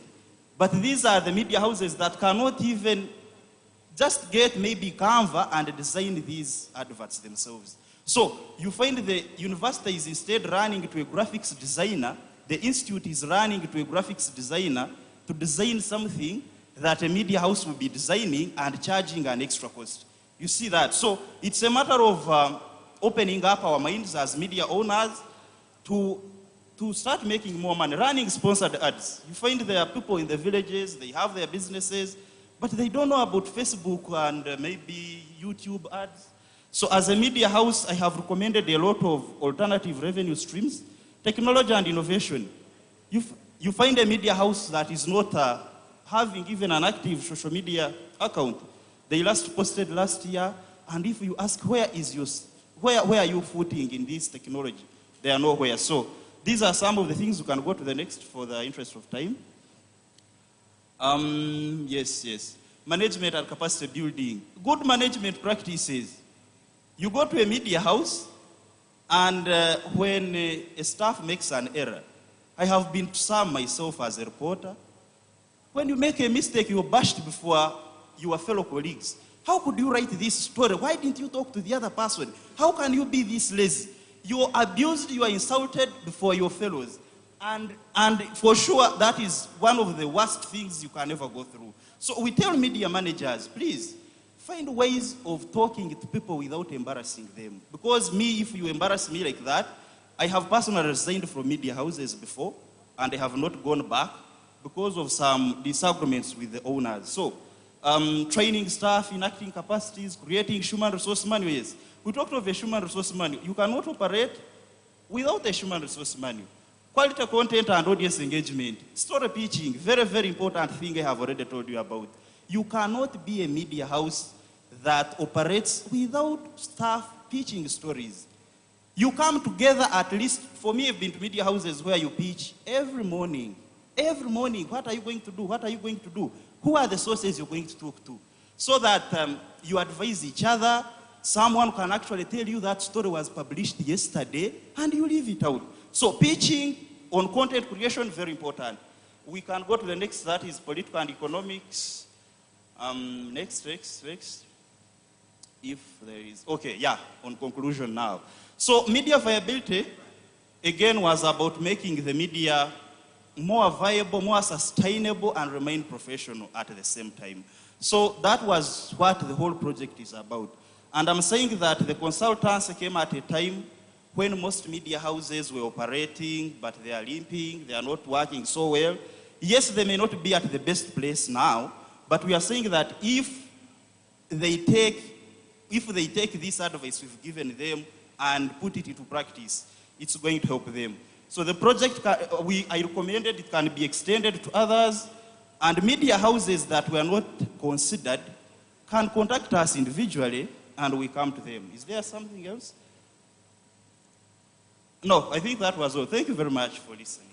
S8: But these are the media houses that cannot even just get maybe Canva and design these adverts themselves. So you find the university is instead running to a graphics designer, the institute is running to a graphics designer to design something that a media house will be designing and charging an extra cost. You see that? So it's a matter of opening up our minds as media owners to start making more money, running sponsored ads. You find there are people in the villages, they have their businesses, but they don't know about Facebook and maybe YouTube ads. So as a media house, I have recommended a lot of alternative revenue streams, technology and innovation. You find a media house that is not having even an active social media account. They last posted last year, and if you ask where are you footing in this technology, they are nowhere. So these are some of the things. You can go to the next for the interest of time. Yes. Management and capacity building. Good management practices. You go to a media house, and when a staff makes an error, I have been to some myself as a reporter. When you make a mistake, you're bashed before your fellow colleagues. How could you write this story? Why didn't you talk to the other person? How can you be this lazy? You are abused, you are insulted before your fellows. And for sure, that is one of the worst things you can ever go through. So we tell media managers, please, find ways of talking to people without embarrassing them. Because me, if you embarrass me like that, I have personally resigned from media houses before, and I have not gone back because of some disagreements with the owners. So, training staff, enacting capacities, creating human resource manuals. We talked of a human resource manual. You cannot operate without a human resource manual. Quality content and audience engagement. Story pitching, very, very important thing I have already told you about. You cannot be a media house that operates without staff pitching stories. You come together, at least, for me, I've been to media houses where you pitch every morning. Every morning, what are you going to do? What are you going to do? Who are the sources you're going to talk to? So that you advise each other. Someone can actually tell you that story was published yesterday, and you leave it out. So pitching on content creation, very important. We can go to the next, that is political and economics. Next. If there is, okay, yeah, on conclusion now. So media viability, again, was about making the media more viable, more sustainable, and remain professional at the same time. So that was what the whole project is about. And I'm saying that the consultancy came at a time when most media houses were operating, but they are limping, they are not working so well. Yes, they may not be at the best place now, but we are saying that if they take this advice we've given them and put it into practice, it's going to help them. So the project, I recommended it can be extended to others, and media houses that were not considered can contact us individually, and we come to them. Is there something else? No, I think that was all. Thank you very much for listening.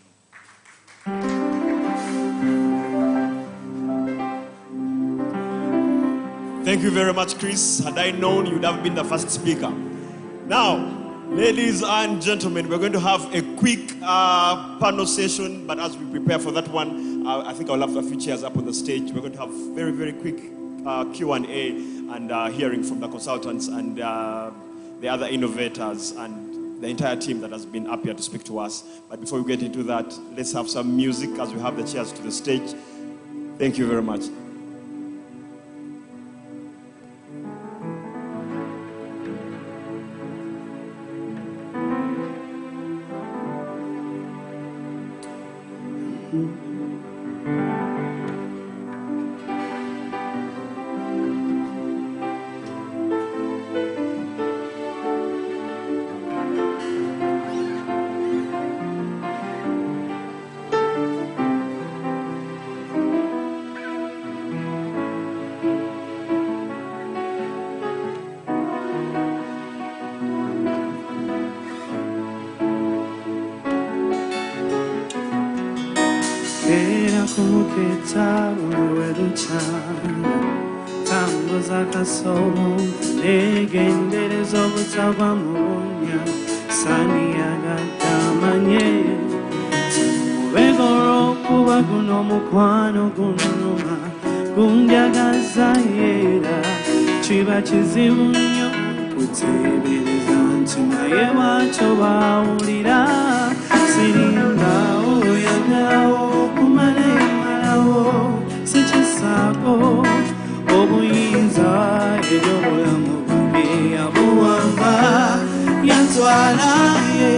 S2: Thank you very much, Chris. Had I known, you'd have been the first speaker. Now, ladies and gentlemen, we're going to have a quick panel session, but as we prepare for that one, I think I'll have a few chairs up on the stage. We're going to have very, very quick Q&A and hearing from the consultants and the other innovators and the entire team that has been up here to speak to us. But before we get into that, let's have some music as we have the chairs to the stage. Thank you very much.
S1: era kumuketa weruchana tambuza kasomo negendereza obutagwa munya sani yagatamanye mubegoro kuba guno mukwano gunuma gunjagaza yera kiba kizibu nnyo kuteebereza nti naye bwakyo bawulira siringa oyagalawo okumala emalawo sikisaako obuyinza ebyobulamu bwe yabuwamba yatwala ye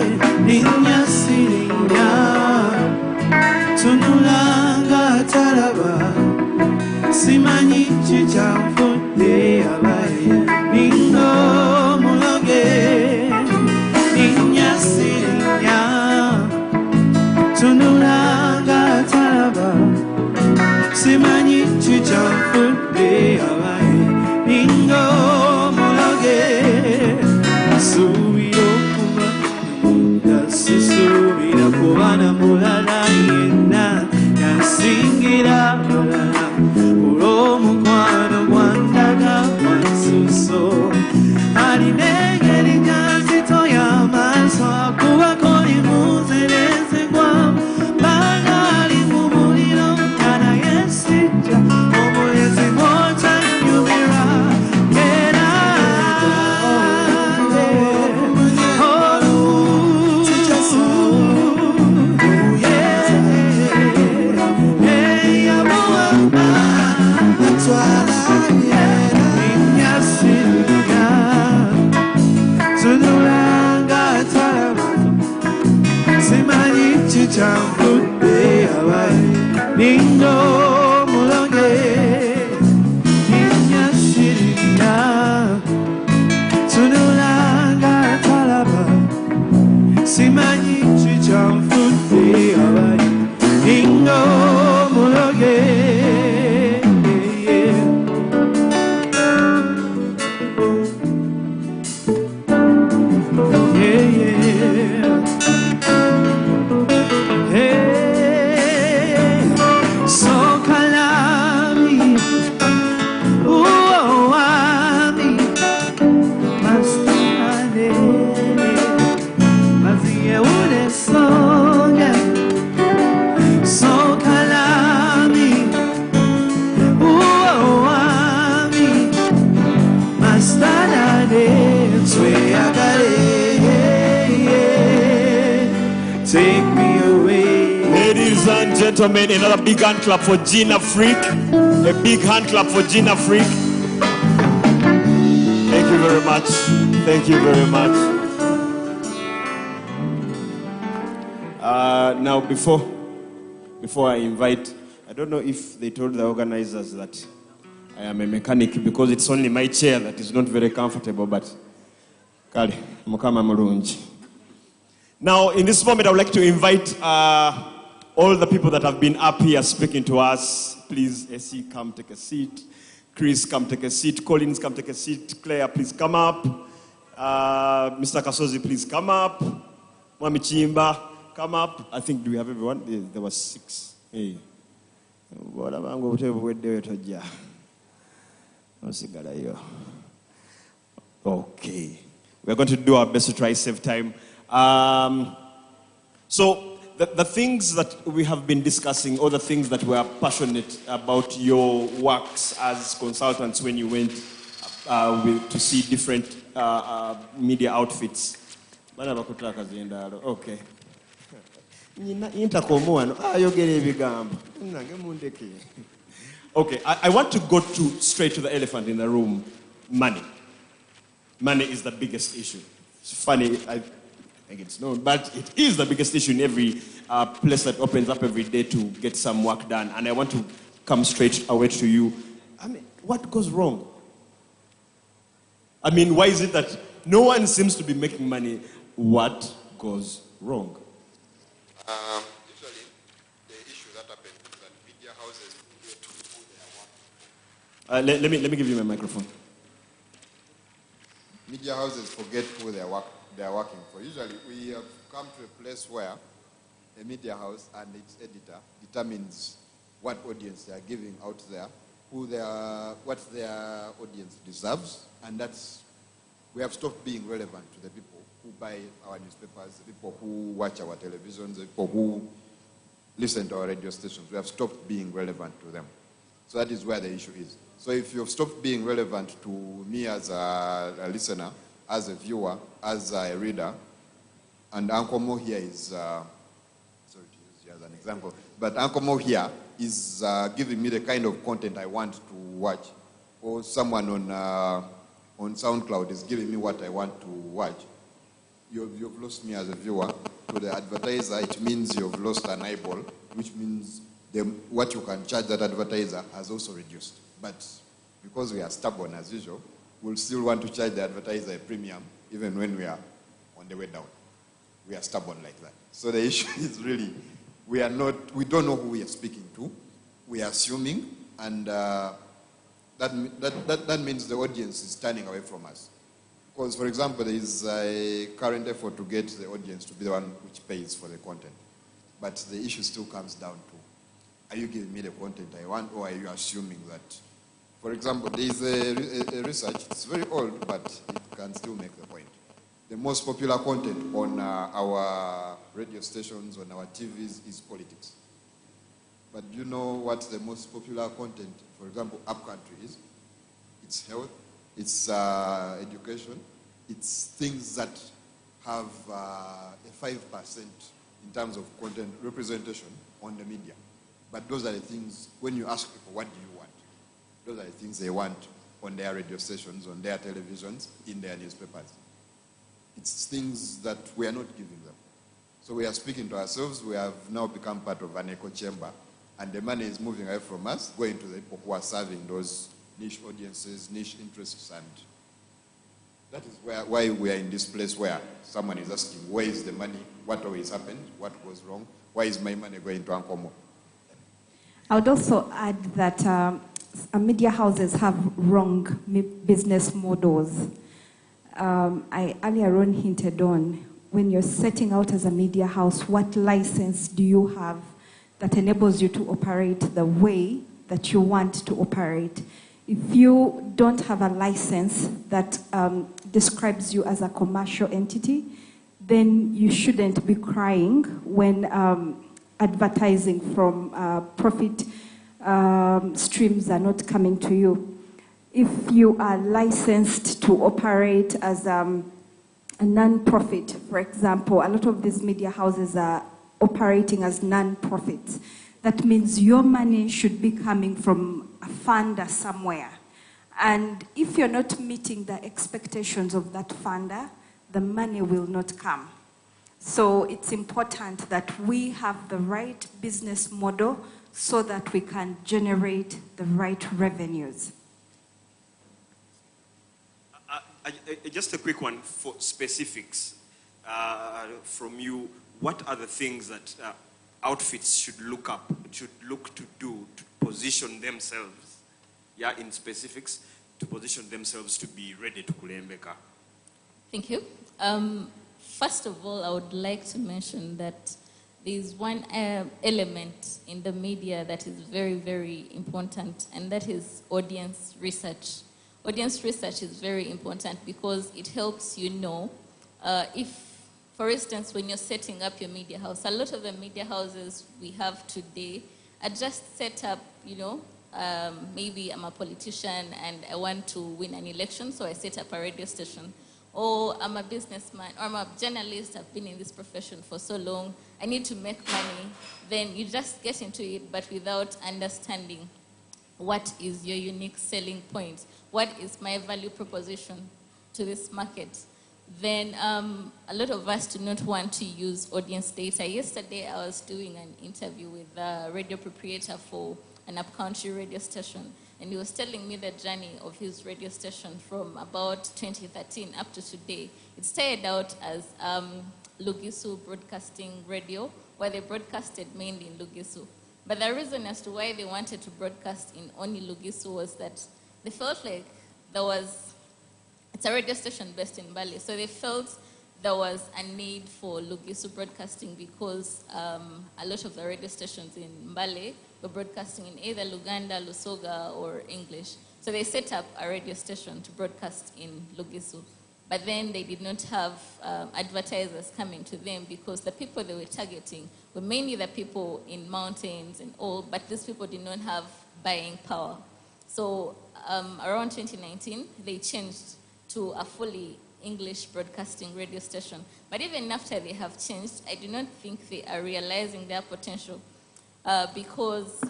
S1: linnya siringa tunulanga talaba simanyi kikyanfudde abaye ningo muloge linnya sirinnya tunulanga talaba simanyi kikyanfudde abaye ningo muloge suubira okuba nga sisuubira kubana mulala yenna yansingira mulala olw'omukwano gwandaga wansuso alina engeri nyanzito y'amaaso akubako limuzerezegwa banga ali mu muliro kana yesijja omulezi mwotanyumira era Ningo mulonge ninyasirira tunulanga talaba simanyi kikyanfudde abayi ningo mulonge Take me away.
S2: Ladies and gentlemen, another big hand clap for Gina Freak. A big hand clap for Gina Freak. Thank you very much. Thank you very much. Now, before I invite, I don't know if they told the organizers that I am a mechanic because it's only my chair that is not very comfortable, but Kale, mukama mulungi. Now, in this moment, I would like to invite all the people that have been up here speaking to us. Please, Essie, come take a seat. Chris, come take a seat. Collins, come take a seat. Claire, please come up. Mr. Kasozi, please come up. Mwami Chimba, come up. I think, do we have everyone? There was 6. Hey. Okay. We're going to do our best to try save time. So the things that we have been discussing, or the things that we are passionate about your works as consultants when you went to see different media outfits. Okay. Okay, I want to go straight to the elephant in the room, money. Money is the biggest issue. It's funny, I think it's known, but it is the biggest issue in every place that opens up every day to get some work done. And I want to come straight away to you. I mean, what goes wrong? I mean, why is it that no one seems to be making money? What goes wrong?
S4: Usually, the issue that happens is that media houses forget who they are working.
S2: Let me give you my microphone.
S4: Media houses forget who they are working for. Usually, we have come to a place where a media house and its editor determines what audience they are giving out there, what their audience deserves, and we have stopped being relevant to the people who buy our newspapers, the people who watch our televisions, the people who listen to our radio stations. We have stopped being relevant to them. So that is where the issue is. So if you've stopped being relevant to me as a listener, as a viewer, as a reader, and Uncle Mo here is, sorry to use you as an example, but Uncle Mo here is giving me the kind of content I want to watch, or someone on SoundCloud is giving me what I want to watch. You've lost me as a viewer. To the advertiser, it means you've lost an eyeball, which means what you can charge that advertiser has also reduced. But because we are stubborn as usual, we'll still want to charge the advertiser a premium, even when we are on the way down. We are stubborn like that. So the issue is really, we don't know who we are speaking to. We are assuming, and that means the audience is turning away from us. Because, for example, there is a current effort to get the audience to be the one which pays for the content. But the issue still comes down to, are you giving me the content I want, or are you assuming that? For example, there is a research, it's very old, but it can still make the point. The most popular content on our radio stations, on our TVs, is politics. But do you know what the most popular content, for example, upcountry is? It's health, it's education, it's things that have a 5% in terms of content representation on the media. But those are the things, when you ask people, what do you want? Those are the things they want on their radio stations, on their televisions, in their newspapers. It's things that we are not giving them. So we are speaking to ourselves, we have now become part of an echo chamber, and the money is moving away from us, going to the people who are serving those niche audiences, niche interests, and that is why we are in this place where someone is asking, where is the money? What always happened? What goes wrong? Why is my money going to Uncle Mo?
S6: I would also add that media houses have wrong business models. I earlier on hinted on, when you're setting out as a media house, what license do you have that enables you to operate the way that you want to operate? If you don't have a license that describes you as a commercial entity, then you shouldn't be crying when advertising from profit streams are not coming to you. If you are licensed to operate as a non-profit, for example, a lot of these media houses are operating as non-profits. That means your money should be coming from a funder somewhere. And if you're not meeting the expectations of that funder, the money will not come. So it's important that we have the right business model so that we can generate the right revenues.
S2: Just a quick one for specifics from you. What are the things that outfits should look to do to position themselves, in specifics, to position themselves to be ready to kulembeka?
S3: Thank you. First of all, I would like to mention that there's one element in the media that is very, very important, and that is audience research. Audience research is very important because it helps you know if, for instance, when you're setting up your media house, a lot of the media houses we have today are just set up, maybe I'm a politician and I want to win an election, so I set up a radio station. Or I'm a businessman, or I'm a journalist, I've been in this profession for so long, I need to make money. Then you just get into it, but without understanding what is your unique selling point, what is my value proposition to this market. Then a lot of us do not want to use audience data. Yesterday I was doing an interview with a radio proprietor for an upcountry radio station, and he was telling me the journey of his radio station from about 2013 up to today. It started out as Lugisu Broadcasting Radio, where they broadcasted mainly in Lugisu. But the reason as to why they wanted to broadcast in only Lugisu was that they felt like it's a radio station based in Bali, so they felt there was a need for Lugisu broadcasting because a lot of the radio stations in Mbale were broadcasting in either Luganda, Lusoga, or English. So they set up a radio station to broadcast in Lugisu. But then they did not have advertisers coming to them because the people they were targeting were mainly the people in mountains and all, but these people did not have buying power. So around 2019, they changed to a fully English broadcasting radio station. But even after they have changed, I do not think they are realizing their potential because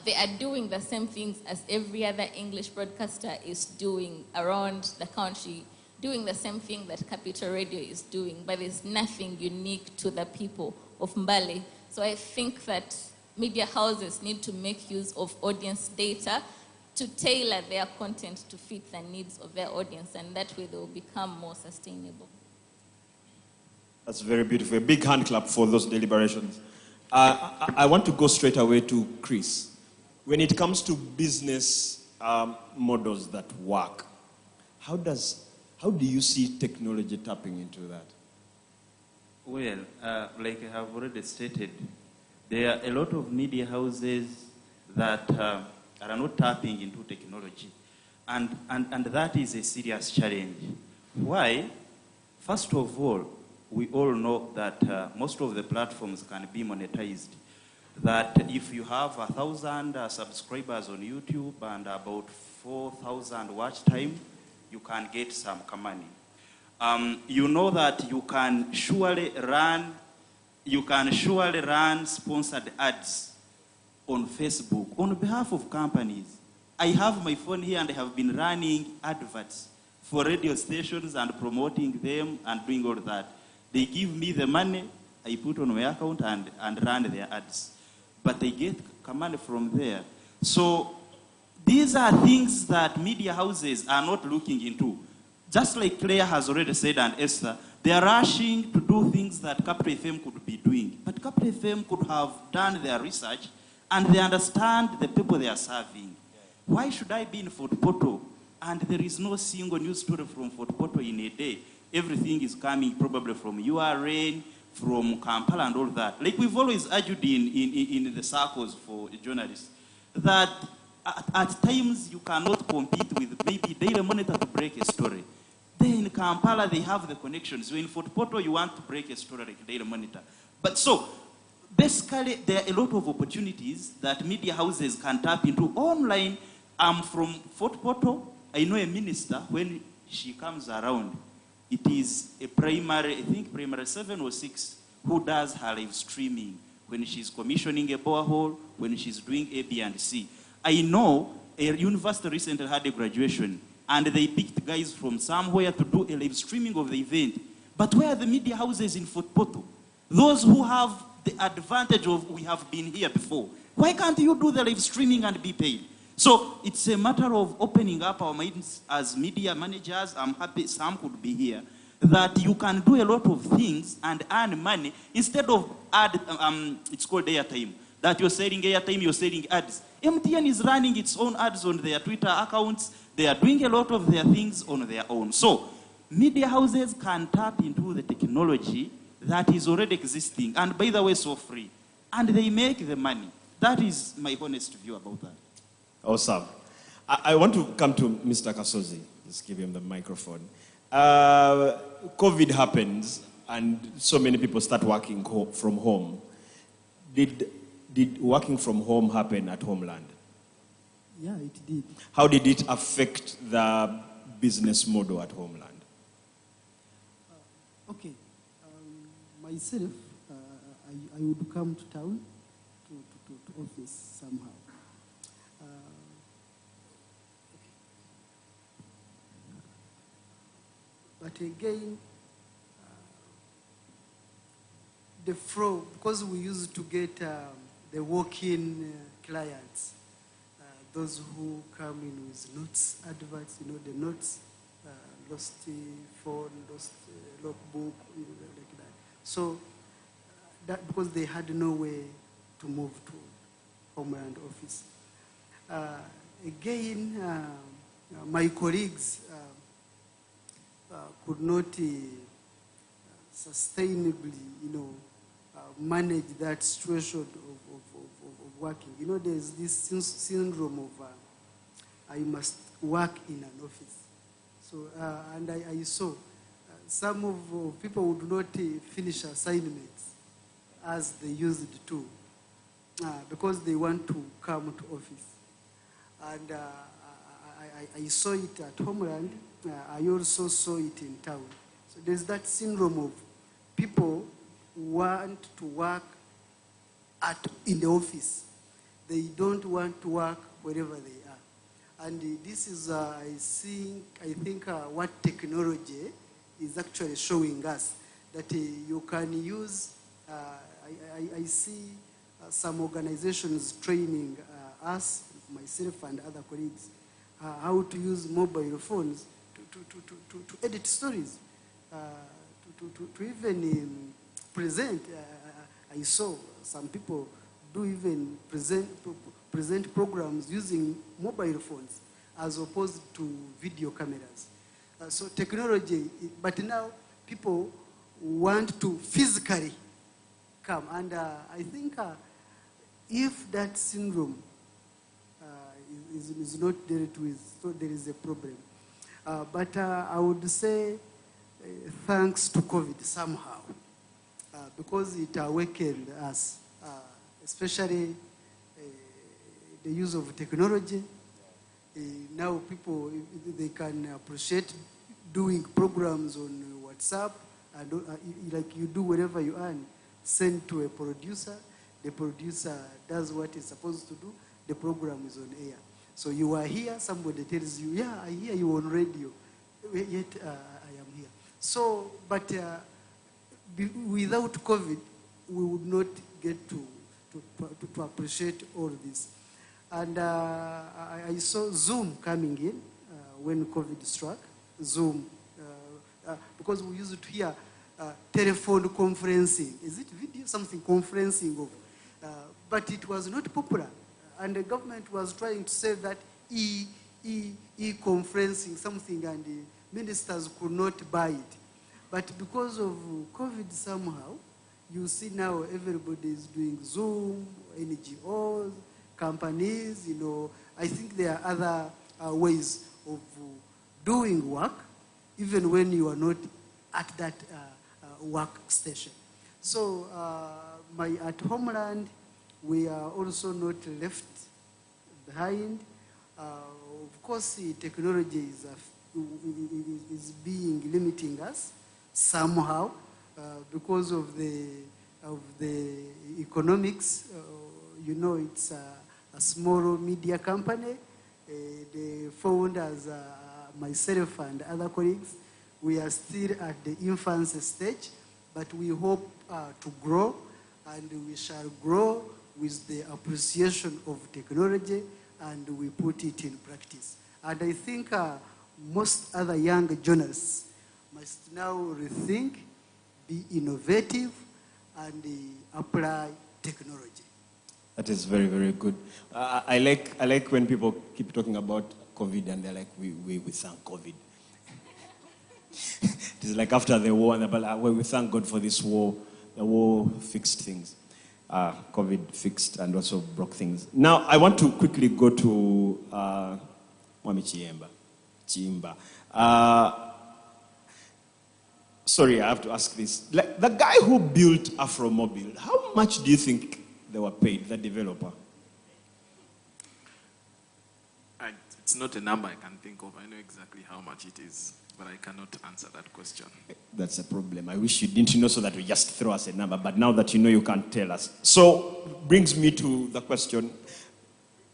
S3: they are doing the same things as every other English broadcaster is doing around the country, doing the same thing that Capital Radio is doing, but there's nothing unique to the people of Mbale. So I think that media houses need to make use of audience data to tailor their content to fit the needs of their audience, and that way they will become more sustainable.
S2: That's very beautiful. A big hand clap for those deliberations. I want to go straight away to Chris. When it comes to business models that work, how do you see technology tapping into that?
S9: Well, like I have already stated, there are a lot of media houses that are not tapping into technology. And that is a serious challenge. Why? First of all, we all know that most of the platforms can be monetized. That if you have 1,000 subscribers on YouTube and about 4,000 watch time, you can get some money. You know that you can surely run sponsored ads on Facebook on behalf of companies. I have my phone here and I have been running adverts for radio stations and promoting them and doing all that. They give me the money, I put on my account and run their ads. But they get money from there. So these are things that media houses are not looking into. Just like Claire has already said and Esther, they are rushing to do things that Capital FM could be doing. But Capital FM could have done their research and they understand the people they are serving. Why should I be in Fort Portal and there is no single news story from Fort Portal in a day? Everything is coming probably from URN, from Kampala and all that. Like we've always argued in the circles for journalists, that at times you cannot compete with maybe Daily Monitor to break a story. Then in Kampala they have the connections. So in Fort Portal you want to break a story like Daily Monitor. But so, basically there are a lot of opportunities that media houses can tap into online. I'm from Fort Portal. I know a minister, when she comes around, it is a primary, I think primary 7 or 6, who does her live streaming when she's commissioning a borehole, when she's doing A, B, and C. I know a university recently had a graduation, and they picked guys from somewhere to do a live streaming of the event. But where are the media houses in Fort Portal? Those who have the advantage of we have been here before. Why can't you do the live streaming and be paid? So it's a matter of opening up our minds as media managers. I'm happy Sam could be here. That you can do a lot of things and earn money instead of it's called airtime. That you're selling airtime, you're selling ads. MTN is running its own ads on their Twitter accounts. They are doing a lot of their things on their own. So media houses can tap into the technology that is already existing, and by the way, so free. And they make the money. That is my honest view about that.
S2: Awesome. I want to come to Mr. Kasozi. Just give him the microphone. COVID happens, and so many people start working from home. Did working from home happen at Homeland?
S7: Yeah, it did.
S2: How did it affect the business model at Homeland?
S7: Okay. Myself, I would come to town to office somehow. But again, the flow, because we used to get the walk-in clients, those who come in with notes, adverts, the notes, lost phone, lost logbook, like that. So, that because they had no way to move to Homeland office. Again, my colleagues could not sustainably, manage that situation of working. There's this syndrome of I must work in an office. So, and I saw some of people would not finish assignments as they used to because they want to come to office. And I saw it at Homeland. I also saw it in town. So there's that syndrome of people want to work in the office. They don't want to work wherever they are. And this is, I think what technology is actually showing us, that you can use, I see some organizations training us, myself and other colleagues, how to use mobile phones to edit stories, to even present. I saw some people do even present programs using mobile phones as opposed to video cameras. So technology, but now people want to physically come. And I think if that syndrome is not dealt with, so there is a problem. But I would say thanks to COVID somehow, because it awakened us, especially the use of technology. Now people, they can appreciate doing programs on WhatsApp, and like you do wherever you are, send to a producer. The producer does what he's supposed to do. The program is on air. So you are here, somebody tells you, yeah, I hear you on radio, yet I am here. So, but without COVID, we would not get to appreciate all this. And I saw Zoom coming in when COVID struck. Zoom, because we used to hear telephone conferencing. Is it video? Something conferencing of, but it was not popular. And the government was trying to say that e-conferencing something, and the ministers could not buy it. But because of COVID somehow, you see now everybody is doing Zoom, NGOs, companies, I think there are other ways of doing work, even when you are not at that workstation. So at Homeland, we are also not left behind. Of course, technology is being limiting us somehow because of the economics. It's a small media company. The founders, myself and other colleagues, we are still at the infancy stage, but we hope to grow, and we shall grow with the appreciation of technology, and we put it in practice. And I think most other young journalists must now rethink, be innovative, and apply technology.
S2: That is very, very good. I like when people keep talking about COVID and they're like, we thank COVID. It is like after the war, and they're like, well, we thank God for this war. The war fixed things. COVID fixed and also broke things. Now, I want to quickly go to Mwami Chimba. Sorry, I have to ask this. Like, the guy who built Afromobile, how much do you think they were paid, the developer?
S5: It's not a number I can think of. I know exactly how much it is, but I cannot answer that question.
S2: That's a problem. I wish you didn't know so that we just throw us a number, but now that you know, you can't tell us. So, brings me to the question.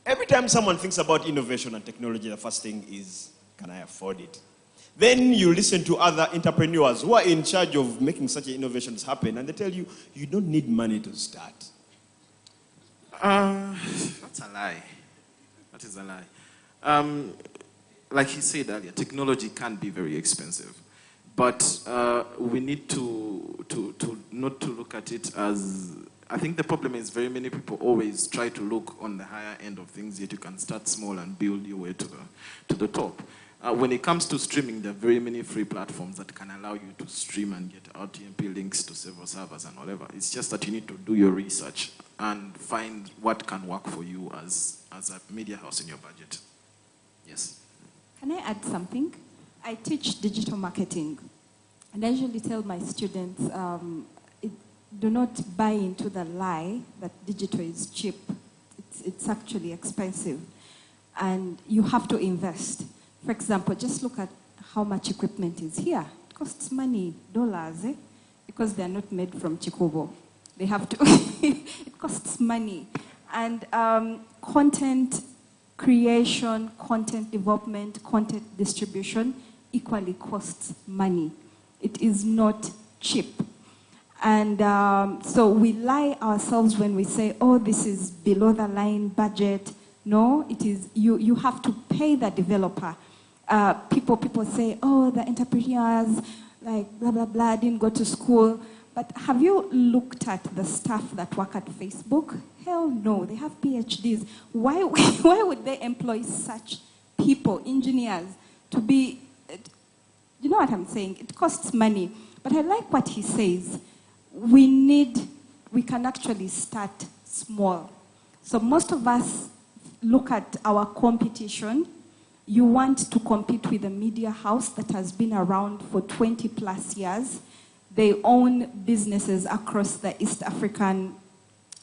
S2: Every time someone thinks about innovation and technology, the first thing is, can I afford it? Then you listen to other entrepreneurs who are in charge of making such innovations happen, and they tell you, you don't need money to start.
S5: That's a lie. That is a lie. Like he said earlier, technology can be very expensive, but we need to not to look at it as. I think the problem is very many people always try to look on the higher end of things, yet you can start small and build your way to the top. When it comes to streaming, there are very many free platforms that can allow you to stream and get RTMP links to several servers and whatever. It's just that you need to do your research and find what can work for you as a media house in your budget. Yes.
S6: Can I add something? I teach digital marketing, and I usually tell my students, do not buy into the lie that digital is cheap. It's actually expensive, and you have to invest. For example, just look at how much equipment is here. It costs money, dollars, because they're not made from Chikubo. They have to, it costs money. And content creation, content development, content distribution equally costs money. It is not cheap. And so we lie ourselves when we say, oh, this is below the line budget. No, it is, you have to pay the developer. People say, oh, the entrepreneurs, like blah, blah, blah, didn't go to school. But have you looked at the staff that work at Facebook? Hell no, they have PhDs. Why would they employ such people, engineers, to be, you know what I'm saying? It costs money. But I like what he says. We can actually start small. So most of us look at our competition. You want to compete with a media house that has been around for 20 plus years. They own businesses across the East African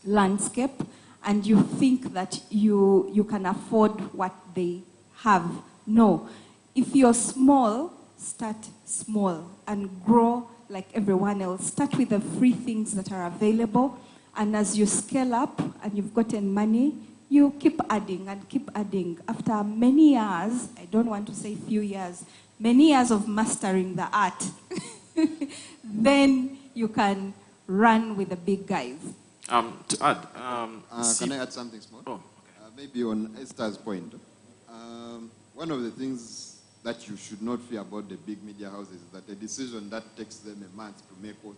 S6: landscape, and you think that you can afford what they have. No. If you're small, start small and grow like everyone else. Start with the free things that are available, and as you scale up and you've gotten money, you keep adding and keep adding. After many years, I don't want to say few years, many years of mastering the art, then you can run with the big guys.
S4: To add, can I add something small?
S5: Oh, okay.
S4: Maybe on Esther's point. One of the things that you should not fear about the big media houses is that a decision that takes them a month to make or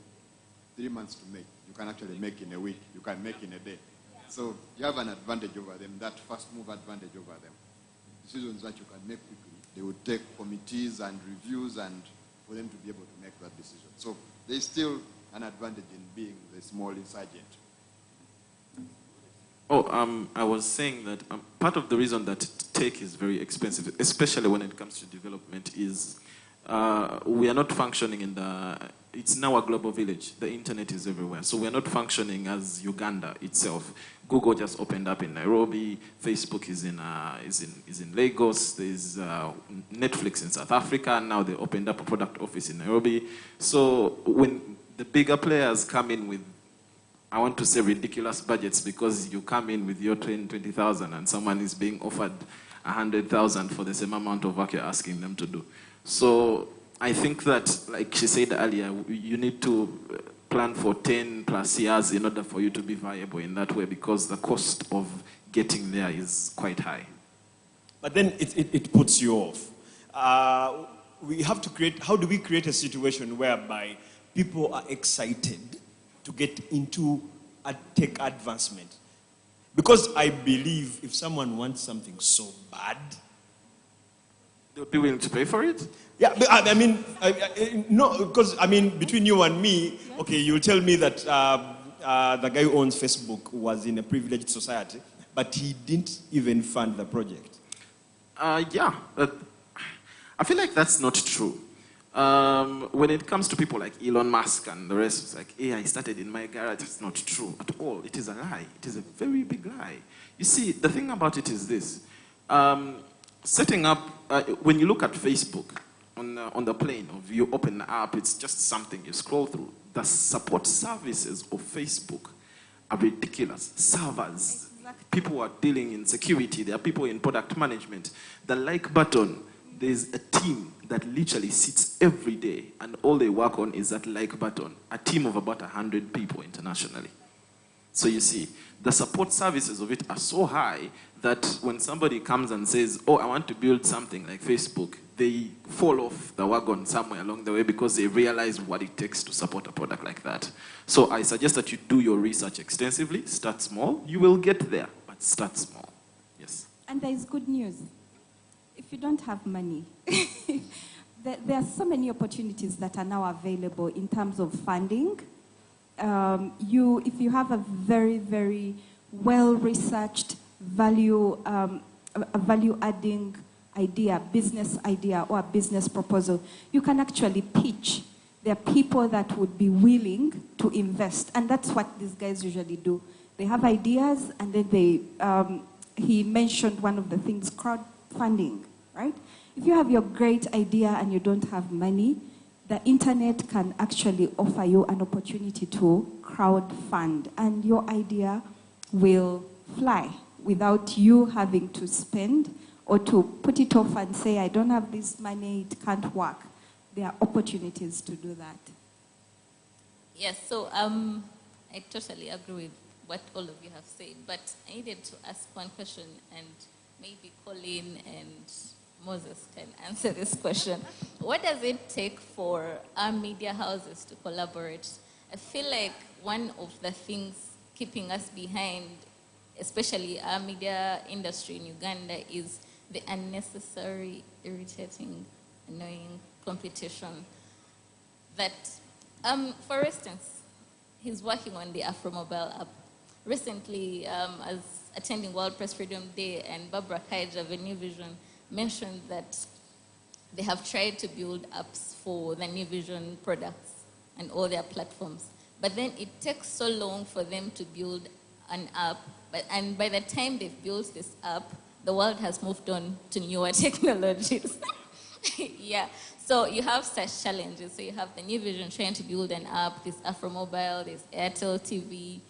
S4: 3 months to make, you can actually make in a week, you can make in a day. So you have an advantage over them, that first move advantage over them. Decisions that you can make quickly, they would take committees and reviews and for them to be able to make that decision. So there's still an advantage in being the small insurgent.
S5: Oh, I was saying that part of the reason that tech is very expensive, especially when it comes to development, is we are not functioning in it's now a global village. The internet is everywhere. So we're not functioning as Uganda itself. Google just opened up in Nairobi. Facebook is in Lagos. There's Netflix in South Africa. And now they opened up a product office in Nairobi. So when the bigger players come in with, I want to say, ridiculous budgets, because you come in with your 20,000 and someone is being offered 100,000 for the same amount of work you're asking them to do. So I think that, like she said earlier, you need to plan for 10 plus years in order for you to be viable in that way, because the cost of getting there is quite high.
S2: But then it puts you off. We have to create, how do we create a situation whereby people are excited to get into a tech advancement? Because I believe if someone wants something so bad,
S5: they'll be willing to pay for it?
S2: Yeah, but I mean, no, because I mean, between you and me, okay, you'll tell me that the guy who owns Facebook was in a privileged society, but he didn't even fund the project.
S5: Yeah, I feel like that's not true. When it comes to people like Elon Musk and the rest, it's like, hey, I started in my garage. It's not true at all. It is a lie. It is a very big lie. You see, the thing about it is this. Setting up, when you look at Facebook, on the plane, of you open the app, it's just something you scroll through. The support services of Facebook are ridiculous. Servers, people are dealing in security, there are people in product management. The like button, there's a team that literally sits every day and all they work on is that like button. A team of about 100 people internationally. So you see, the support services of it are so high that when somebody comes and says, oh, I want to build something like Facebook, they fall off the wagon somewhere along the way because they realize what it takes to support a product like that. So I suggest that you do your research extensively, start small. You will get there, but start small. Yes.
S6: And there is good news. if you don't have money, there are so many opportunities that are now available in terms of funding. If you have a very, very well-researched value-adding idea, business idea, or a business proposal, you can actually pitch. There are people that would be willing to invest, and that's what these guys usually do. They have ideas, and then he mentioned one of the things, crowdfunding, right? If you have your great idea and you don't have money, the internet can actually offer you an opportunity to crowdfund, and your idea will fly without you having to spend or to put it off and say, I don't have this money, it can't work. There are opportunities to do that.
S3: Yes, so I totally agree with what all of you have said, but I needed to ask one question, and maybe Colin and Moses can answer this question. What does it take for our media houses to collaborate? I feel like one of the things keeping us behind, especially our media industry in Uganda, is the unnecessary, irritating, annoying competition. That, for instance, he's working on the AfroMobile app. Recently, I was attending World Press Freedom Day, and Barbara Kaija of New Vision mentioned that they have tried to build apps for the New Vision products and all their platforms. But then it takes so long for them to build an app, and by the time they've built this app, the world has moved on to newer technologies. Yeah, so you have such challenges. So you have the New Vision trying to build an app, this AfroMobile, this Airtel TV,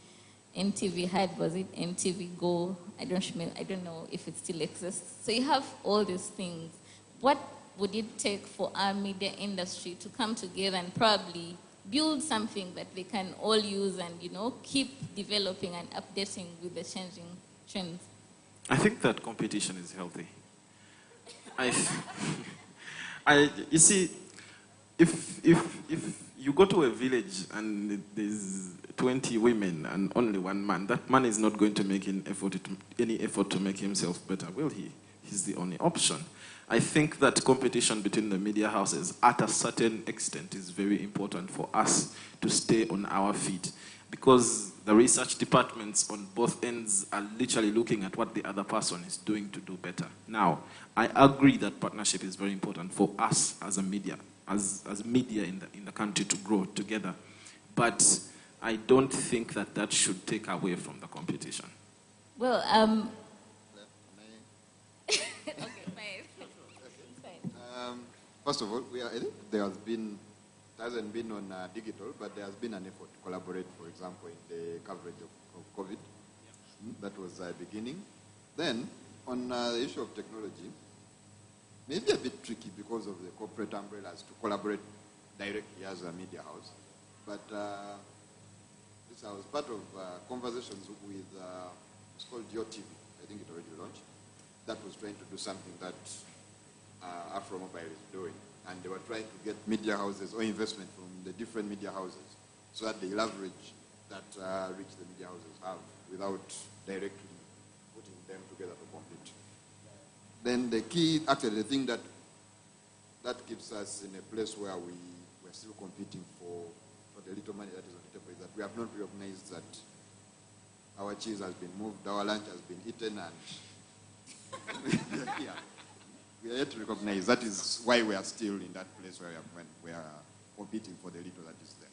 S3: NTV had, was it NTV Go? I don't know if it still exists. So you have all these things. What would it take for our media industry to come together and probably build something that they can all use and, keep developing and updating with the changing trends?
S5: I think that competition is healthy. You see, if you go to a village and there's 20 women and only one man, that man is not going to make any effort to make himself better, will he? He's the only option. I think that competition between the media houses at a certain extent is very important for us to stay on our feet, because the research departments on both ends are literally looking at what the other person is doing to do better. Now, I agree that partnership is very important for us as a media, as media in the country to grow together. But I don't think that should take away from the competition.
S3: Well, okay, fine.
S4: First of all, there hasn't been on digital, but there has been an effort to collaborate, for example, in the coverage of COVID. That was the beginning. Then, on the issue of technology, maybe a bit tricky because of the corporate umbrellas to collaborate directly as a media house. But I was part of conversations with, it's called YoTV, I think it already launched, that was trying to do something that AfroMobile is doing. And they were trying to get media houses or investment from the different media houses so that they leverage that reach the media houses have without directly putting them together to compete. Then the key, actually the thing that keeps us in a place where we're still competing for the little money that is on the table is that we have not recognized that our cheese has been moved, our lunch has been eaten, and yeah. We are yet to recognize. That is why we are still in that place where we are competing for the little that is there.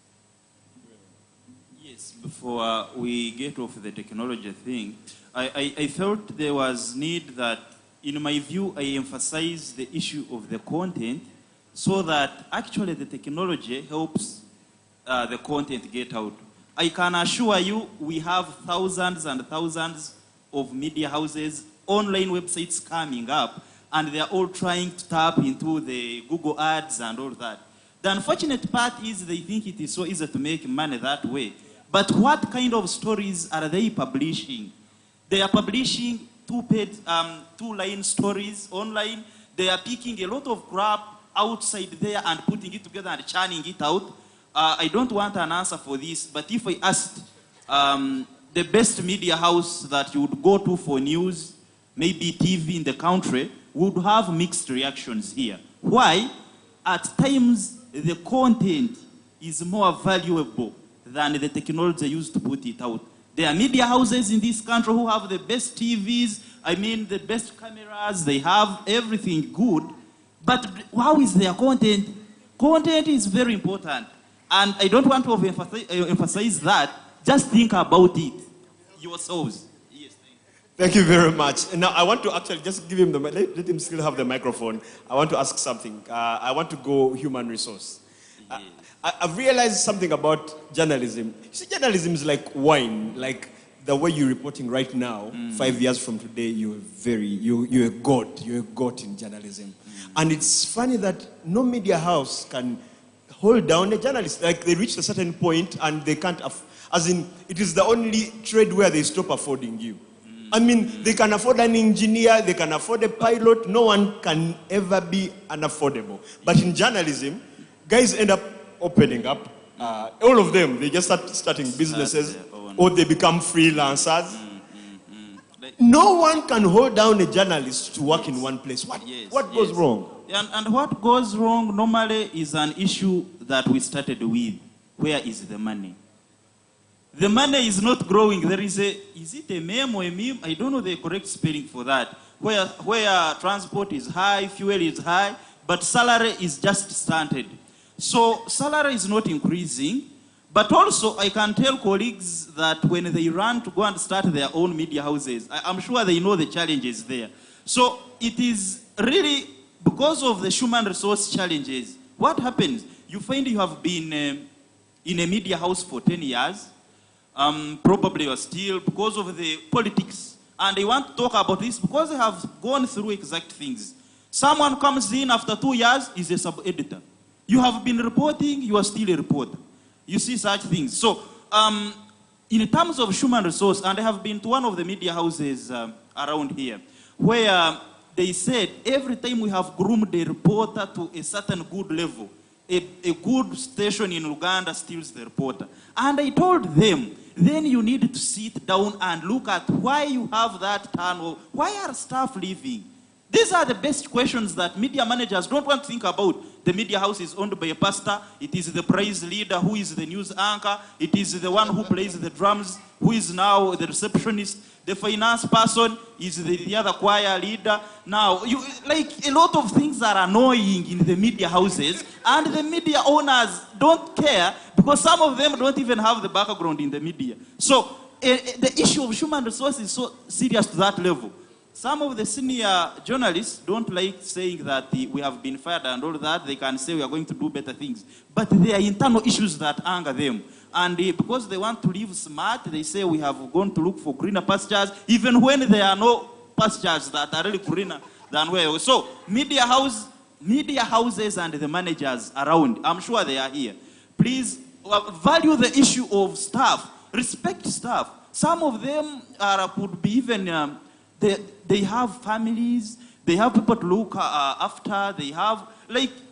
S9: Yes, before we get off the technology thing, I felt there was need that, in my view, I emphasize the issue of the content so that actually the technology helps the content get out. I can assure you we have thousands and thousands of media houses, online websites coming up, and they are all trying to tap into the Google ads and all that. The unfortunate part is they think it is so easy to make money that way. But what kind of stories are they publishing? They are publishing two-line stories online. They are picking a lot of crap outside there and putting it together and churning it out. I don't want an answer for this, but if I asked the best media house that you would go to for news, maybe TV in the country, we would have mixed reactions here. Why? At times, the content is more valuable than the technology used to put it out. There are media houses in this country who have the best TVs, I mean the best cameras, they have everything good, but how is their content? Content is very important. And I don't want to emphasize that, just think about it yourselves. Yes,
S2: thank you very much. And now I want to actually just give him let him still have the microphone. I want to ask something. I want to go human resource.
S9: Yes.
S2: I've realized something about journalism. You see, journalism is like wine, like the way you're reporting right now. 5 years from today, you're a god. You're a god in journalism. And it's funny that no media house can hold down a journalist. Like they reach a certain point and they can't, as in, it is the only trade where they stop affording you. I mean, they can afford an engineer, they can afford a pilot. No one can ever be unaffordable. But in journalism, guys end up opening up. All of them, they just start starting businesses or they become freelancers. No one can hold down a journalist to work in one place. What goes wrong?
S9: And what goes wrong normally is an issue that we started with. Where is the money? The money is not growing. There is is it a meme or a meme? I don't know the correct spelling for that. Where transport is high, fuel is high, but salary is just stunted. So salary is not increasing, but also I can tell colleagues that when they run to go and start their own media houses, I'm sure they know the challenges there. So it is really because of the human resource challenges. What happens? You find you have been in a media house for 10 years, probably you're still because of the politics, and they want to talk about this because they have gone through exact things. Someone comes in after 2 years, is a sub-editor. You have been reporting, you are still a reporter. You see such things. So, in terms of human resource, and I have been to one of the media houses around here, where they said every time we have groomed a reporter to a certain good level, a good station in Uganda steals the reporter. And I told them, then you need to sit down and look at why you have that turnover. Why are staff leaving? These are the best questions that media managers don't want to think about. The media house is owned by a pastor. It is the praise leader who is the news anchor. It is the one who plays the drums, who is now the receptionist. The finance person is the other choir leader. Now, a lot of things are annoying in the media houses, and the media owners don't care because some of them don't even have the background in the media. So, the issue of human resources is so serious to that level. Some of the senior journalists don't like saying that we have been fired and all that. They can say we are going to do better things. But there are internal issues that anger them. And because they want to live smart, they say we have gone to look for greener pastures, even when there are no pastures that are really greener than where. So media houses and the managers around, I'm sure they are here. Please value the issue of staff. Respect staff. Some of them could be even... They have families, they have people to look after, they have,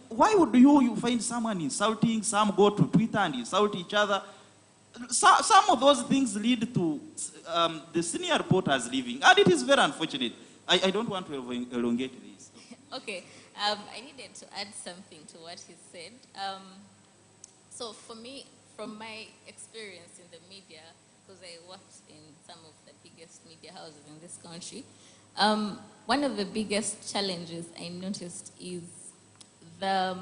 S9: why would you find someone insulting, some go to Twitter and insult each other? Some of those things lead to the senior reporters leaving, and it is very unfortunate. I don't want to elongate this.
S3: Okay, I needed to add something to what he said. So for me, from my experience in the media, because I worked in some of the biggest media houses in this country, one of the biggest challenges I noticed is the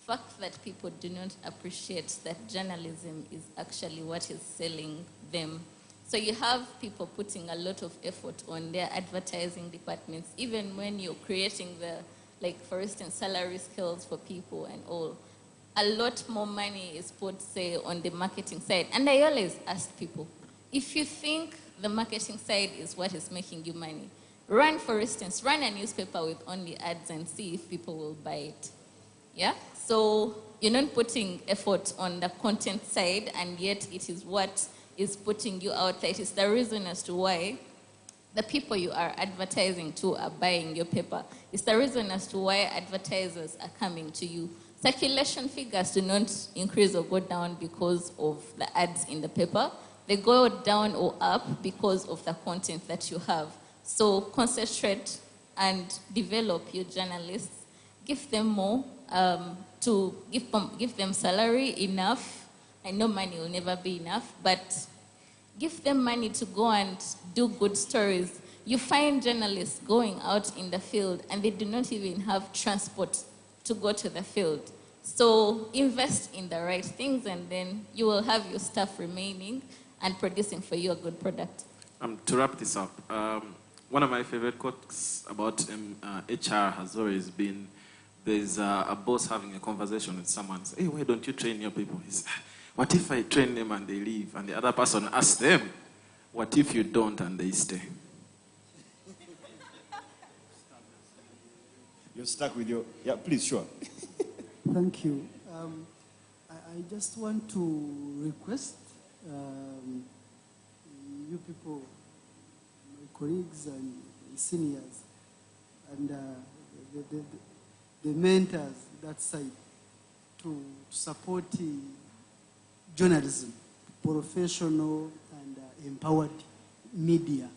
S3: fact that people do not appreciate that journalism is actually what is selling them. So you have people putting a lot of effort on their advertising departments, even when you're creating the, for instance, salary scales for people and all. A lot more money is put, say, on the marketing side. And I always ask people, if you think the marketing side is what is making you money, for instance, run a newspaper with only ads and see if people will buy it. Yeah? So you're not putting effort on the content side, and yet it is what is putting you out there. It is the reason as to why the people you are advertising to are buying your paper. It's the reason as to why advertisers are coming to you. Circulation figures do not increase or go down because of the ads in the paper. They go down or up because of the content that you have. So concentrate and develop your journalists. Give them more, give them salary enough. I know money will never be enough, but give them money to go and do good stories. You find journalists going out in the field and they do not even have transport to go to the field. So invest in the right things and then you will have your staff remaining and producing for you a good product.
S5: To wrap this up, one of my favorite quotes about HR has always been, there's a boss having a conversation with someone, say, hey, why don't you train your people? He says, what if I train them and they leave? And the other person asks them, what if you don't and they stay?
S2: You're stuck with your... Yeah, please, sure.
S7: Thank you. I just want to request you people, my colleagues and seniors, and the mentors that side, to support journalism, professional and empowered media.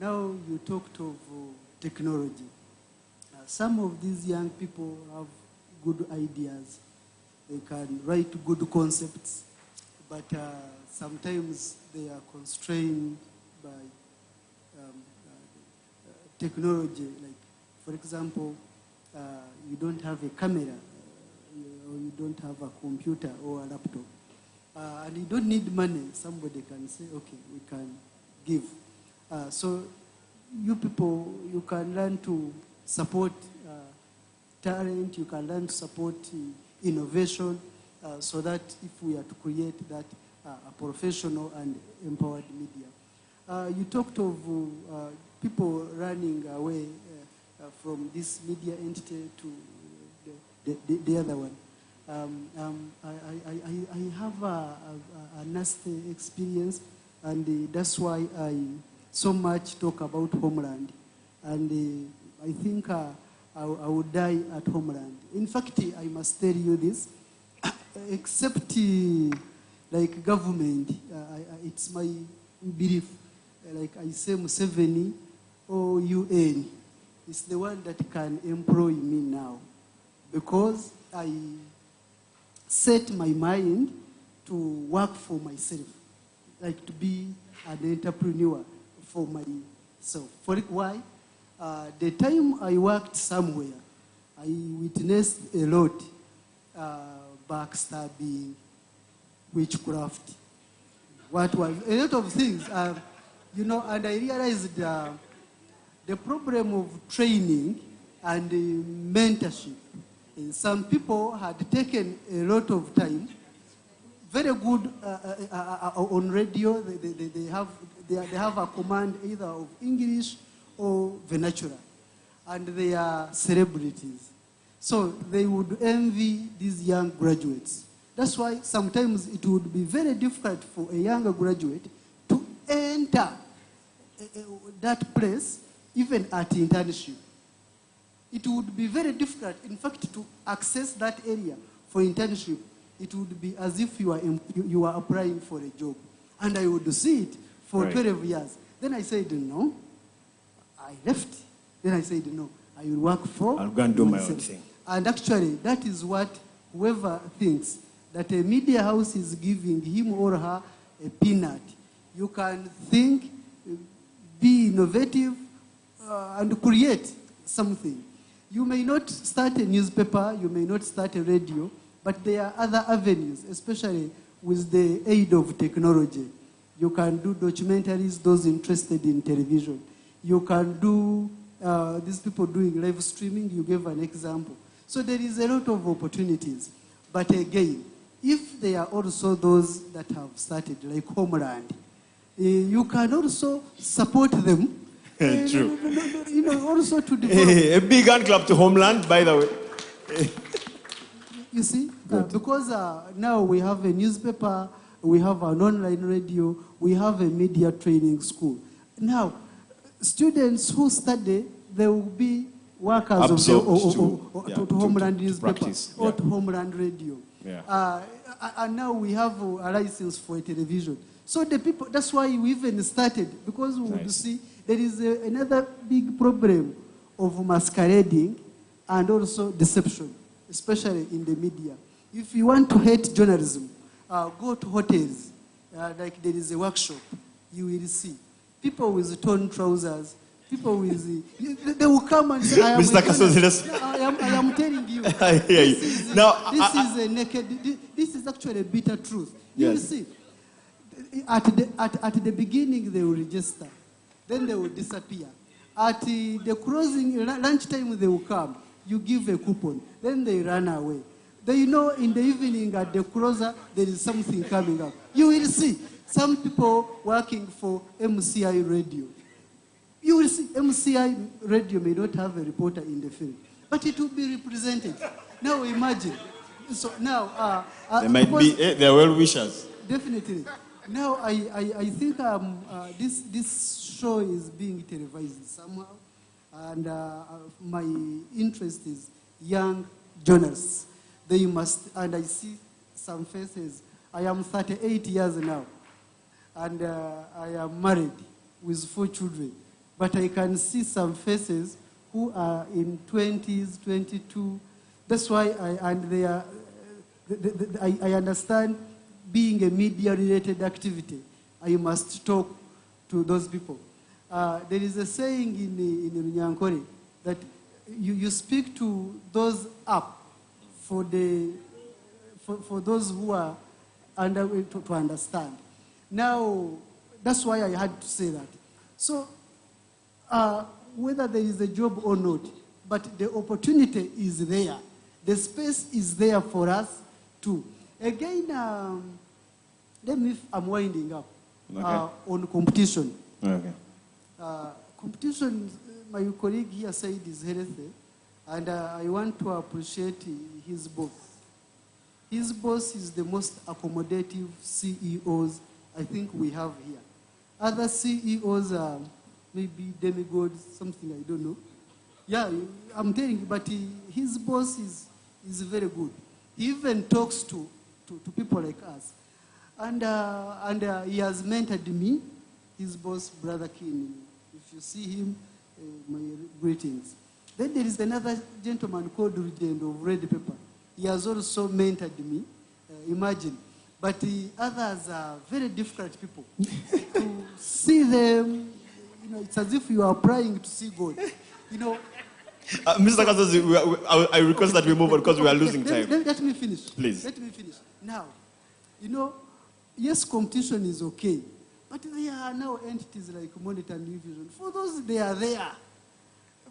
S7: Now you talked of technology. Some of these young people have good ideas. They can write good concepts, but sometimes they are constrained by technology. Like, for example, you don't have a camera, or you don't have a computer or a laptop, and you don't need money. Somebody can say, okay, we can give. So you people, you can learn to support talent, you can learn to support innovation, so that if we are to create that a professional and empowered media. You talked of people running away from this media entity to the other one. I have a nasty experience, and that's why I so much talk about Homeland. And I think I would die at Homeland. In fact, I must tell you this, except like government, it's my belief, like I say Museveni or UN, is the one that can employ me now, because I set my mind to work for myself, like to be an entrepreneur for myself. For why? The time I worked somewhere, I witnessed a lot, backstabbing, witchcraft, what was, a lot of things, you know, and I realized the problem of training and mentorship. And some people had taken a lot of time, very good on radio, they have a command either of English or vernacular, and they are celebrities. So they would envy these young graduates. That's why sometimes it would be very difficult for a younger graduate to enter that place, even at internship. It would be very difficult, in fact, to access that area for internship. It would be as if you are applying for a job. And I would see it for 12 years. Then I said, no. I left. Then I said, no, I will work for
S2: I'll go and do my own thing.
S7: And actually, that is what whoever thinks that a media house is giving him or her a peanut. You can think, be innovative, and create something. You may not start a newspaper, you may not start a radio, but there are other avenues, especially with the aid of technology. You can do documentaries, those interested in television. You can do, these people doing live streaming, you gave an example. So there is a lot of opportunities. But again, if there are also those that have started, like Homeland, you can also support them.
S2: True.
S7: You know, also to develop.
S2: A big hand clap to Homeland, by the way.
S7: You see, because now we have a newspaper, we have an online radio, we have a media training school. Now, students who study, they will be workers to Homeland newspaper to Homeland radio.
S2: Yeah.
S7: And now we have a license for a television. So the people, that's why we even started, because we would
S2: Nice.
S7: see there is another big problem of masquerading and also deception, especially in the media. If you want to hate journalism, go to hotels, like there is a workshop, you will see. People with torn trousers, people with, they will come and say, I am,
S2: Mr. Kasoziles.
S7: I am telling you.
S2: I hear you.
S7: This is,
S2: Now,
S7: this is a naked, this is actually a bitter truth. You will
S2: Yes.
S7: see. At the beginning, they will register. Then they will disappear. At the closing, lunchtime, they will come. You give a coupon. Then they run away. They know in the evening at the closer, there is something coming up. You will see some people working for MCI radio. You will see MCI radio may not have a reporter in the field, but it will be represented. Now imagine. So now,
S2: They might be, they're well-wishers.
S7: definitely. Now I think this show is being televised somehow, and my interest is young journalists. They must, and I see some faces. I am 38 years now, and I am married with 4 children. But I can see some faces who are in 20s, 22. That's why I understand being a media-related activity, I must talk to those people. There is a saying in Runyankore that you speak to those up for those who are to understand. Now, that's why I had to say that. So, whether there is a job or not, but the opportunity is there. The space is there for us too. Again, let me, I'm winding up on competition.
S2: Okay.
S7: Competition, my colleague here said, is healthy, and I want to appreciate his boss. His boss is the most accommodative CEOs I think we have here. Other CEOs are maybe demigods, something I don't know. Yeah, I'm telling you, but his boss is very good. He even talks to people like us. And he has mentored me, his boss, Brother King. If you see him, my greetings. Then there is another gentleman called Rugendo of Red Pepper. He has also mentored me, imagine. But others are very difficult people. To see them, you know, it's as if you are praying to see God. You know.
S2: Mr. Kasozi, I request that we move on because we are losing time.
S7: Let me finish.
S2: Please.
S7: Let me finish. Now, you know, yes, competition is okay, but there are now entities like Monitor and New Vision. For those, they are there.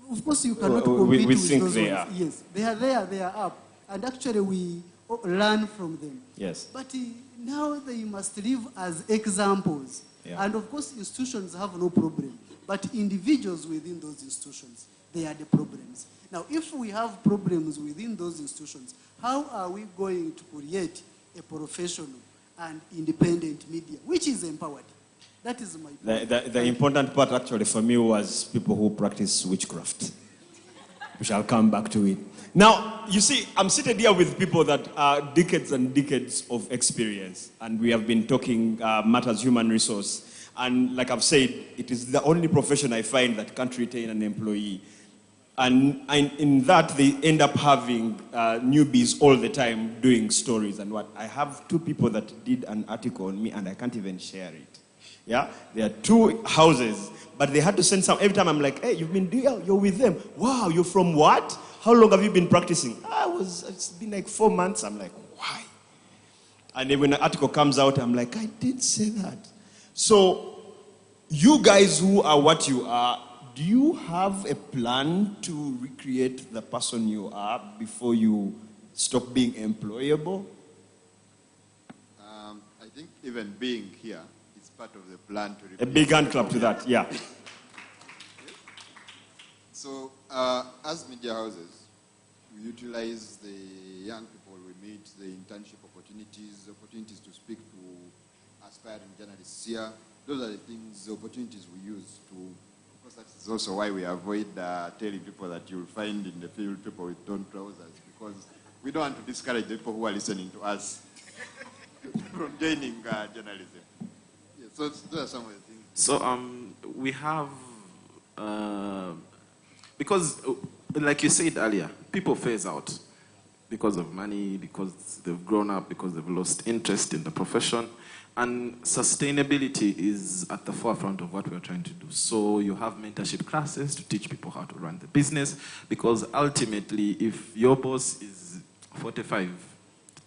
S7: Of course, you cannot compete with
S2: think
S7: those
S2: they
S7: ones.
S2: are.
S7: Yes, they are there, they are up. And actually, we learn from them.
S2: Yes.
S7: But now they must live as examples.
S2: Yeah.
S7: And of course, institutions have no problem. But individuals within those institutions, they are the problems. Now, if we have problems within those institutions, how are we going to create a professional and independent media, which is empowered? That is my point.
S2: The important part actually for me was people who practice witchcraft. We shall come back to it. Now, you see, I'm seated here with people that are decades and decades of experience, and we have been talking matters human resource. And like I've said, it is the only profession I find that can't retain an employee. And in that, they end up having newbies all the time doing stories and what. I have 2 people that did an article on me, and I can't even share it. Yeah, there are 2 houses, but they had to send some. Every time I'm like, hey, you've been doing, you're with them. Wow, you're from what? How long have you been practicing? It's been like 4 months. I'm like, why? And then when an article comes out, I'm like, I did say that. So, you guys who are what you are, do you have a plan to recreate the person you are before you stop being employable?
S4: I think even being here is part of the plan to
S2: A big hand clap to that, yeah.
S4: So, as media houses, we utilize the young people we meet, the internship opportunities to speak to aspiring journalists here. Those are the things, the opportunities we use to. Of course, that is also why we avoid telling people that you'll find in the field people with torn trousers, because we don't want to discourage the people who are listening to us from joining journalism. So those are some of the things.
S5: So we have, because like you said earlier, people phase out because of money, because they've grown up, because they've lost interest in the profession. And sustainability is at the forefront of what we're trying to do. So you have mentorship classes to teach people how to run the business, because ultimately, if your boss is 45,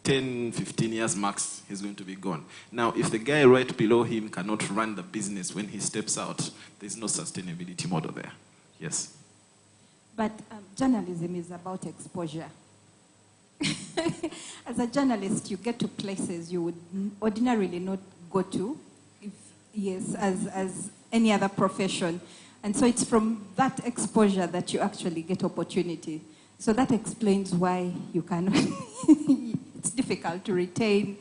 S5: 10, 15 years max, he's going to be gone. Now, if the guy right below him cannot run the business when he steps out, there's no sustainability model there. Yes.
S6: But journalism is about exposure. As a journalist, you get to places you would ordinarily not go to, as any other profession. And so it's from that exposure that you actually get opportunity. So that explains why you cannot, it's difficult to retain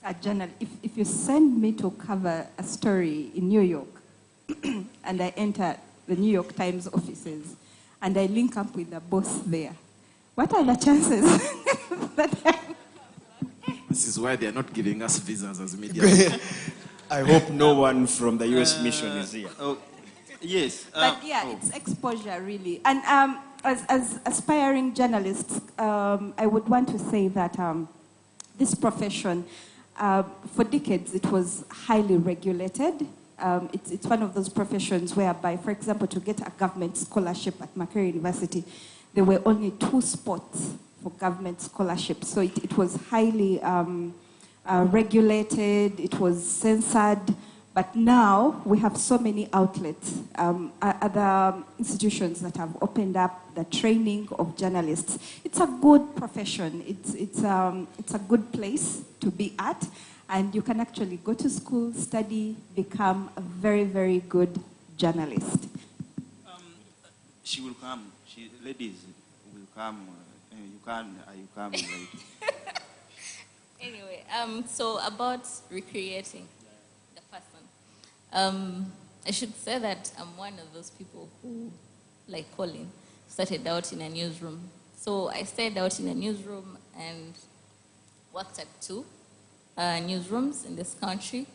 S6: a journal. If you send me to cover a story in New York, and I enter the New York Times offices, and I link up with the boss there, what are the chances that
S5: This is why they're not giving us visas as media.
S2: I hope no one from the US mission is here.
S9: Yes.
S6: But yeah, it's exposure really. And as aspiring journalists, I would want to say that this profession, for decades, it was highly regulated. It's one of those professions whereby, for example, to get a government scholarship at Macquarie University, there were only 2 spots for government scholarship. So it was highly regulated, it was censored, but now we have so many outlets, other institutions that have opened up the training of journalists. It's a good profession, it's a good place to be at, and you can actually go to school, study, become a very, very good journalist.
S9: She will come. Ladies will come. You come later.
S3: Anyway, so about recreating the person. I should say that I'm one of those people who, like Colin, started out in a newsroom. So I started out in a newsroom and worked at 2 newsrooms in this country.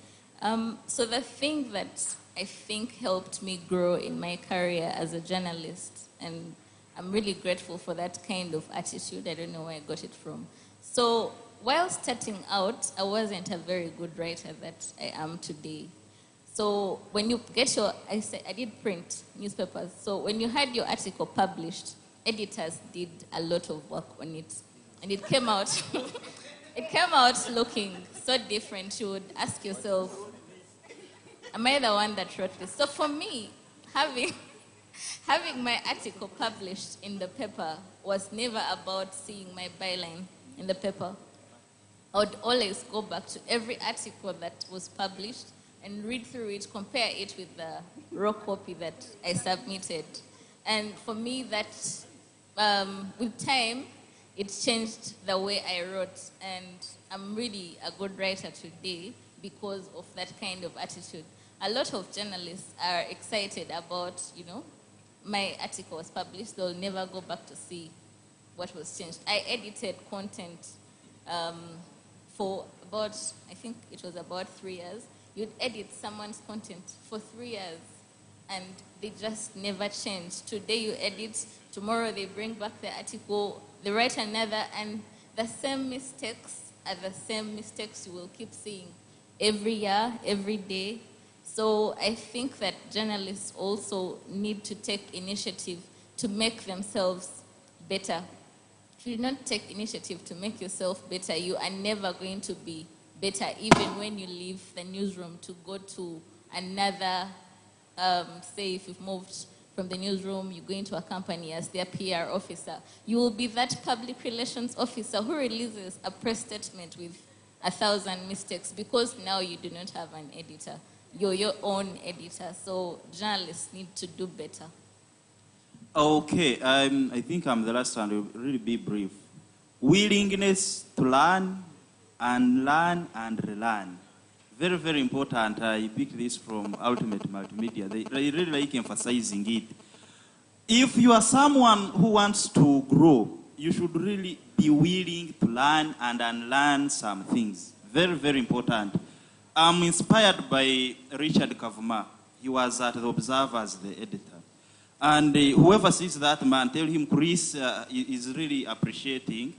S3: So the thing that I think helped me grow in my career as a journalist, and I'm really grateful for that kind of attitude. I don't know where I got it from. So while starting out, I wasn't a very good writer that I am today. So when you get I did print newspapers. So when you had your article published, editors did a lot of work on it. And it came out, it came out looking so different. You would ask yourself, am I the one that wrote this? So for me, having my article published in the paper was never about seeing my byline in the paper. I would always go back to every article that was published and read through it, compare it with the raw copy that I submitted. And for me, that with time, it changed the way I wrote. And I'm really a good writer today because of that kind of attitude. A lot of journalists are excited about, my article was published, they'll never go back to see what was changed. I edited content for about, I think it was about 3 years. You'd edit someone's content for 3 years and they just never change. Today you edit, tomorrow they bring back the article, they write another, and the same mistakes are the same mistakes you will keep seeing every year, every day. So I think that journalists also need to take initiative to make themselves better. If you do not take initiative to make yourself better, you are never going to be better, even when you leave the newsroom to go to another, say if you've moved from the newsroom, you're going to a company as their PR officer. You will be that public relations officer who releases a press statement with 1,000 mistakes because now you do not have an editor. You're your own editor, so journalists need to do better.
S9: Okay, I think I'm the last one to really be brief. Willingness to learn and relearn. Very, very important. I picked this from Ultimate Multimedia. They really like emphasizing it. If you are someone who wants to grow, you should really be willing to learn and unlearn some things. Very, very important. I'm inspired by Richard Kavuma. He was at the Observer as the editor. And whoever sees that man, tell him Chris is really appreciating,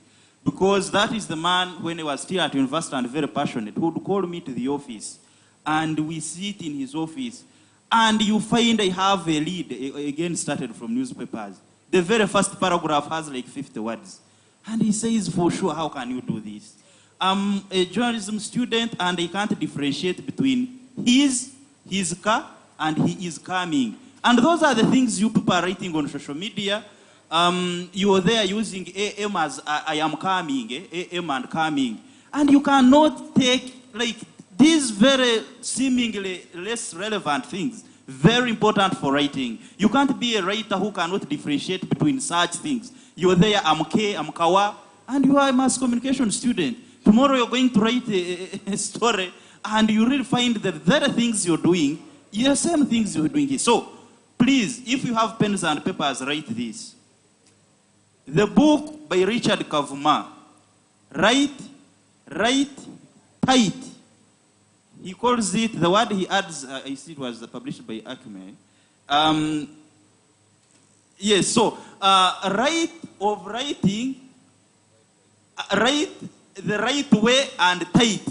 S9: because that is the man, when he was still at university and very passionate, who would call me to the office. And we sit in his office. And you find I have a lead, again started from newspapers. The very first paragraph has like 50 words. And he says, for sure, how can you do this? I'm a journalism student and I can't differentiate between his car, and he is coming. And those are the things you people are writing on social media. You are there using AM as I am coming, AM and coming. And you cannot take like these very seemingly less relevant things, very important for writing. You can't be a writer who cannot differentiate between such things. You're there, I'm K, I'm Kawa, and you are a mass communication student. Tomorrow you're going to write a story, and you really find that there are things you're doing, the same things you're doing here. So, please, if you have pens and papers, write this. The book by Richard Kavuma, Write, Tight. He calls it, the word he adds, I see it was published by Acme. Yes, so, write of writing, write the right way and tight.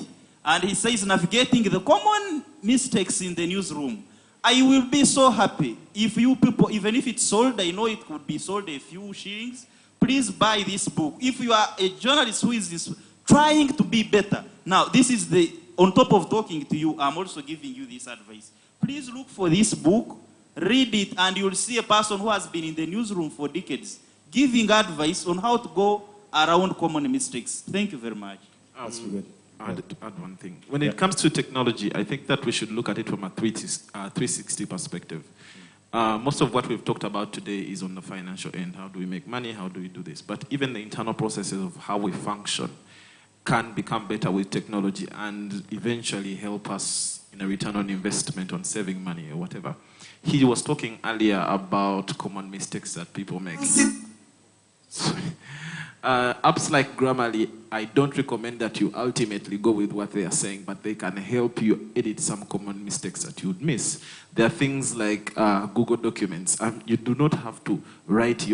S9: And he says, navigating the common mistakes in the newsroom. I will be so happy if you people, even if it's sold, I know it could be sold a few shillings, please buy this book. If you are a journalist who is trying to be better, now this is the, on top of talking to you, I'm also giving you this advice. Please look for this book, read it, and you'll see a person who has been in the newsroom for decades, giving advice on how to go around common mistakes. Thank you very much.
S2: That's good.
S5: Add one thing. When it comes to technology, I think that we should look at it from a 360 perspective. Most of what we've talked about today is on the financial end. How do we make money? How do we do this? But even the internal processes of how we function can become better with technology and eventually help us in a return on investment on saving money or whatever. He was talking earlier about common mistakes that people make. Sorry. Apps like Grammarly, I don't recommend that you ultimately go with what they are saying, but they can help you edit some common mistakes that you would miss. There are things like Google Documents. You do not have to write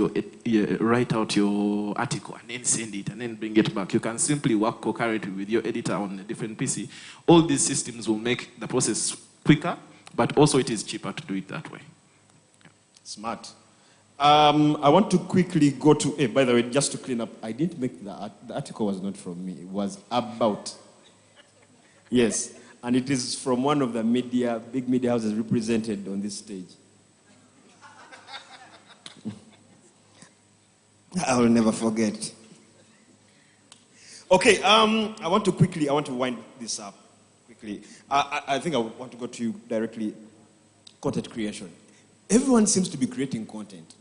S5: out your article and then send it and then bring it back. You can simply work concurrently with your editor on a different PC. All these systems will make the process quicker, but also it is cheaper to do it that way.
S2: Smart. I want to quickly go to, by the way, just to clean up, I didn't make the article was not from me, it was about. Yes, and it is from one of the big media houses represented on this stage.
S4: I will never forget.
S2: Okay, I want to wind this up quickly. I think I want to go to you directly. Content creation. Everyone seems to be creating content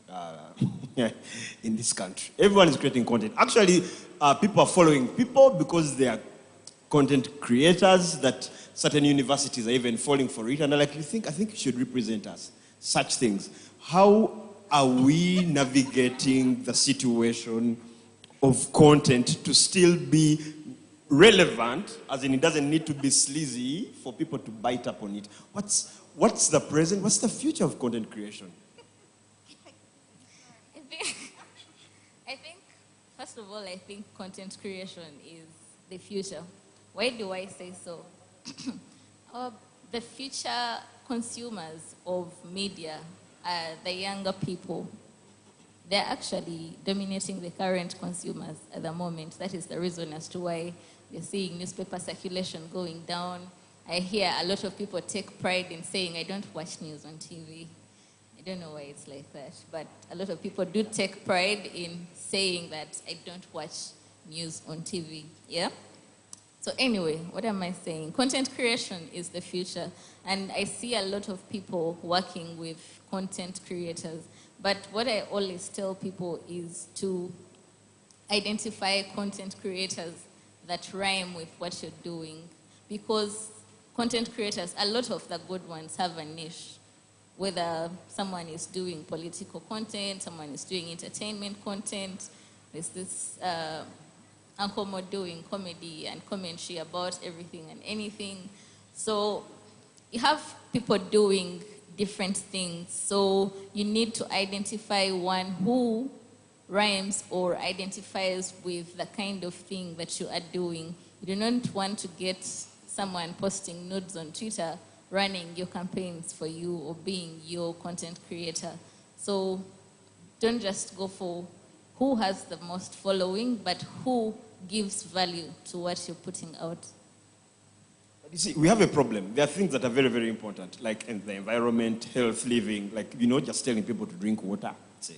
S2: in this country. Everyone is creating content. Actually, people are following people because they are content creators, that certain universities are even falling for it. And they're like, I think you should represent us. Such things. How are we navigating the situation of content to still be relevant, as in it doesn't need to be sleazy for people to bite up on it? What's the present? What's the future of content creation?
S3: I think, first of all, I think content creation is the future. Why do I say so? The future consumers of media are the younger people. They're actually dominating the current consumers at the moment. That is the reason as to why we're seeing newspaper circulation going down. I hear a lot of people take pride in saying, I don't watch news on TV. I don't know why it's like that, but a lot of people do take pride in saying that I don't watch news on TV, yeah? So anyway, what am I saying? Content creation is the future, and I see a lot of people working with content creators, but what I always tell people is to identify content creators that rhyme with what you're doing, because content creators, a lot of the good ones have a niche. Whether someone is doing political content, someone is doing entertainment content, there's this Uncle Mo doing comedy and commentary about everything and anything. So you have people doing different things. So you need to identify one who rhymes or identifies with the kind of thing that you are doing. You do not want to get someone posting nudes on Twitter running your campaigns for you or being your content creator. So don't just go for who has the most following, but who gives value to what you're putting out.
S2: But you see, we have a problem. There are things that are very, very important, like in the environment, health, living, like, just telling people to drink water. Say,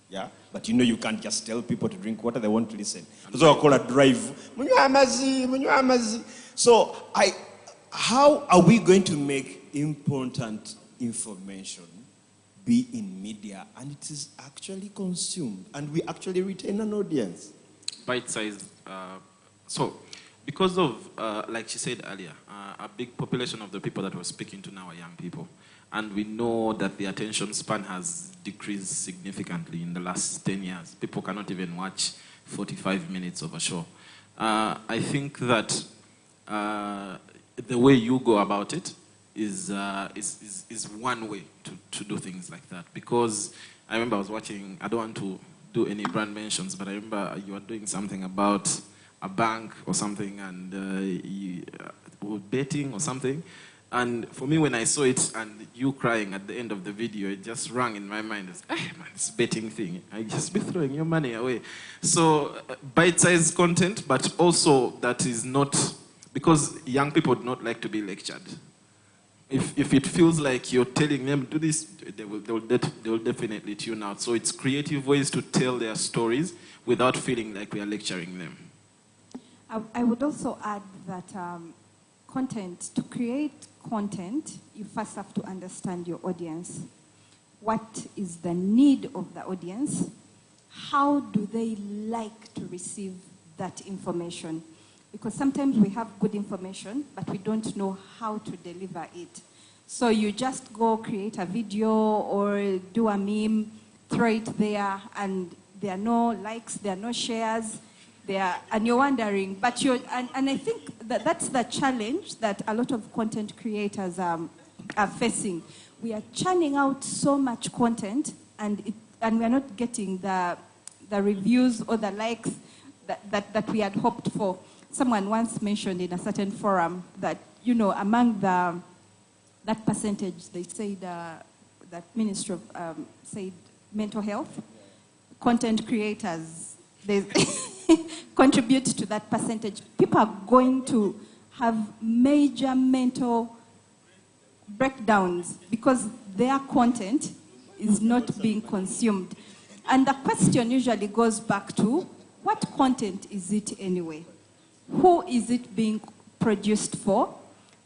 S2: yeah, but you can't just tell people to drink water, they won't listen. That's what I call a drive. So how are we going to make important information be in media and it is actually consumed and we actually retain an audience?
S5: Bite-sized. So, because of, like she said earlier, a big population of the people that we're speaking to now are young people. And we know that the attention span has decreased significantly in the last 10 years. People cannot even watch 45 minutes of a show. I think that the way you go about it is one way to do things like that. Because I remember I was watching, I don't want to do any brand mentions, but I remember you were doing something about a bank or something and you were betting or something. And for me, when I saw it and you crying at the end of the video, it just rang in my mind. It's, man, this betting thing. I just be throwing your money away. So bite-sized content, but also that is not, because young people do not like to be lectured. If it feels like you're telling them, do this, they will definitely tune out. So it's creative ways to tell their stories without feeling like we are lecturing them.
S6: I would also add that to create content, you first have to understand your audience. What is the need of the audience? How do they like to receive that information? Because sometimes we have good information, but we don't know how to deliver it. So you just go create a video or do a meme, throw it there, and there are no likes, there are no shares, and you're wondering, but and I think that's the challenge that a lot of content creators are facing. We are churning out so much content, and we are not getting the reviews or the likes that we had hoped for. Someone once mentioned in a certain forum that, among that percentage, they said that Ministry of said mental health, content creators, they contribute to that percentage. People are going to have major mental breakdowns because their content is not being consumed. And the question usually goes back to, what content is it anyway? Who is it being produced for?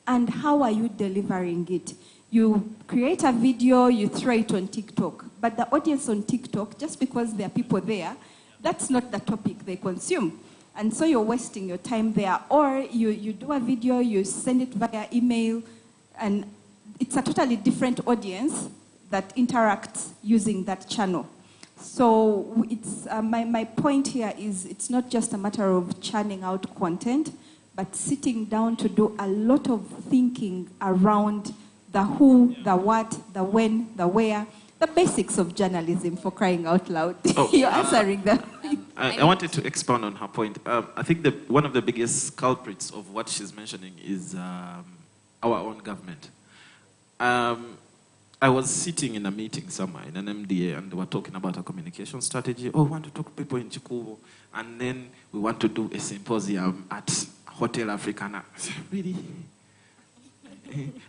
S6: And how are you delivering it? You create a video, you throw it on TikTok. But the audience on TikTok, just because there are people there, that's not the topic they consume. And so you're wasting your time there. Or you do a video, you send it via email, and it's a totally different audience that interacts using that channel. So it's, my point here is it's not just a matter of churning out content, but sitting down to do a lot of thinking around the who, the what, the when, the where, the basics of journalism, for crying out loud. Oh, you're answering them.
S5: I wanted to expound on her point. I think one of the biggest culprits of what she's mentioning is our own government. I was sitting in a meeting somewhere in an MDA and they were talking about a communication strategy. Oh, we want to talk to people in Chikubu. And then we want to do a symposium at Hotel Africana. Really?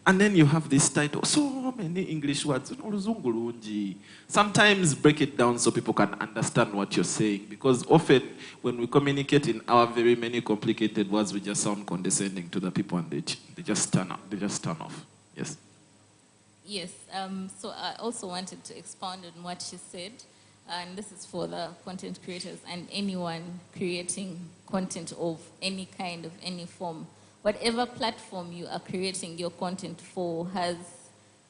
S5: And then you have this title, so many English words. Sometimes break it down so people can understand what you're saying. Because often when we communicate in our very many complicated words, we just sound condescending to the people and they just turn off. Yes.
S3: Yes, so I also wanted to expound on what she said, and this is for the content creators and anyone creating content of any kind, of any form. Whatever platform you are creating your content for has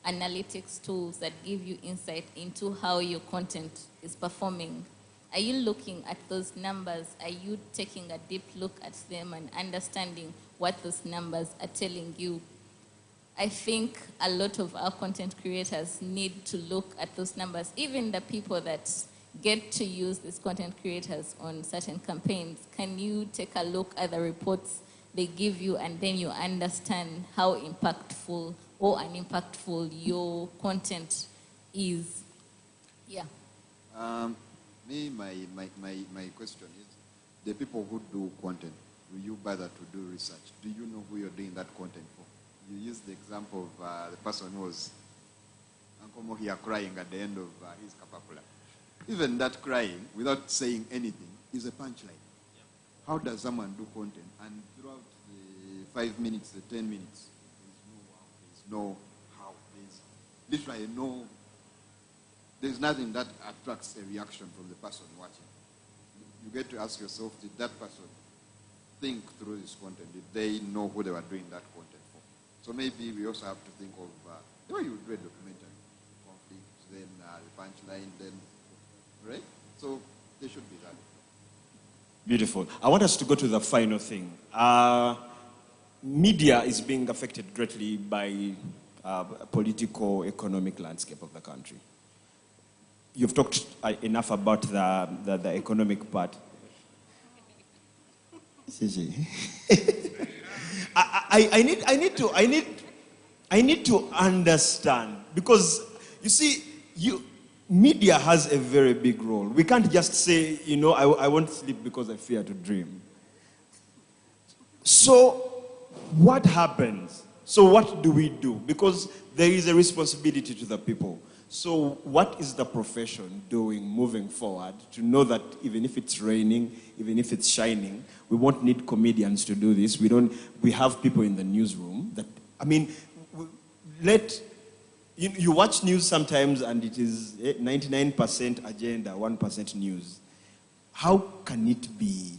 S3: analytics tools that give you insight into how your content is performing. Are you looking at those numbers? Are you taking a deep look at them and understanding what those numbers are telling you? I think a lot of our content creators need to look at those numbers. Even the people that get to use these content creators on certain campaigns, can you take a look at the reports they give you and then you understand how impactful or unimpactful your content is? Yeah.
S4: My question is, the people who do content, will you bother to do research? Do you know who you're doing that content for? You used the example of the person who was Uncle Mohia crying at the end of his Kapapula. Even that crying, without saying anything, is a punchline. Yeah. How does someone do content? And throughout the 5 minutes, the 10 minutes, there's no how. There's literally there's nothing that attracts a reaction from the person watching. You get to ask yourself, did that person think through this content? Did they know who they were doing that content for? So maybe we also have to think of the way you would do a documentary, conflict, then the punchline, then, right? So there should be that.
S2: Beautiful. I want us to go to the final thing. Media is being affected greatly by political, economic landscape of the country. You've talked enough about the economic part. I need to understand, because you see, media has a very big role. We can't just say, I won't sleep because I fear to dream. So what happens? So what do we do? Because there is a responsibility to the people. So what is the profession doing moving forward to know that even if it's raining, even if it's shining, we won't need comedians to do this. We have people in the newsroom that, you watch news sometimes and it is 99% agenda, 1% news. How can it be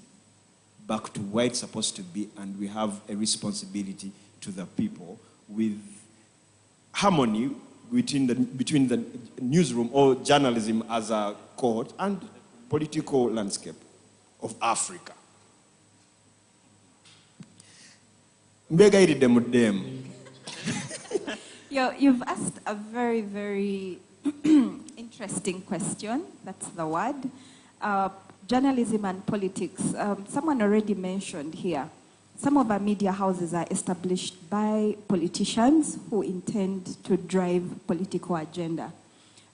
S2: back to where it's supposed to be, and we have a responsibility to the people with harmony between the newsroom or journalism as a cohort and political landscape of Africa?
S6: You've asked a very, very interesting question. That's the word. Journalism and politics. Someone already mentioned here. Some of our media houses are established by politicians who intend to drive political agenda.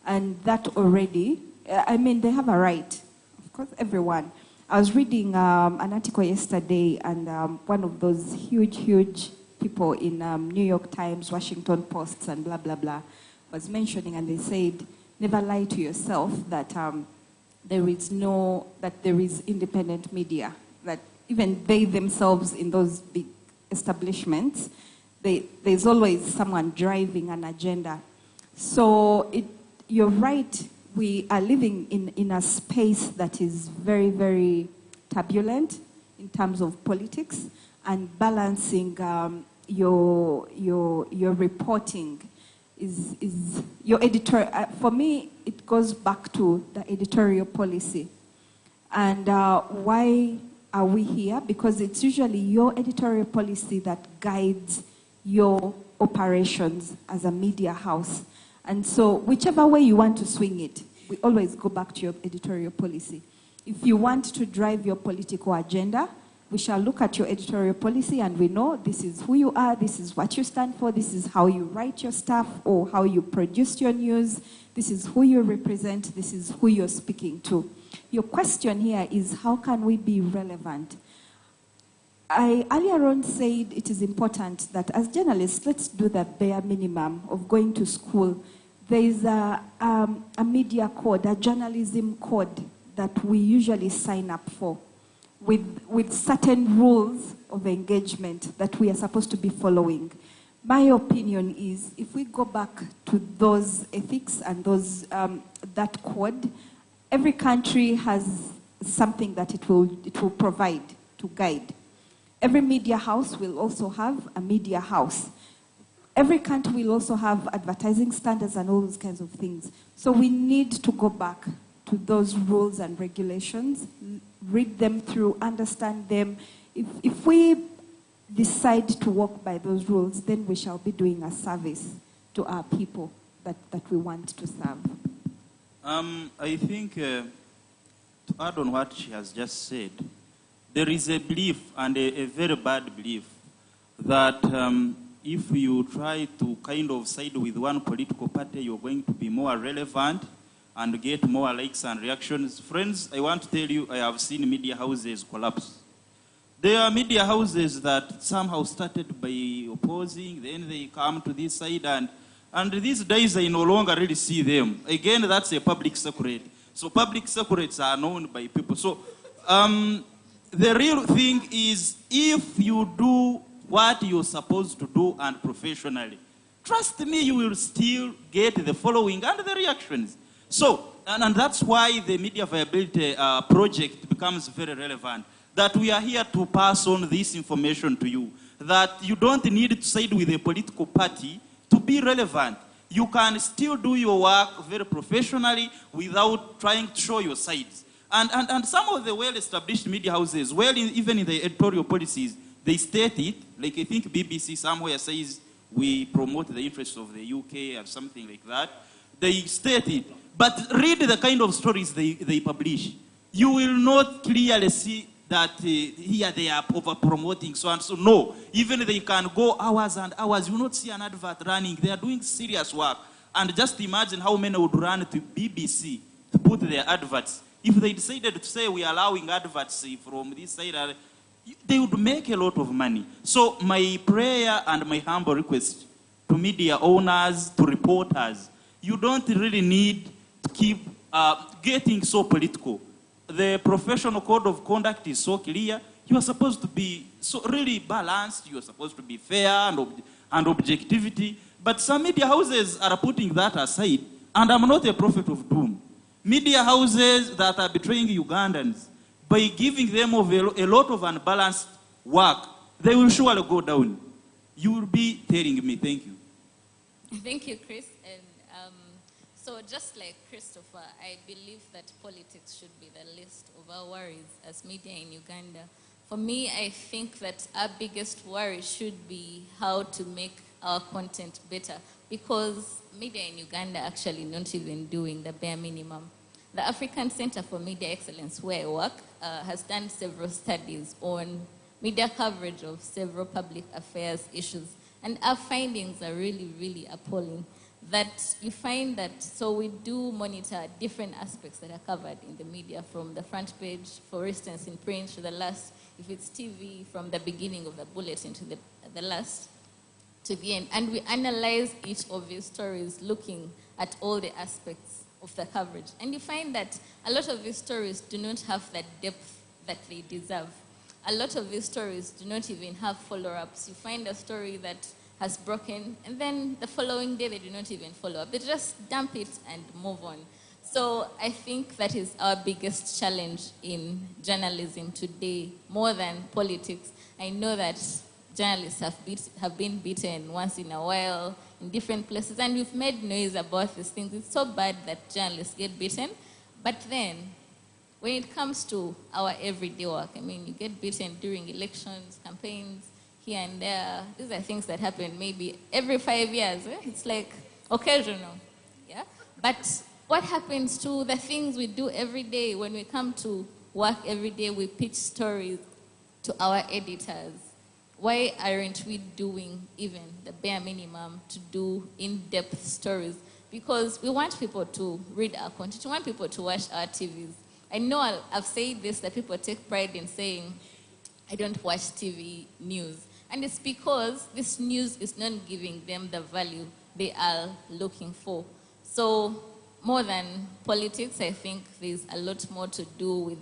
S6: And that already, they have a right. Of course, everyone. I was reading an article yesterday, and one of those huge people in New York Times, Washington Post, and blah, blah, blah, was mentioning, and they said, never lie to yourself that there is independent media, that even they themselves in those big establishments, there's always someone driving an agenda. So you're right, we are living in a space that is very, very turbulent in terms of politics, and balancing your reporting is your editor. For me, it goes back to the editorial policy. And why are we here? Because it's usually your editorial policy that guides your operations as a media house. And so whichever way you want to swing it, we always go back to your editorial policy. If you want to drive your political agenda, we shall look at your editorial policy and we know this is who you are, this is what you stand for, this is how you write your stuff or how you produce your news, this is who you represent, this is who you're speaking to. Your question here is, how can we be relevant? I earlier on said it is important that as journalists, let's do the bare minimum of going to school. There is a media code, a journalism code that we usually sign up for with certain rules of engagement that we are supposed to be following. My opinion is, if we go back to those ethics and that code, every country has something that it will provide to guide. Every media house will also have a media house. Every country will also have advertising standards and all those kinds of things. So we need to go back to those rules and regulations, read them through, understand them. If we decide to walk by those rules, then we shall be doing a service to our people that we want to serve.
S9: I think to add on what she has just said, there is a belief, and a very bad belief, that if you try to kind of side with one political party, you're going to be more relevant and get more likes and reactions. Friends, I want to tell you, I have seen media houses collapse. There are media houses that somehow started by opposing, then they come to this side, and these days I no longer really see them. Again, that's a public secret. So public secrets are known by people. So the real thing is, if you do what you're supposed to do and professionally, trust me, you will still get the following and the reactions. So, and that's why the Media Viability project becomes very relevant, that we are here to pass on this information to you, that you don't need to side with a political party to be relevant. You can still do your work very professionally without trying to show your sides. And some of the well-established media houses, even in the editorial policies, they state it, like I think BBC somewhere says we promote the interests of the UK or something like that. They state it. But read the kind of stories they publish. You will not clearly see that here they are over-promoting so and so. No, even they can go hours and hours. You will not see an advert running. They are doing serious work. And just imagine how many would run to BBC to put their adverts. If they decided to say we are allowing adverts from this side, they would make a lot of money. So my prayer and my humble request to media owners, to reporters, you don't really need to keep getting so political. The professional code of conduct is so clear. You are supposed to be so really balanced. You are supposed to be fair and objectivity. But some media houses are putting that aside. And I'm not a prophet of doom. Media houses that are betraying Ugandans, by giving them a lot of unbalanced work, they will surely go down. You will be telling me. Thank you.
S3: Thank you, Chris. And so just like Christopher, I believe that politics should be the least of our worries as media in Uganda. For me, I think that our biggest worry should be how to make our content better, because media in Uganda actually not even doing the bare minimum. The African Center for Media Excellence, where I work, has done several studies on media coverage of several public affairs issues. And our findings are really, really appalling. That you find that, so we do monitor different aspects that are covered in the media, from the front page, for instance, in print, to the last, if it's TV, from the beginning of the bulletin to the last, to the end. And we analyze each of these stories looking at all the aspects of the coverage. And you find that a lot of these stories do not have that depth that they deserve. A lot of these stories do not even have follow-ups. You find a story that has broken, and then the following day they do not even follow up. They just dump it and move on. So I think that is our biggest challenge in journalism today, more than politics. I know that journalists have been beaten once in a while in different places, and we've made noise about these things. It's so bad that journalists get beaten, but then when it comes to our everyday work, I mean, you get beaten during elections, campaigns, here and there. These are things that happen maybe every 5 years. It's like occasional, yeah? But what happens to the things we do every day? When we come to work every day, we pitch stories to our editors. Why aren't we doing even the bare minimum to do in-depth stories? Because we want people to read our content. We want people to watch our TVs. I know I've said this, that people take pride in saying, I don't watch TV news. And it's because this news is not giving them the value they are looking for. So more than politics, I think there's a lot more to do with